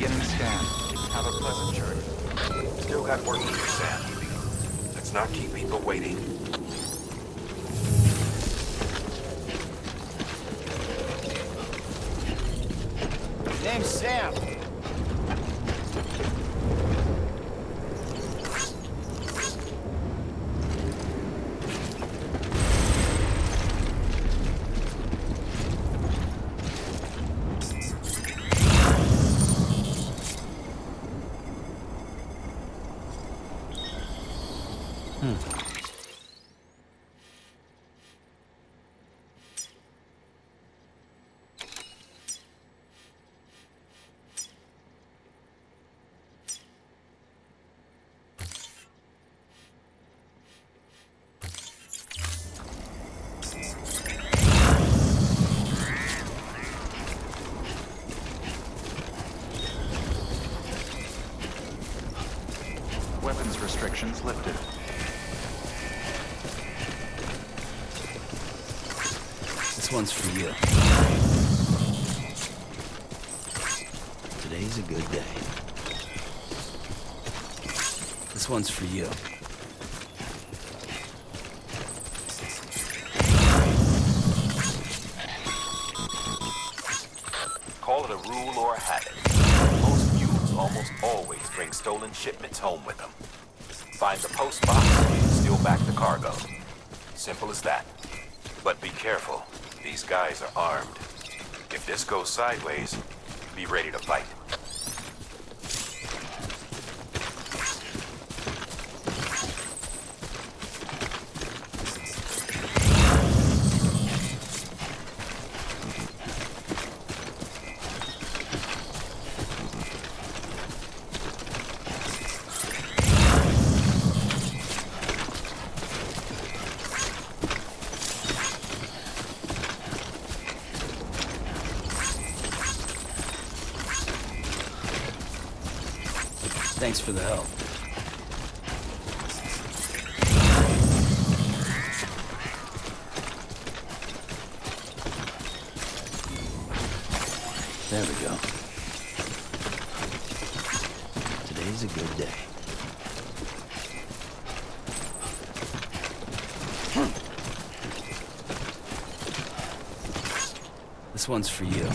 beginning scan. Have a pleasant journey. Still got work to do, Sam. Let's not keep people waiting. Name's Sam. Weapons restrictions lifted. This one's for you. Today's a good day. This one's for you. Call it a rule or a habit. Most mules almost always bring stolen shipments home with them. Find the post box, steal back the cargo. Simple as that. But be careful. These guys are armed. If this goes sideways, be ready to fight. Thanks for the help. There we go. Today's a good day. This one's for you.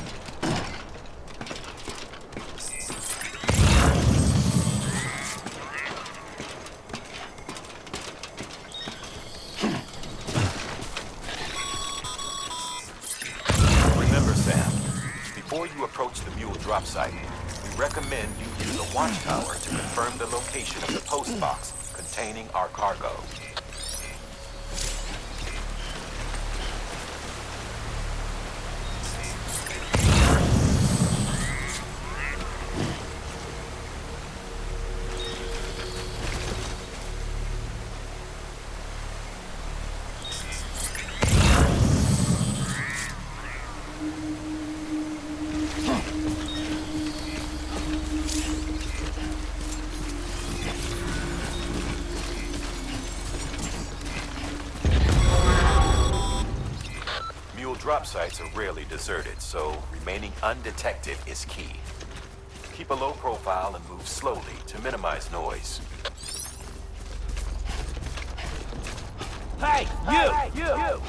Before you approach the mule drop site, we recommend you use a watchtower to confirm the location of the post box containing our cargo. Drop sites are rarely deserted, so remaining undetected is key. Keep a low profile and move slowly to minimize noise. Hey, you!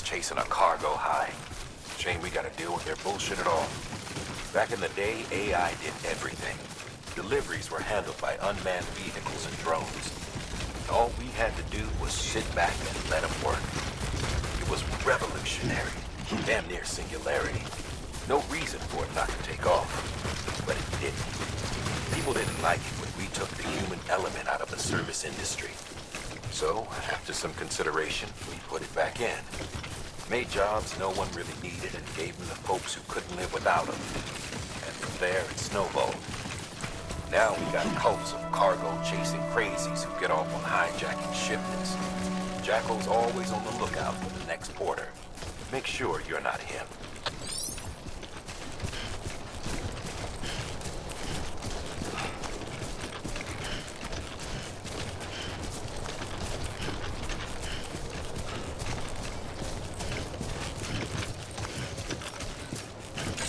Chasing a cargo high. Shame we gotta deal with their bullshit at all. Back in the day, AI did everything. Deliveries were handled by unmanned vehicles and drones. All we had to do was sit back and let them work. It was revolutionary, damn near singularity. No reason for it not to take off, but it didn't. People didn't like it when we took the human element out of the service industry. So, after some consideration, we put it back in. Made jobs no one really needed and gave them to folks who couldn't live without them. And from there, it snowballed. Now we got cults of cargo-chasing crazies who get off on hijacking shipments. Jackal's always on the lookout for the next porter. Make sure you're not him.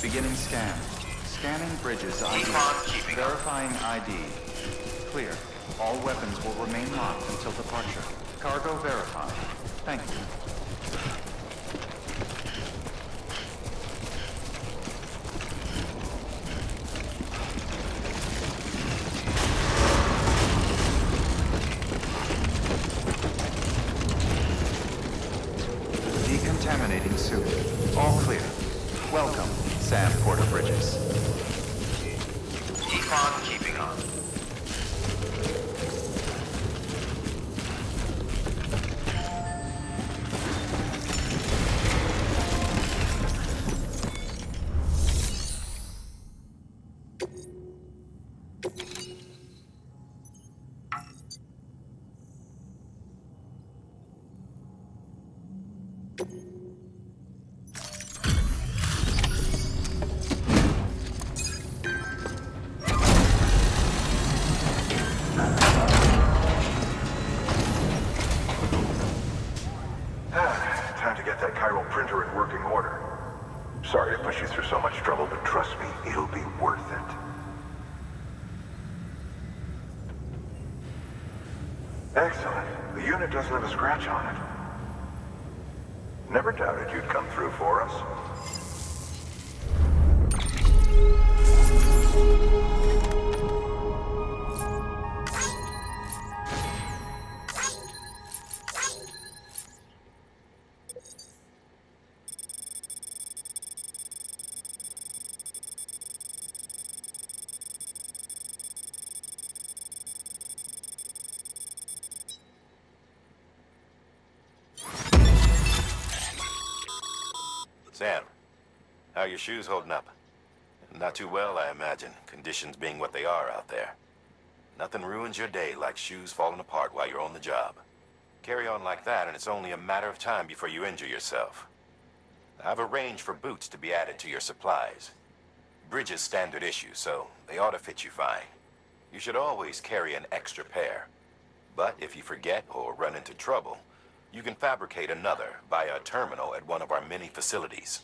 Beginning scan. Scanning bridges ID. Verifying ID. Clear. All weapons will remain locked until departure. Cargo verified. Thank you. All clear. Welcome, Sam Porter Bridges. Keep on keeping on. Time to get that chiral printer in working order. Sorry to push you through so much trouble, but trust me, it'll be worth it. Excellent. The unit doesn't have a scratch on it. Never doubted you'd come through for us. Sam, how are your shoes holding up? Not too well, I imagine, conditions being what they are out there. Nothing ruins your day like shoes falling apart while you're on the job. Carry on like that and it's only a matter of time before you injure yourself. I've arranged for boots to be added to your supplies. Bridges standard issue, so they ought to fit you fine. You should always carry an extra pair. But if you forget or run into trouble, you can fabricate another via a terminal at one of our many facilities.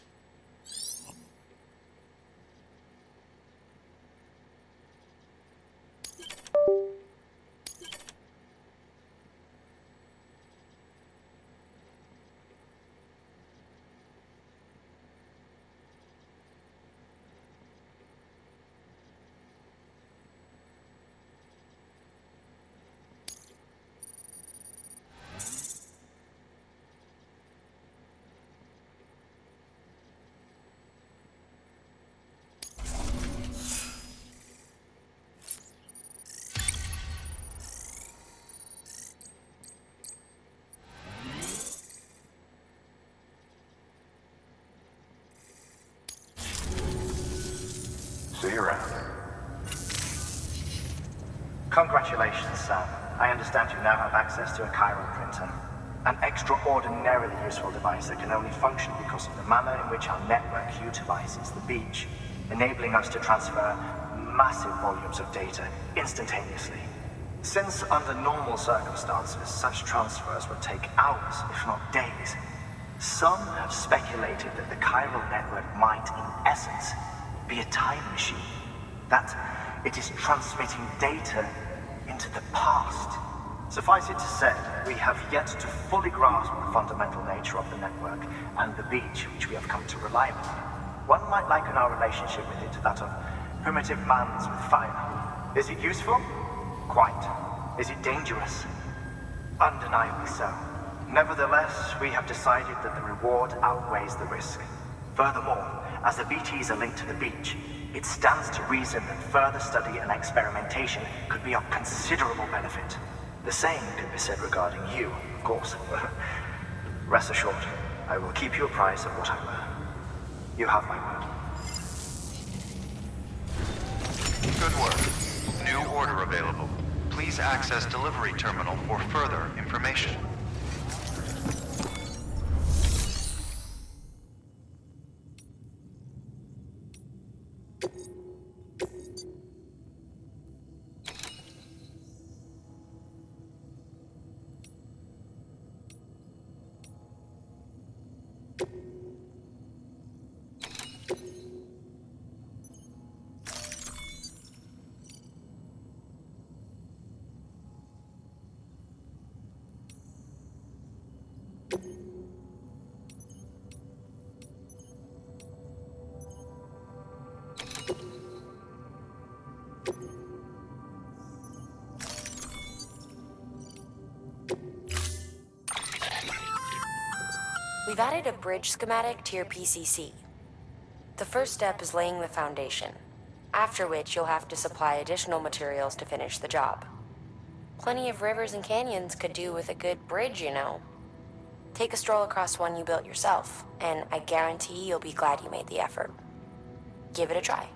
See you around. Congratulations, Sam. I understand you now have access to a chiral printer. An extraordinarily useful device that can only function because of the manner in which our network utilizes the beach, enabling us to transfer massive volumes of data instantaneously. Since under normal circumstances, such transfers would take hours, if not days, some have speculated that the chiral network might, in essence, be a time machine. That it is transmitting data into the past. Suffice it to say, we have yet to fully grasp the fundamental nature of the network and the beach which we have come to rely upon. One might liken our relationship with it to that of primitive mans with fire. Is it useful? Quite. Is it dangerous? Undeniably so. Nevertheless, we have decided that the reward outweighs the risk. Furthermore, as the BTs are linked to the beach, it stands to reason that further study and experimentation could be of considerable benefit. The same can be said regarding you, of course. Rest assured, I will keep you apprised of what I learn. You have my word. Good work. New order available. Please access delivery terminal for further information. We've added a bridge schematic to your PCC. The first step is laying the foundation, after which you'll have to supply additional materials to finish the job. Plenty of rivers and canyons could do with a good bridge, you know. Take a stroll across one you built yourself, and I guarantee you'll be glad you made the effort. Give it a try.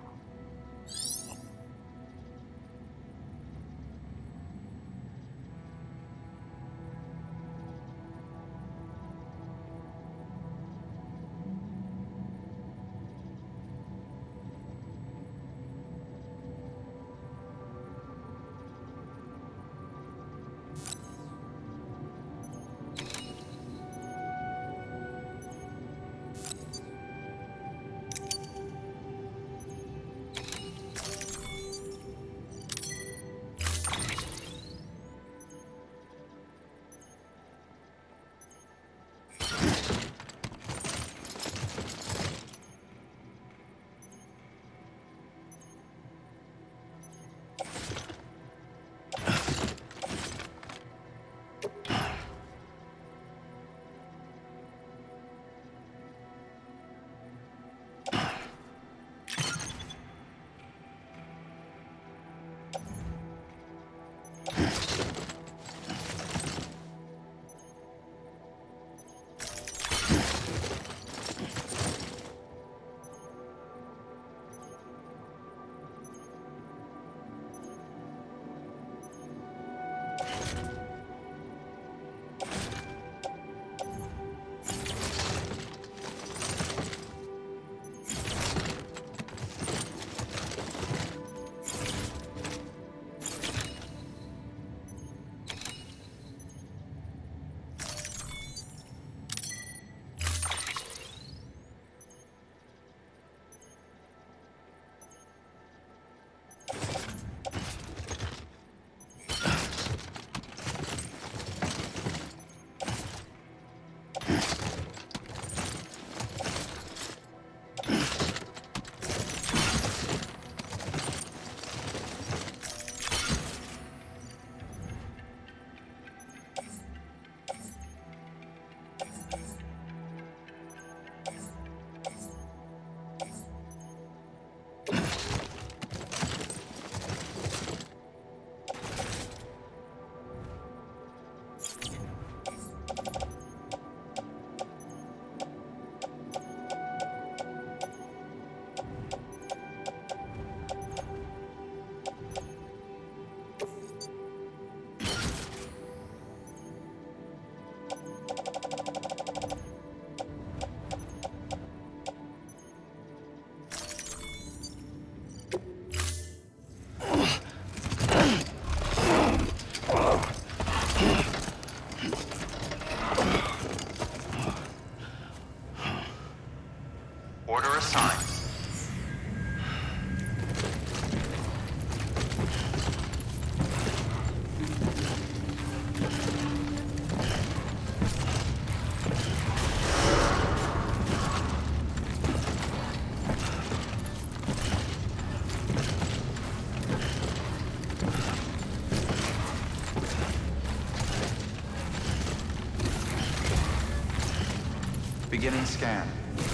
Beginning scan.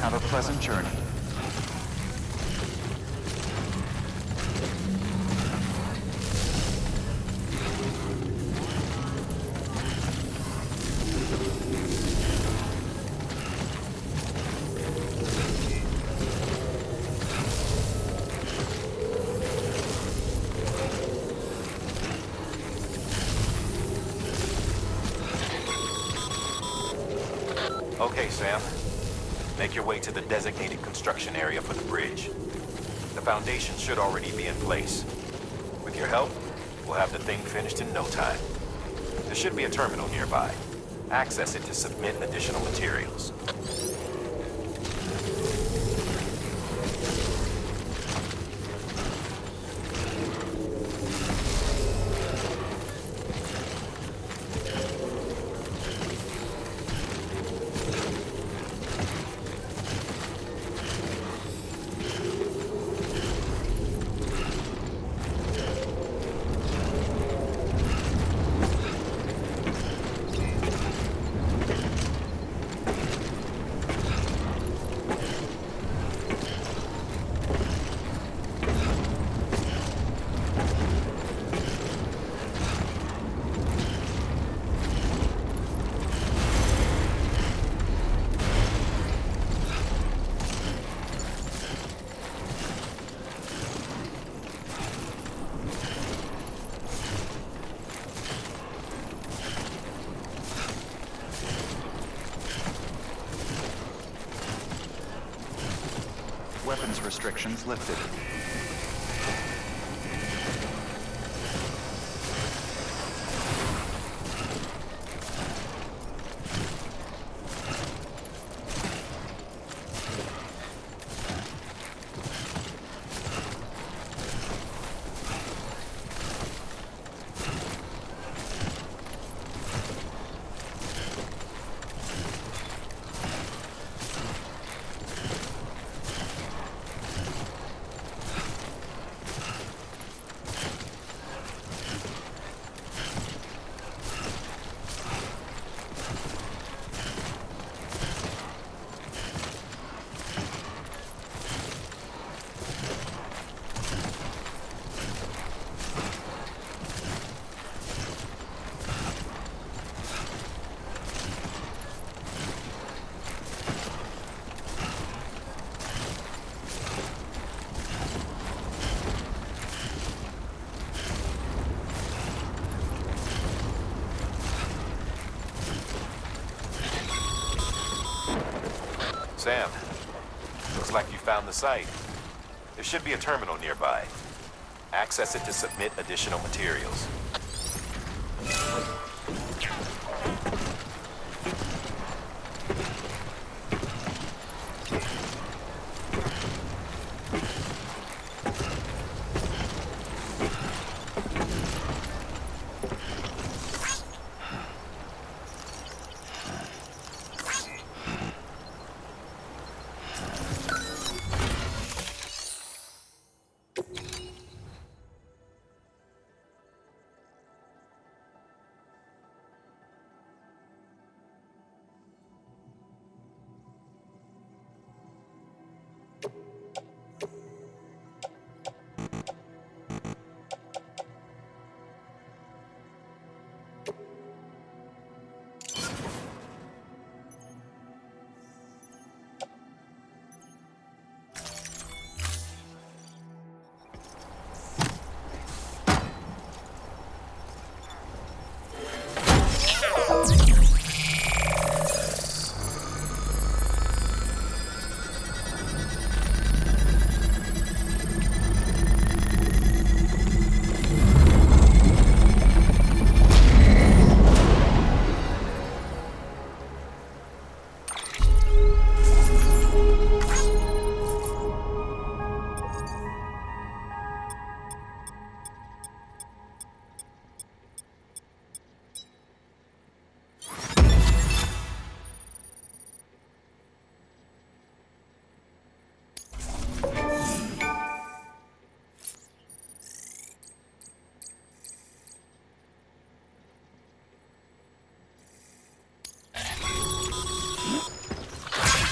Have a pleasant journey. Okay, Sam. Make your way to the designated construction area for the bridge. The foundation should already be in place. With your help, we'll have the thing finished in no time. There should be a terminal nearby. Access it to submit additional materials. restrictions lifted. Sam, looks like you found the site. There should be a terminal nearby. Access it to submit additional materials.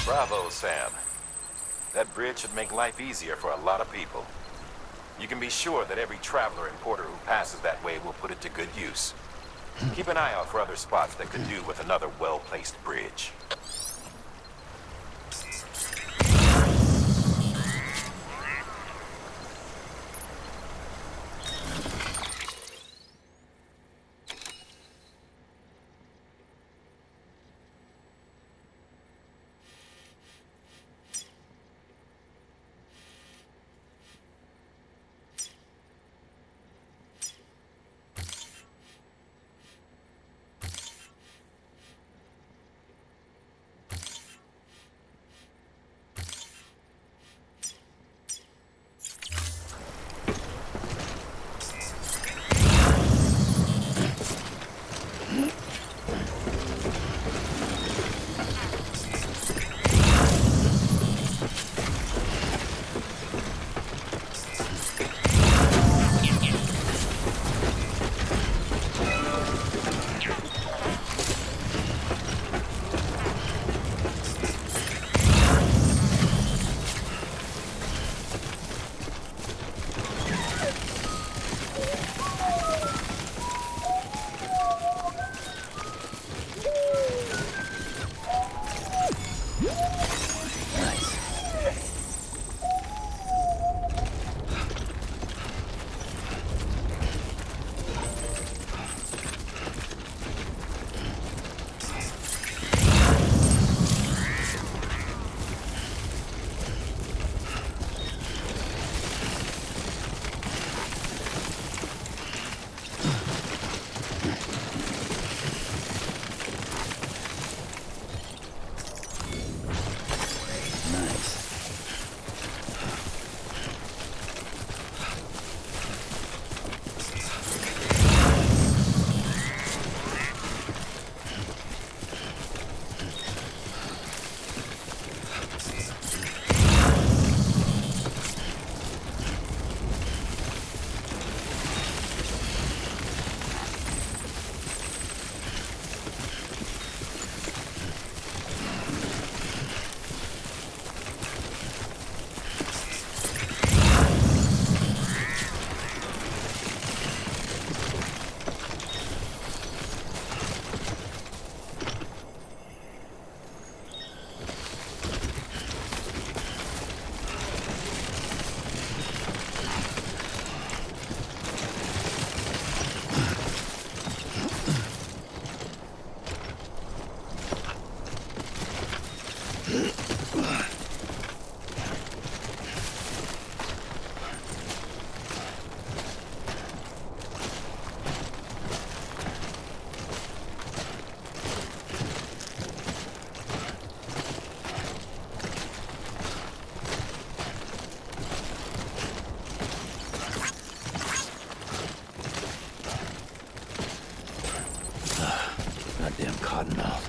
Bravo, Sam. That bridge should make life easier for a lot of people. You can be sure that every traveler and porter who passes that way will put it to good use. Keep an eye out for other spots that could do with another well-placed bridge. goddamn cottonmouth.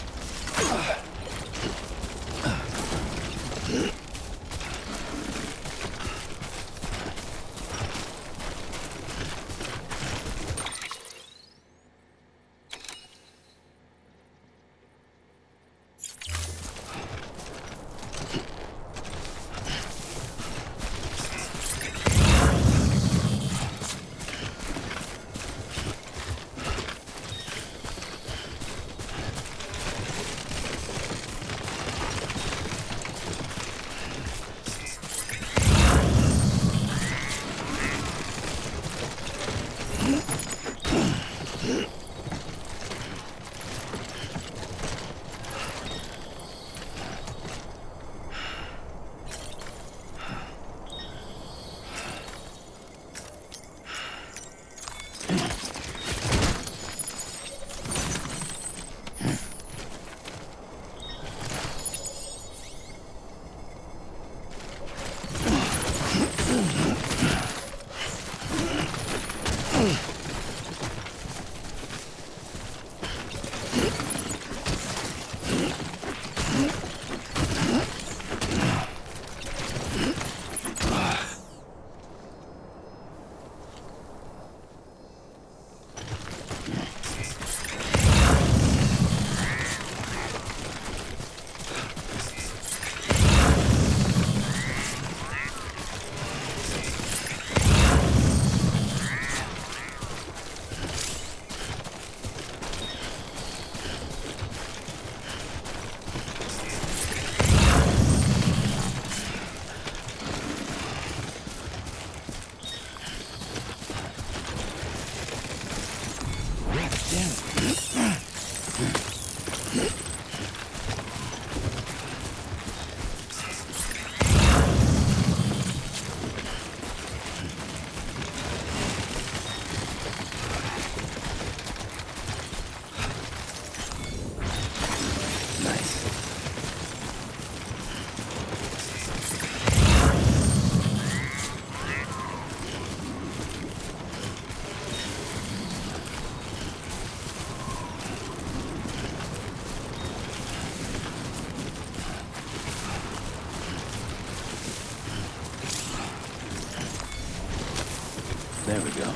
There we go.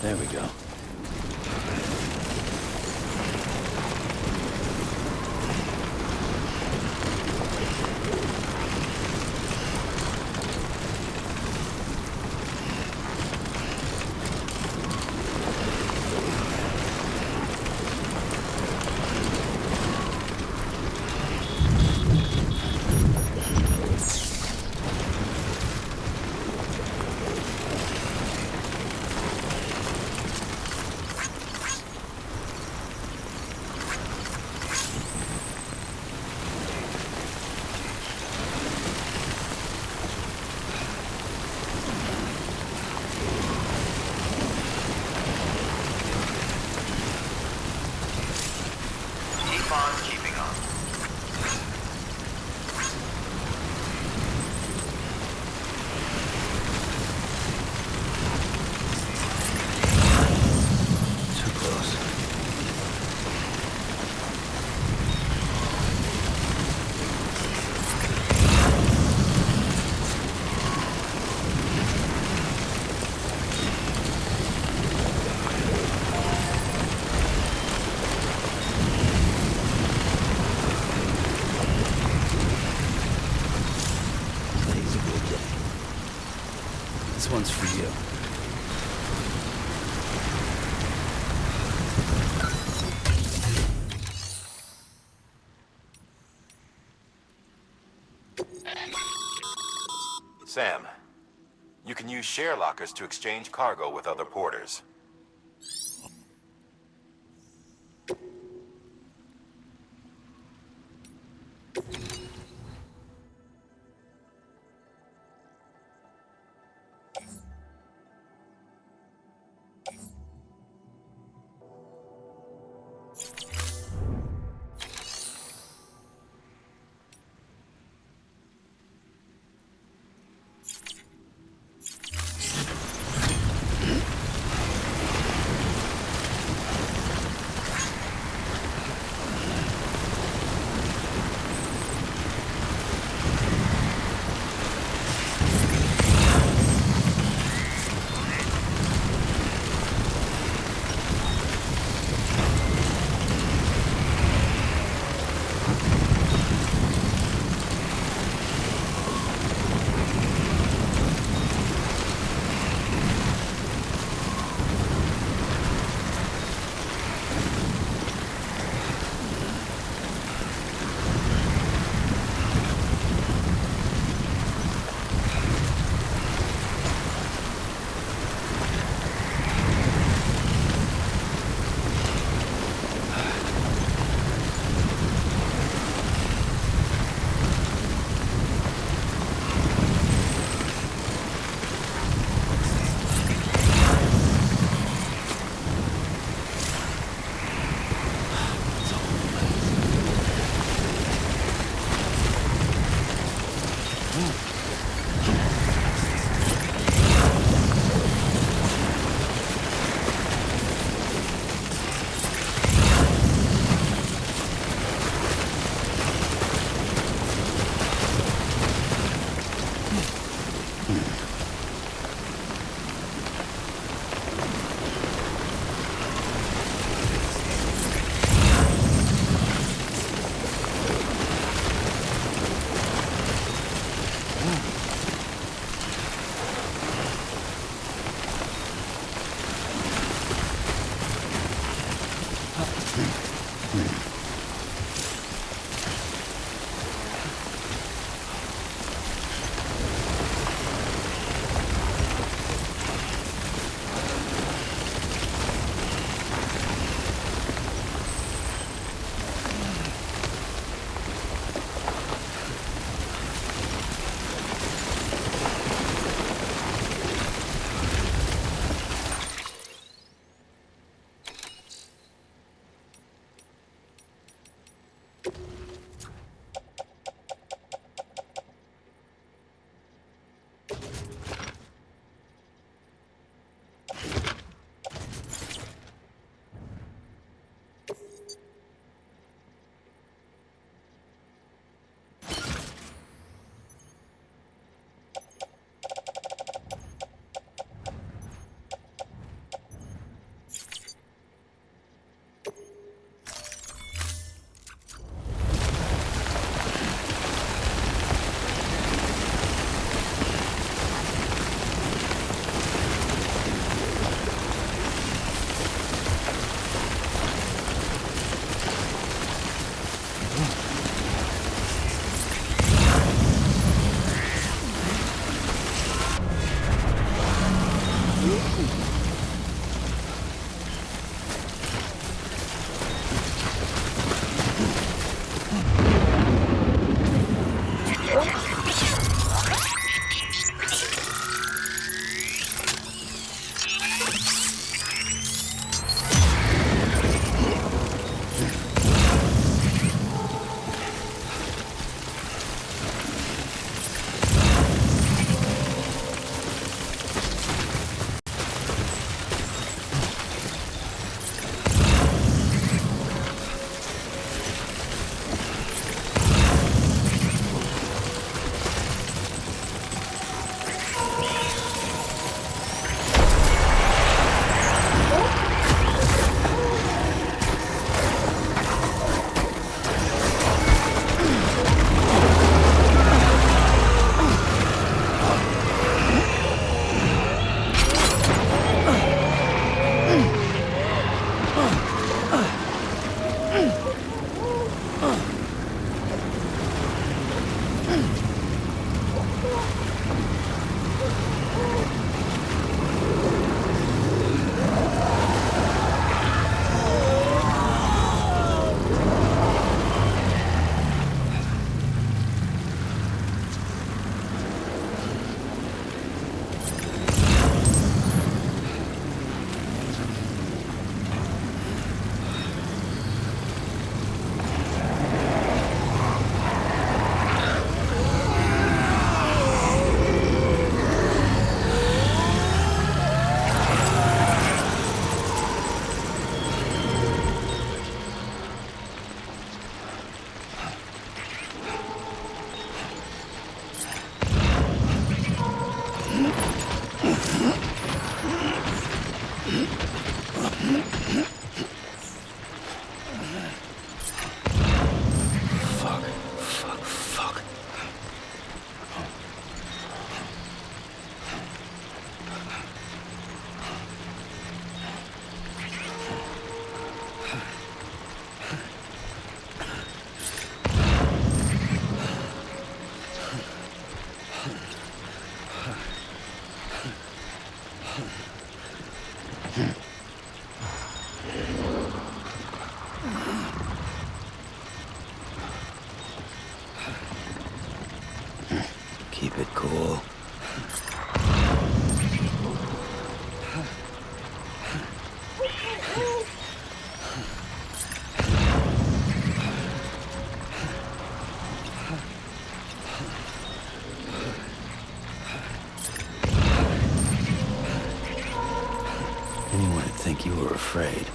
There we go. Keeping on. Too close. This one's for you. Sam, you can use share lockers to exchange cargo with other porters. Keep it cool. Anyone would think you were afraid.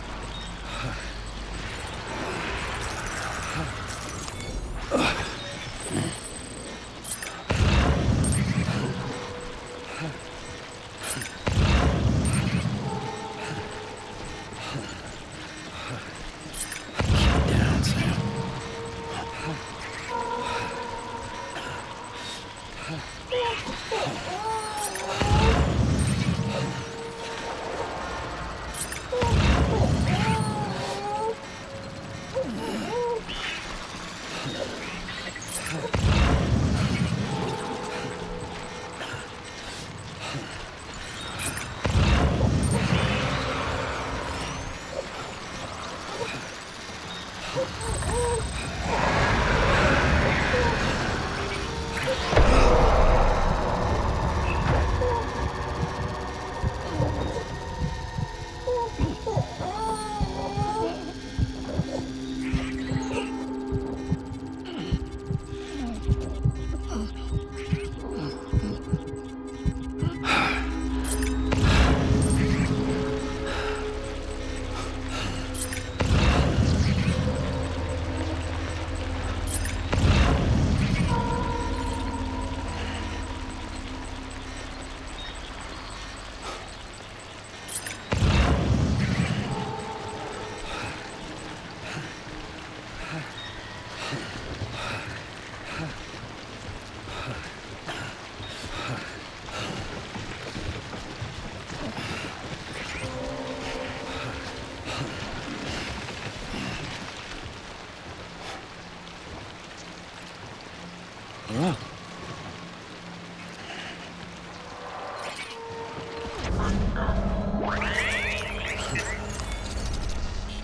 Look.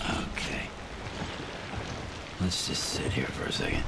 Okay. Let's just sit here for a second.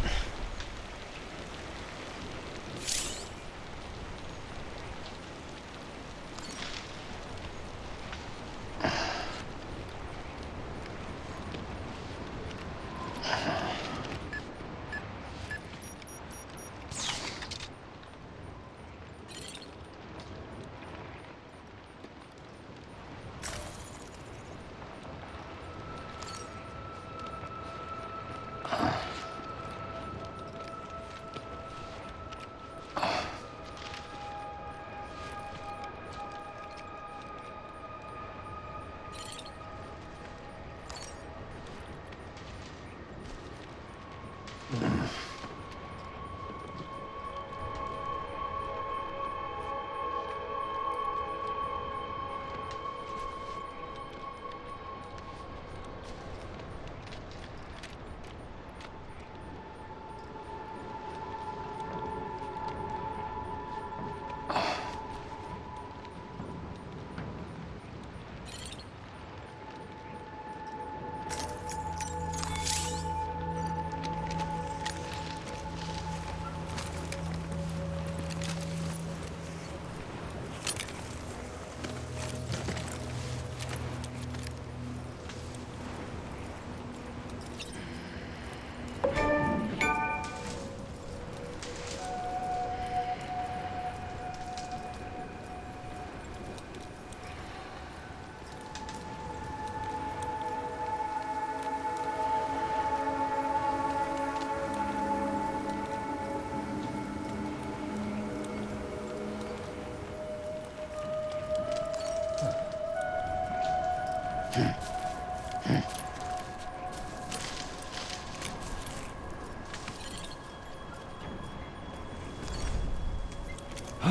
All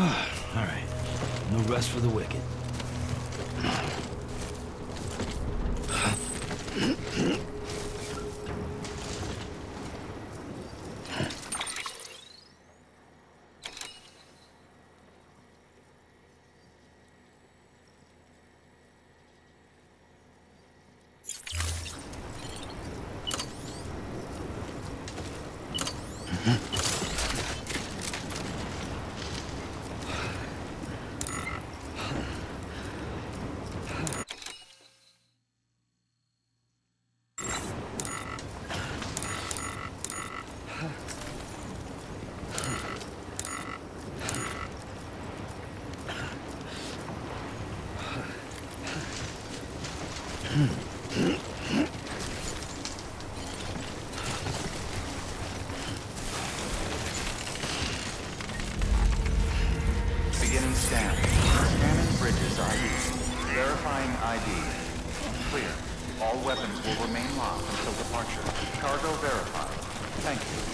right. No rest for the wicked. Beginning scan. Scanning bridges ID. Verifying ID. Clear. All weapons will remain locked until departure. Cargo verified. Thank you.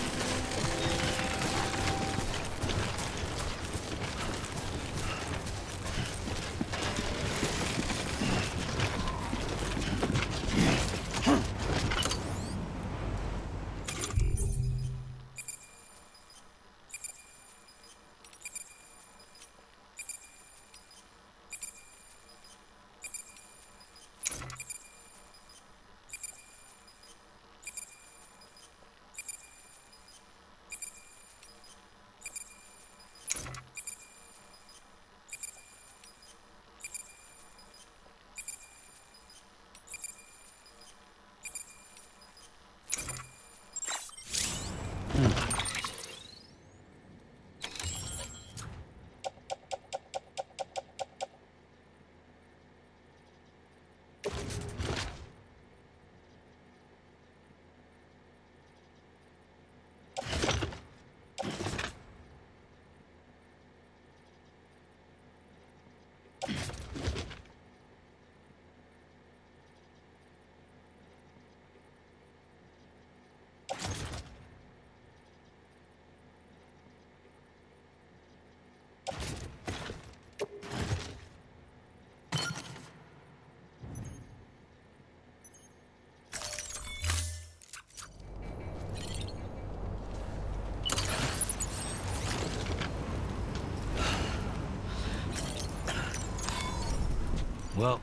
Well,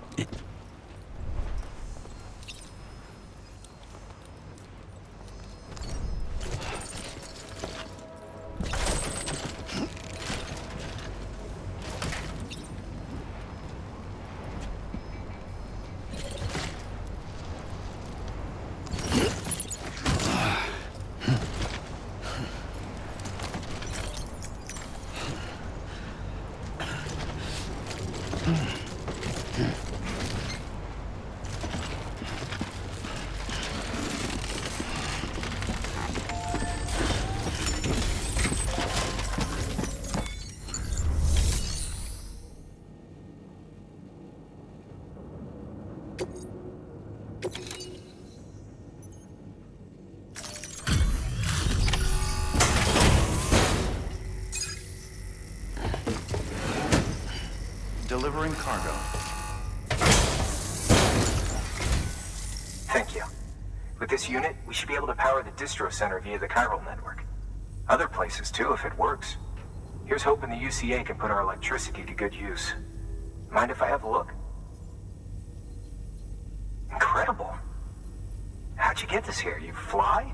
Delivering cargo. Thank you. With this unit, we should be able to power the distro center via the chiral network. Other places too, if it works. Here's hoping the UCA can put our electricity to good use. Mind if I have a look? Incredible. How'd you get this here? You fly?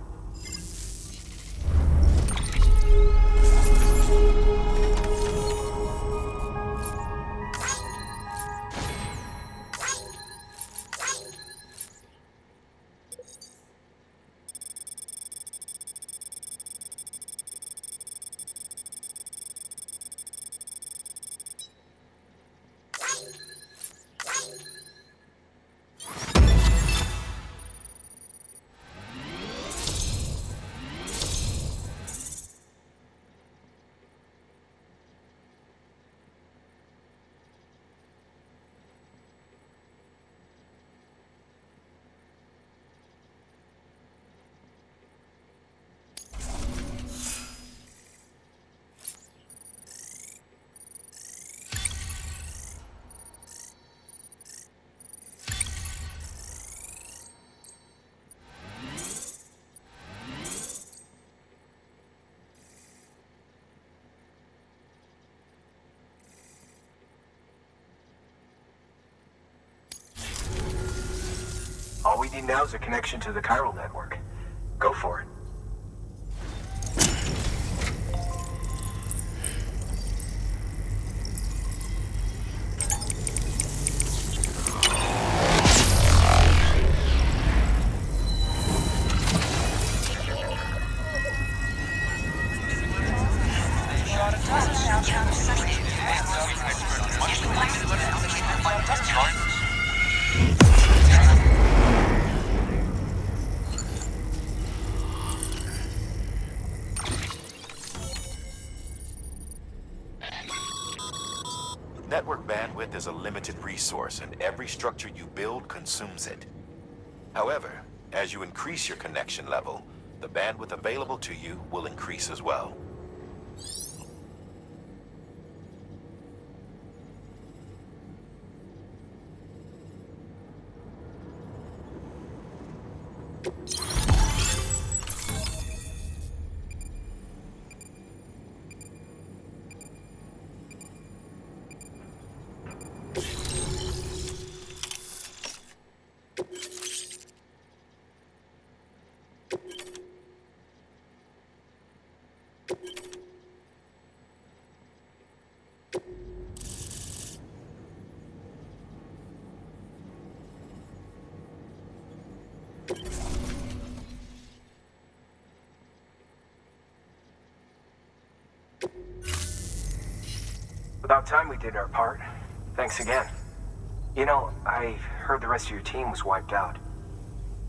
All we need now is a connection to the chiral network. Go for it. bandwidth is a limited resource, and every structure you build consumes it. However, as you increase your connection level, the bandwidth available to you will increase as well. About time we did our part. Thanks again. You know, I heard the rest of your team was wiped out.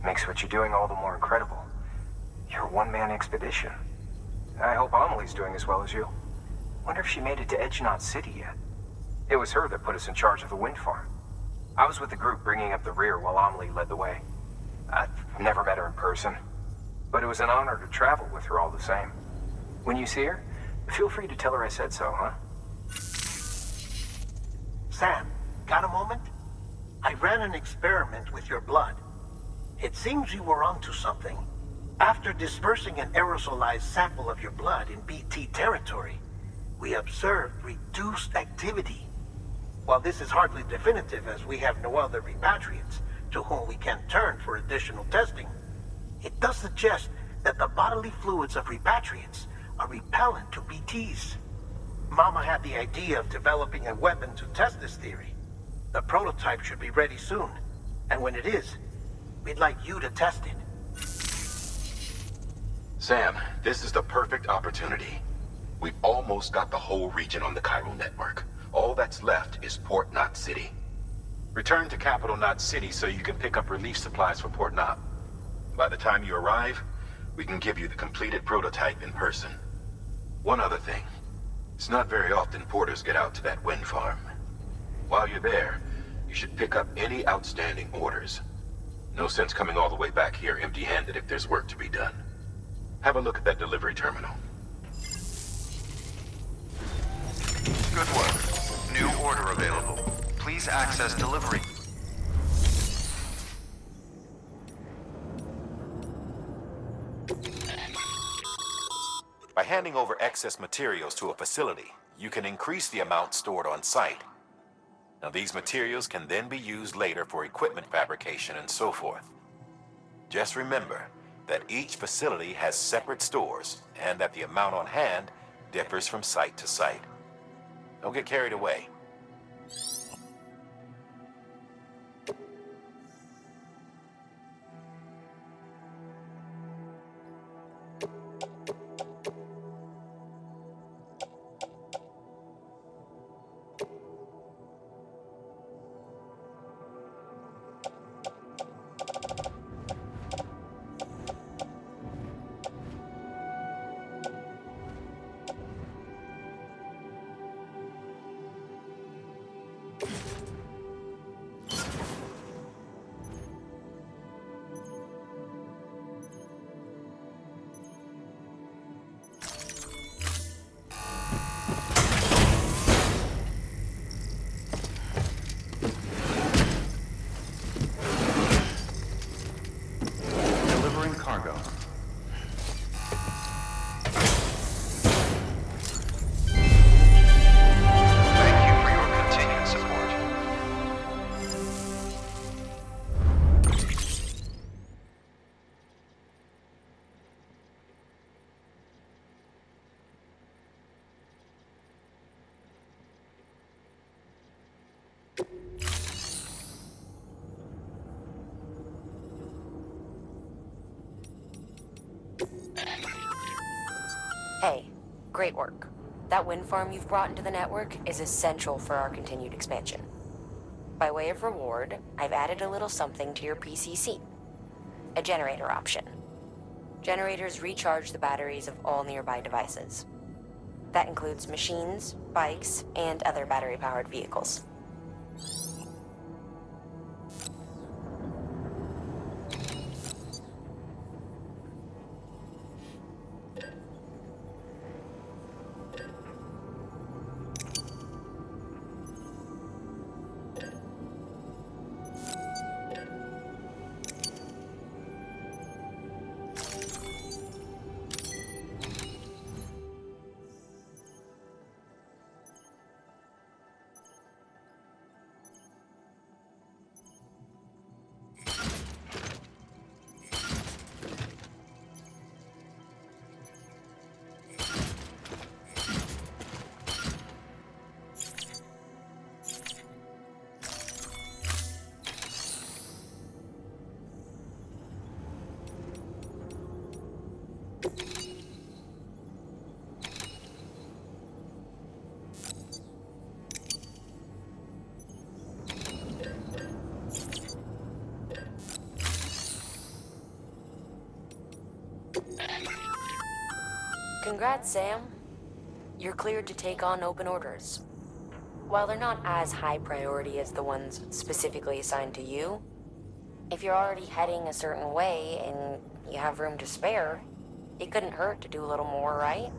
Makes what you're doing all the more incredible. You're a one-man expedition. I hope Amelie's doing as well as you. Wonder if she made it to Edgenot City yet. It was her that put us in charge of the wind farm. I was with the group bringing up the rear while Amelie led the way. I've never met her in person, but it was an honor to travel with her all the same. When you see her, feel free to tell her I said so, huh? Sam, got a moment? I ran an experiment with your blood. It seems you were onto something. After dispersing an aerosolized sample of your blood in BT territory, we observed reduced activity. While this is hardly definitive, as we have no other repatriates to whom we can turn for additional testing, it does suggest that the bodily fluids of repatriates are repellent to BTs. Mama had the idea of developing a weapon to test this theory. The prototype should be ready soon, and when it is, we'd like you to test it. Sam, this is the perfect opportunity. We've almost got the whole region on the chiral network. All that's left is Port Knot City. Return to Capital Knot City so you can pick up relief supplies for Port Knot. By the time you arrive, we can give you the completed prototype in person. One other thing. It's not very often porters get out to that wind farm. While you're there, you should pick up any outstanding orders. No sense coming all the way back here empty-handed if there's work to be done. Have a look at that delivery terminal. Good work. New order available. Please access delivery. By handing over excess materials to a facility, you can increase the amount stored on site. Now, these materials can then be used later for equipment fabrication and so forth. Just remember that each facility has separate stores and that the amount on hand differs from site to site. Don't get carried away. Hey, great work. That wind farm you've brought into the network is essential for our continued expansion. By way of reward, I've added a little something to your PCC. A generator option. Generators recharge the batteries of all nearby devices. That includes machines, bikes, and other battery-powered vehicles. Congrats, Sam. You're cleared to take on open orders. While they're not as high priority as the ones specifically assigned to you, if you're already heading a certain way and you have room to spare, it couldn't hurt to do a little more, right?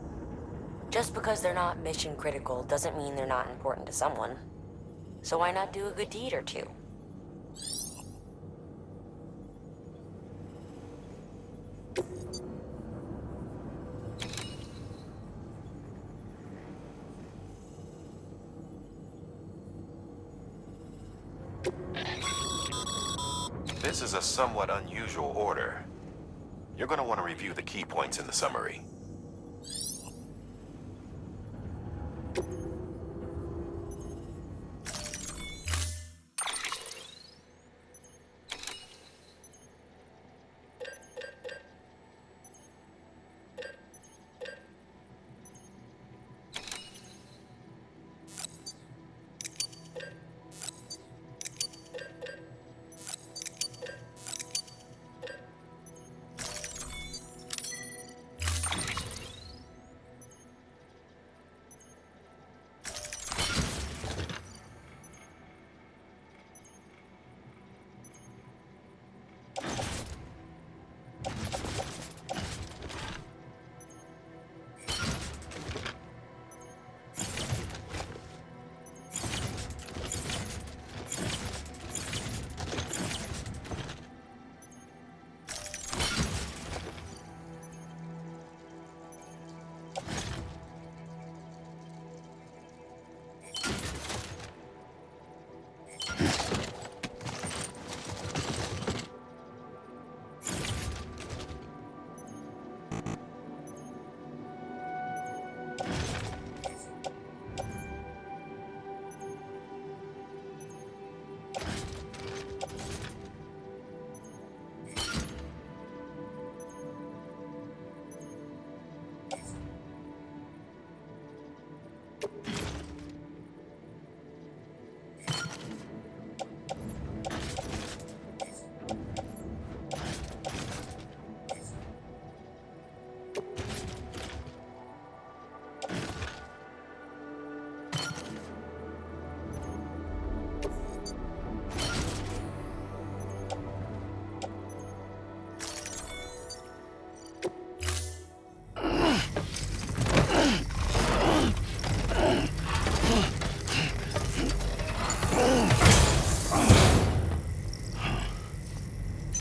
Just because they're not mission critical doesn't mean they're not important to someone. So why not do a good deed or two? This is a somewhat unusual order. You're going to want to review the key points in the summary.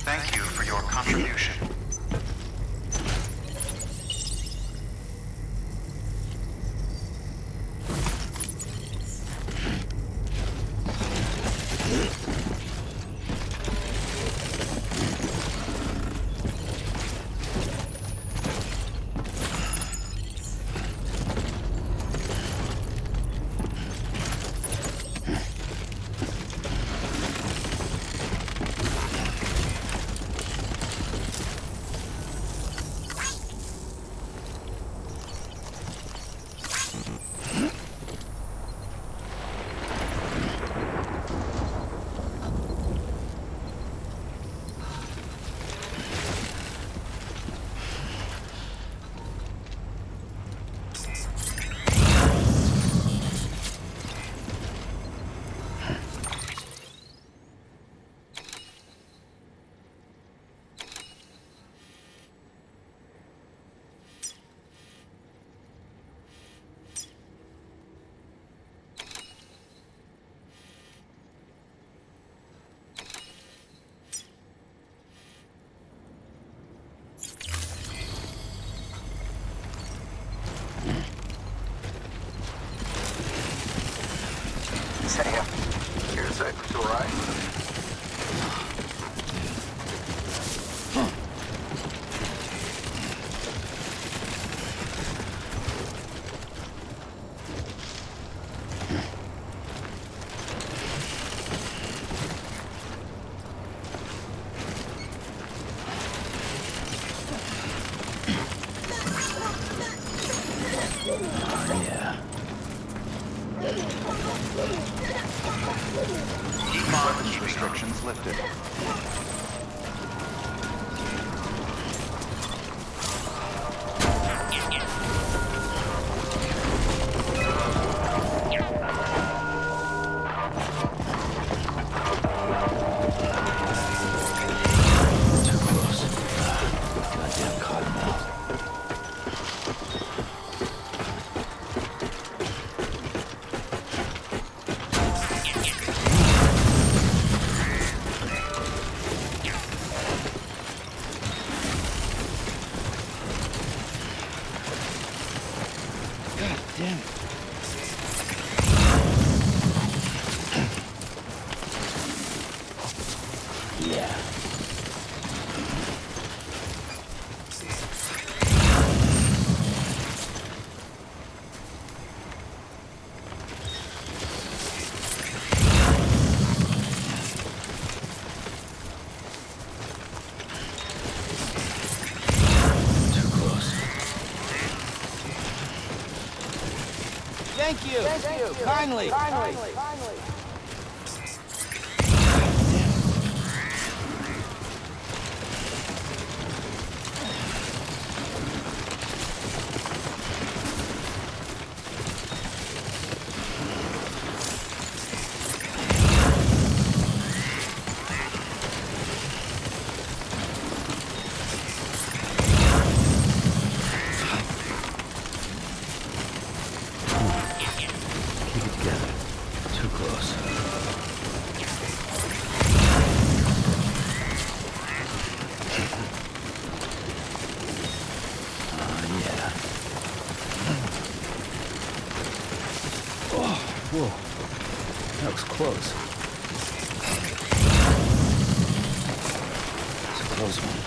Thank you for your contribution. Sam, you're safe, it's all right? Yeah. Keep restrictions lifted. Thank you. Kindly. Whoa, that was close. It's a close one.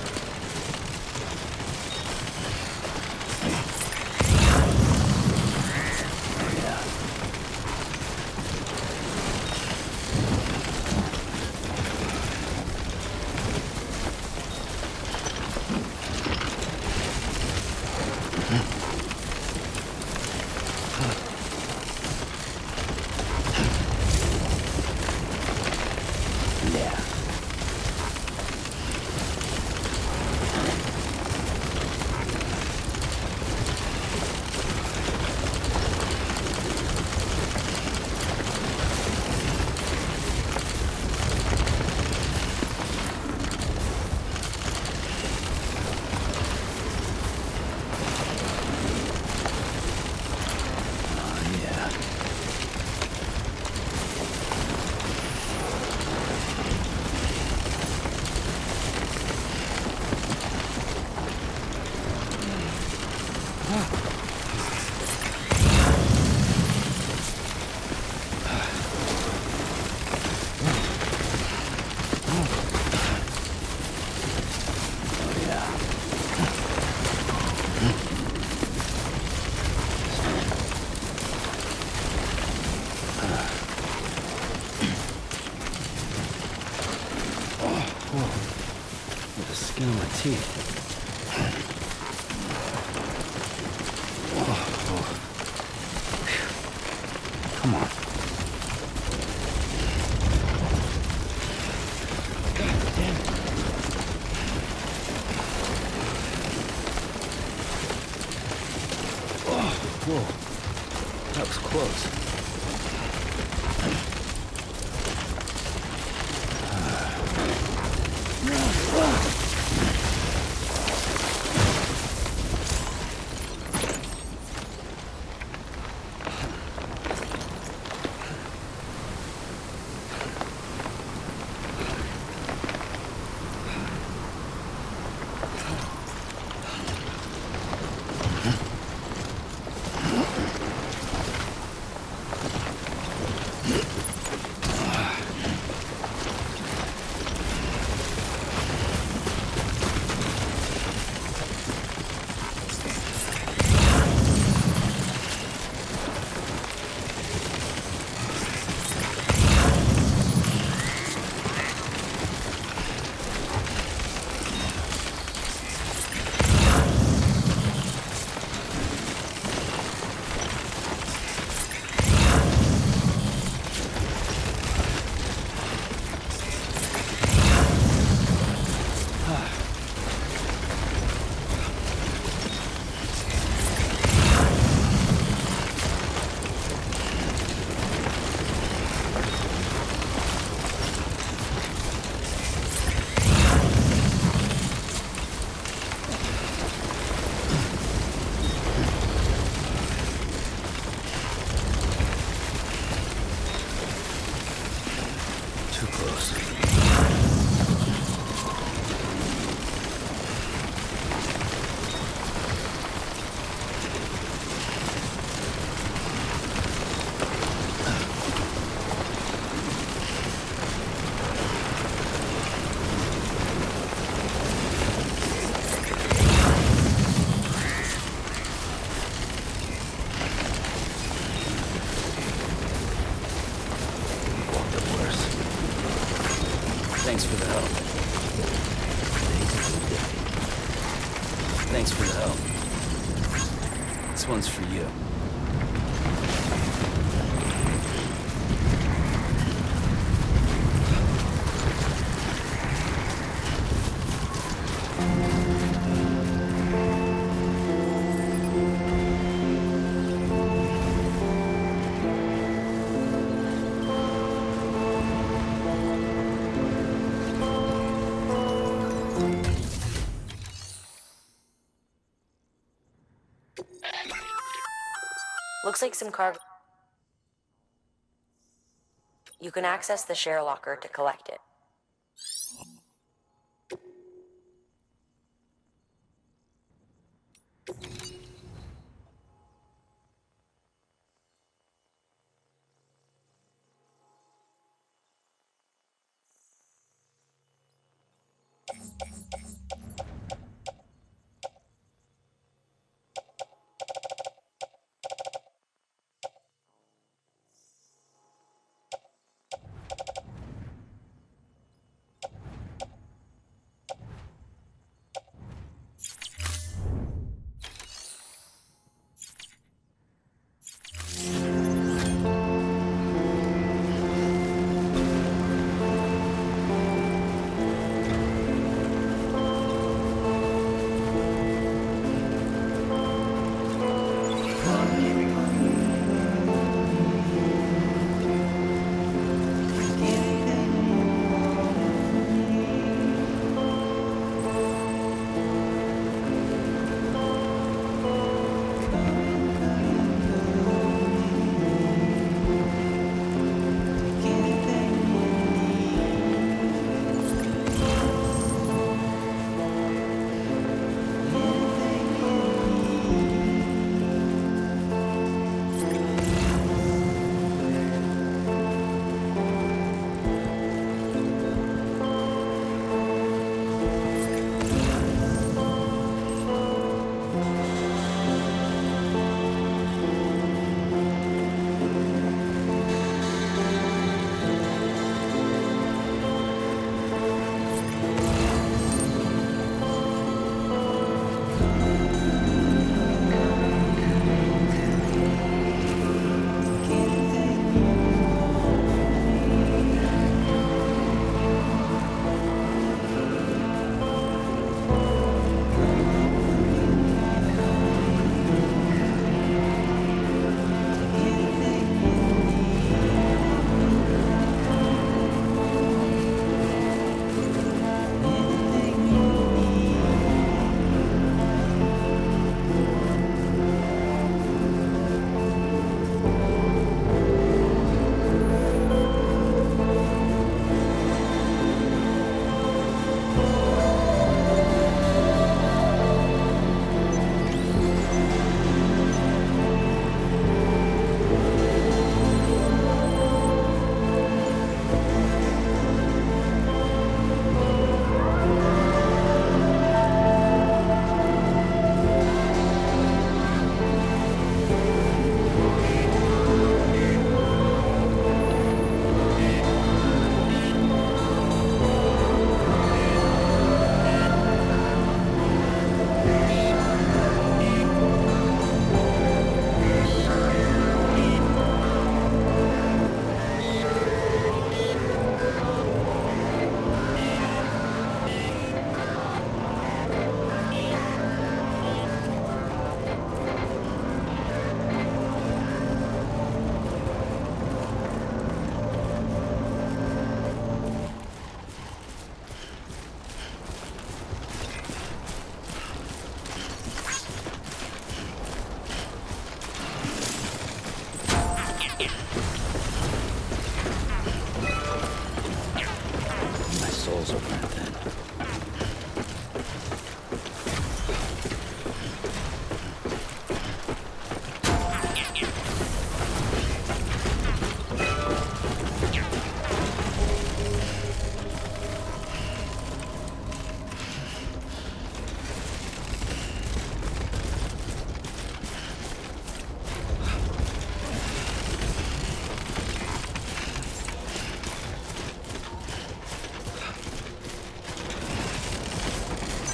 With the skin on my teeth. Come on. God damn it. Whoa. That was close. Thanks for the help. Thanks for the help. This one's for you. Looks like some cargo. You can access the share locker to collect it.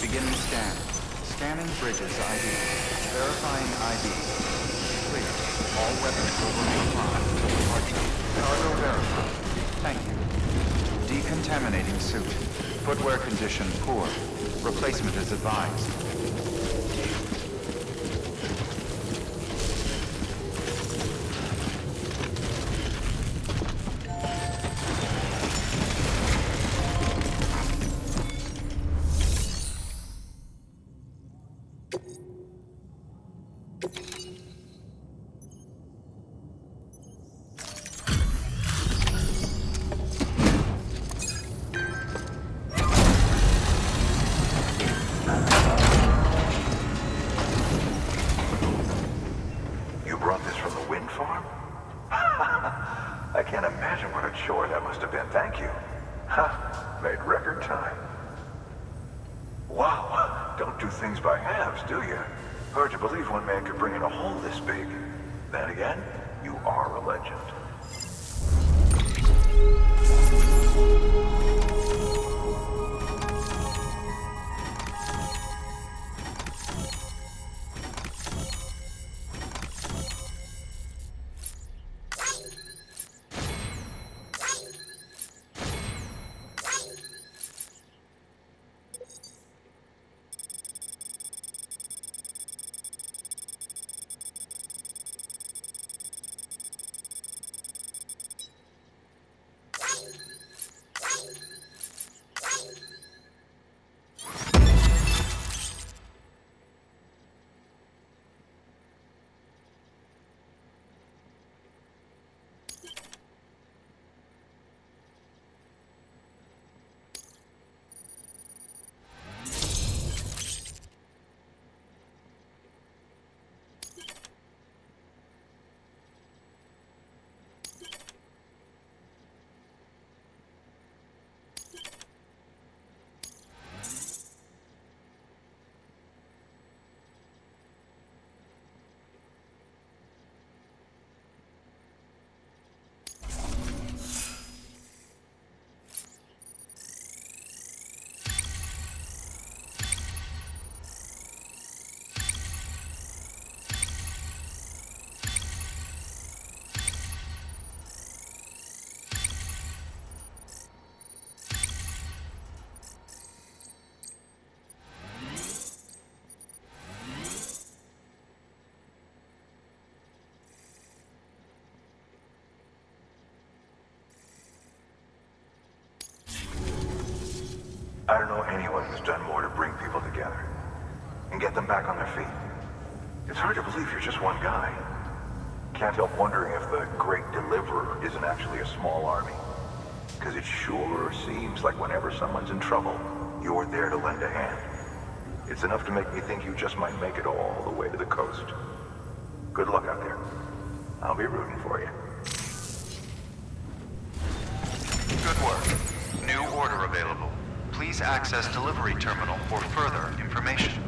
Beginning scan. Scanning bridges ID. Verifying ID. Clear. All weapons will remain prime. Cargo verified. Thank you. Decontaminating suit. Footwear condition poor. Replacement is advised. Ha! Made record time. Wow, don't do things by halves, do you? Hard to believe one man could bring in a hole this big. Then again, you are a legend. I don't know anyone who's done more to bring people together and get them back on their feet. It's hard to believe you're just one guy. Can't help wondering if the Great Deliverer isn't actually a small army. Because it sure seems like whenever someone's in trouble, you're there to lend a hand. It's enough to make me think you just might make it all the way to the coast. Good luck out there. I'll be rooting for you. Good work. New order available. Please access delivery terminal for further information.